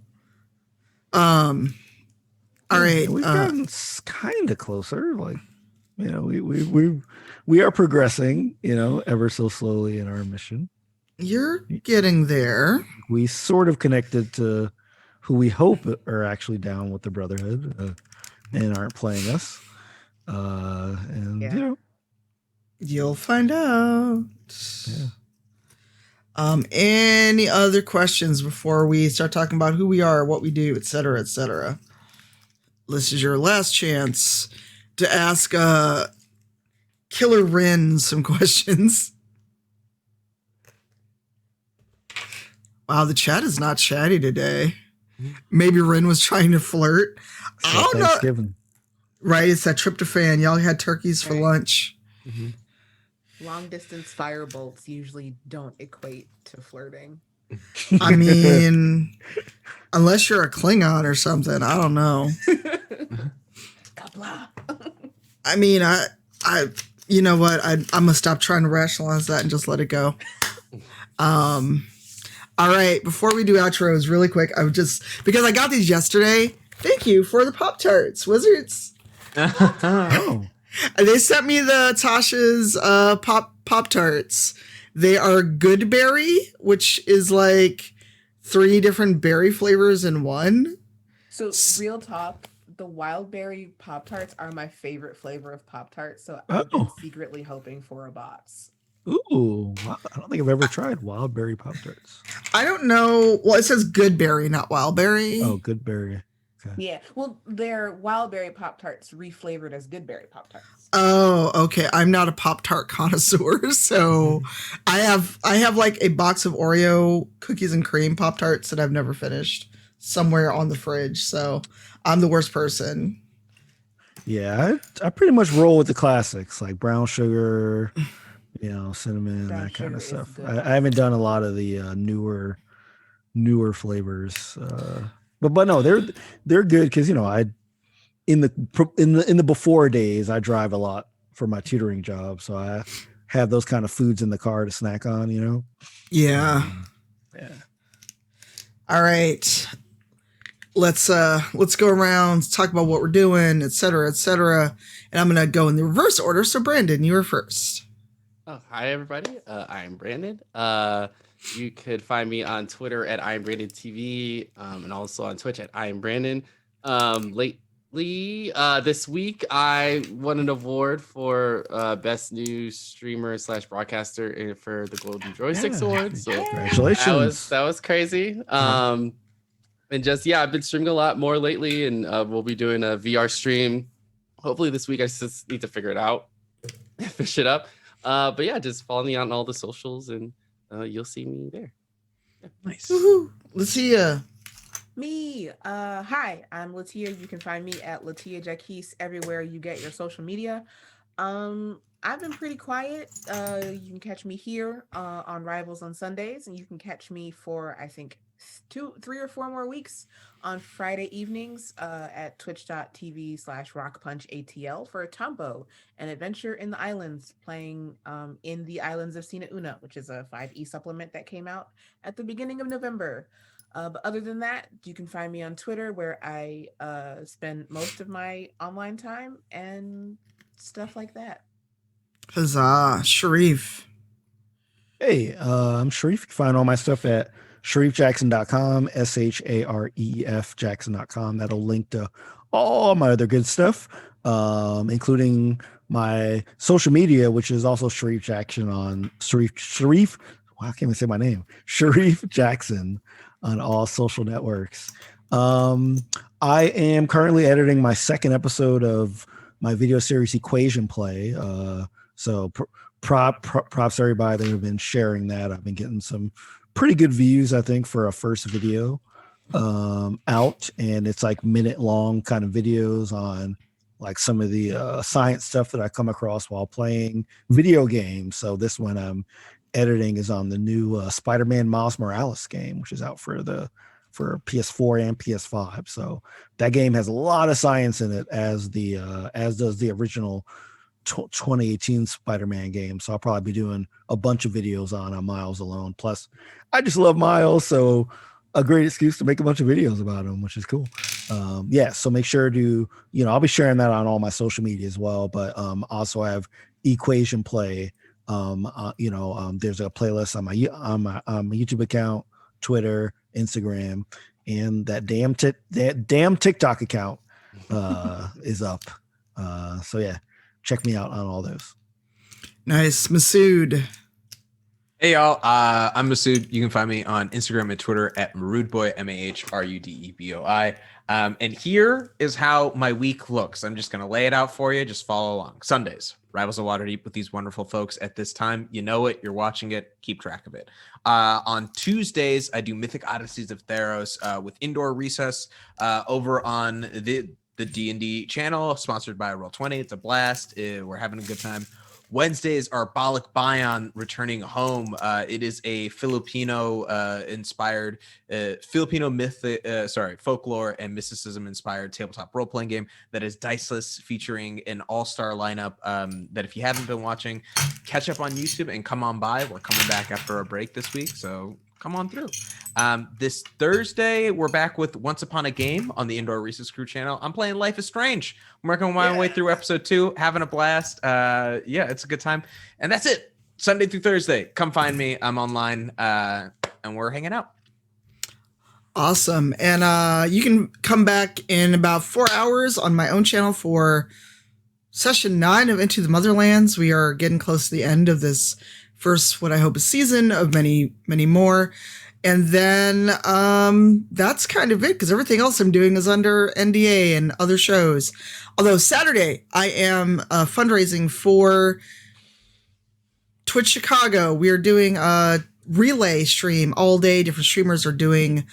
[SPEAKER 4] All right,
[SPEAKER 1] we've gotten kind of closer. We are progressing, ever so slowly in our mission.
[SPEAKER 4] You're getting there.
[SPEAKER 1] We sort of connected to who we hope are actually down with the Brotherhood and aren't playing us.
[SPEAKER 4] You'll find out.
[SPEAKER 1] Yeah.
[SPEAKER 4] Any other questions before we start talking about who we are, what we do, etc., etc.? This is your last chance to ask Killer Rinn some questions. Wow, the chat is not chatty today. maybe Rinn was trying to flirt. I don't know.
[SPEAKER 1] Thanksgiving.
[SPEAKER 4] Right, it's that tryptophan. Y'all had turkeys for lunch.
[SPEAKER 1] Mm-hmm.
[SPEAKER 2] Long distance fire bolts usually don't equate to flirting.
[SPEAKER 4] I mean, unless you're a Klingon or something, I don't know.
[SPEAKER 2] Blah.
[SPEAKER 4] I mean, I, you know what? I'm gonna stop trying to rationalize that and just let it go. All right. Before we do outros, really quick, I would just because I got these yesterday. Thank you for the Pop-Tarts, Wizards.
[SPEAKER 1] Oh.
[SPEAKER 4] They sent me the Tasha's Pop-Tarts. They are good berry, which is like 3 different berry flavors in one.
[SPEAKER 2] So real talk, the wild berry Pop-Tarts are my favorite flavor of Pop-Tarts. So I've been secretly hoping for a box.
[SPEAKER 1] Ooh, wow. I don't think I've ever tried wild berry Pop-Tarts.
[SPEAKER 4] I don't know. Well, it says good berry, not wild berry.
[SPEAKER 1] Oh, good berry. Okay.
[SPEAKER 2] Yeah, well, they're wild berry Pop-Tarts reflavored as good berry Pop-Tarts.
[SPEAKER 4] Oh, okay. I'm not a Pop-Tart connoisseur, so I have like a box of Oreo cookies and cream Pop-Tarts that I've never finished somewhere on the fridge. So I'm the worst person.
[SPEAKER 1] Yeah, I pretty much roll with the classics like brown sugar, cinnamon,
[SPEAKER 2] Brown
[SPEAKER 1] that kind of
[SPEAKER 2] sugar is
[SPEAKER 1] stuff.
[SPEAKER 2] good.
[SPEAKER 1] I haven't done a lot of the newer flavors, but no, they're good because I in the before days I drive a lot for my tutoring job, so I have those kind of foods in the car to snack on.
[SPEAKER 4] Yeah.
[SPEAKER 1] Yeah.
[SPEAKER 4] All right. Let's go around, talk about what we're doing, et cetera, et cetera. And I'm gonna go in the reverse order. So Brandon, you were first.
[SPEAKER 5] Oh, hi everybody. I am Brandon. You could find me on Twitter at I am Brandon TV, and also on Twitch at I am Brandon. Lately, this week I won an award for best new streamer / broadcaster for the Golden Joysticks Awards. So
[SPEAKER 1] Congratulations!
[SPEAKER 5] That was crazy. And just I've been streaming a lot more lately, and we'll be doing a VR stream. Hopefully this week. I just need to figure it out, fish it up. But yeah, just follow me on all the socials, and you'll see me there. Yeah.
[SPEAKER 1] Nice.
[SPEAKER 4] Woohoo. LaTia.
[SPEAKER 2] Me. Hi, I'm LaTia. You can find me at LaTia Jacquise everywhere you get your social media. I've been pretty quiet. You can catch me here on Rivals on Sundays, and you can catch me for I think 2, 3, or 4 more weeks on Friday evenings at twitch.tv/rockpunchatl for Tombo, an adventure in the islands, playing in the islands of Sina Una, which is a 5e supplement that came out at the beginning of November. But other than that, you can find me on Twitter, where I spend most of my online time and stuff like that.
[SPEAKER 4] Huzzah. Shareef.
[SPEAKER 1] Hey, I'm Shareef. You can find all my stuff at ShareefJackson.com, ShareefJackson.com. Jackson.com. That'll link to all my other good stuff, including my social media, which is also Shareef Jackson on Shareef. Wow, I can't even say my name. Shareef Jackson on all social networks. I am currently editing my 2nd episode of my video series Equation Play. So props to everybody that have been sharing that. I've been getting some pretty good views, I think, for a first video out, and it's like minute-long kind of videos on like some of the science stuff that I come across while playing video games. So this one I'm editing is on the new Spider-Man Miles Morales game, which is out for PS4 and PS5. So that game has a lot of science in it, as does the original 2018 Spider-Man game. So I'll probably be doing a bunch of videos on Miles alone. Plus, I just love Miles, so a great excuse to make a bunch of videos about him, which is cool. So make sure to, I'll be sharing that on all my social media as well. But also I have Equation Play. There's a playlist on my YouTube account, Twitter, Instagram, and that damn TikTok account is up. So yeah, check me out on all those.
[SPEAKER 4] Nice. Masood.
[SPEAKER 3] Hey y'all, I'm Masood. You can find me on Instagram and Twitter at Maroodboy, MAHRUDEBOI. And here is how my week looks. I'm just going to lay it out for you. Just follow along. Sundays, Rivals of Waterdeep with these wonderful folks at this time. You know it. You're watching it. Keep track of it. On Tuesdays, I do Mythic Odysseys of Theros with Indoor Recess over on the D&D channel, sponsored by Roll20. It's a blast. We're having a good time. Wednesdays are Balik Bayan returning home. It is a Filipino inspired Filipino folklore and mysticism inspired tabletop role playing game that is diceless, featuring an all-star lineup that if you haven't been watching, catch up on YouTube and come on by. We're coming back after a break this week, so come on through. This Thursday, we're back with Once Upon a Game on the Indoor Recess Crew channel. I'm playing Life is Strange. I'm working my way through episode 2, having a blast. It's a good time. And that's it. Sunday through Thursday. Come find me. I'm online and we're hanging out.
[SPEAKER 4] Awesome. And you can come back in about 4 hours on my own channel for session 9 of Into the Motherlands. We are getting close to the end of this first, what I hope is season of many, many more. And then that's kind of it, because everything else I'm doing is under NDA and other shows. Although Saturday, I am fundraising for Twitch Chicago. We are doing a relay stream all day. Different streamers are doing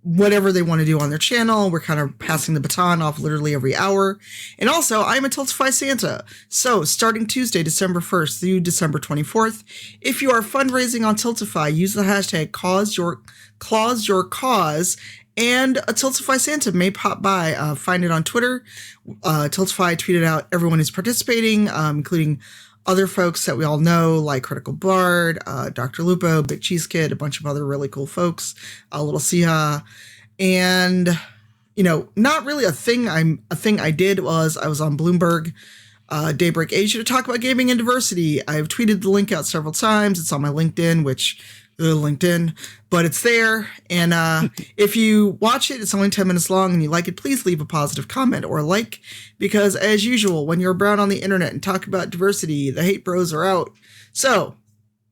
[SPEAKER 4] whatever they want to do on their channel. We're kind of passing the baton off literally every hour. And also, I'm a Tiltify Santa. So starting Tuesday, December 1st through December 24th, if you are fundraising on Tiltify, use the hashtag #CauseYourCause, and a Tiltify Santa may pop by. Find it on Twitter. Tiltify tweeted out everyone who's participating, including other folks that we all know, like Critical Bard, Dr. Lupo, Big Cheese Kid, a bunch of other really cool folks, Little Siha. And, not really a thing I did was I was on Bloomberg Daybreak Asia to talk about gaming and diversity. I've tweeted the link out several times. It's on my LinkedIn, but it's there. And if you watch it, it's only 10 minutes long and you like it, please leave a positive comment or a like, because as usual, when you're around on the internet and talk about diversity, the hate bros are out. So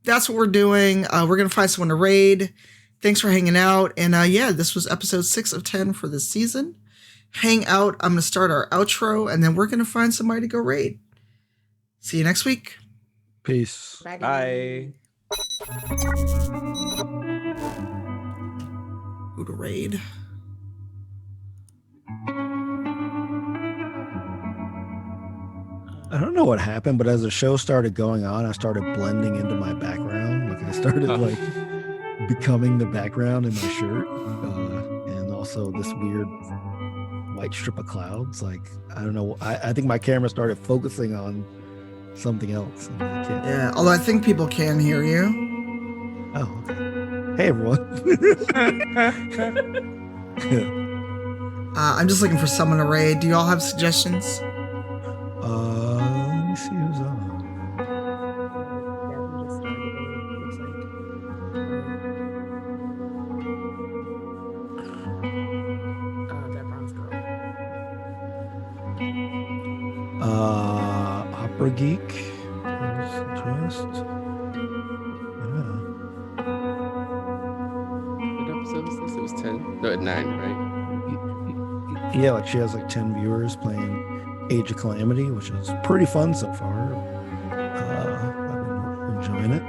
[SPEAKER 4] that's what we're doing. We're going to find someone to raid. Thanks for hanging out. And this was episode 6 of 10 for this season. Hang out. I'm going to start our outro and then we're going to find somebody to go raid. See you next week.
[SPEAKER 1] Peace.
[SPEAKER 3] Bye.
[SPEAKER 4] Who to raid?
[SPEAKER 1] I don't know what happened, but as the show started going on, I started blending into my background. Like I started becoming the background in my shirt, and also this weird white strip of clouds. Like I don't know. I think my camera started focusing on something else.
[SPEAKER 4] Yeah, although I think people can hear you.
[SPEAKER 1] Oh, okay. Hey, everyone.
[SPEAKER 4] I'm just looking for someone to raid. Do you all have suggestions?
[SPEAKER 1] Let me see who's on.
[SPEAKER 2] That bronze girl.
[SPEAKER 1] Opera Geek. Suggest. Yeah.
[SPEAKER 5] What episode was this? It was 10? No, 9, right?
[SPEAKER 1] Yeah, like she has like 10 viewers playing Age of Calamity, which is pretty fun so far. I've been enjoying it.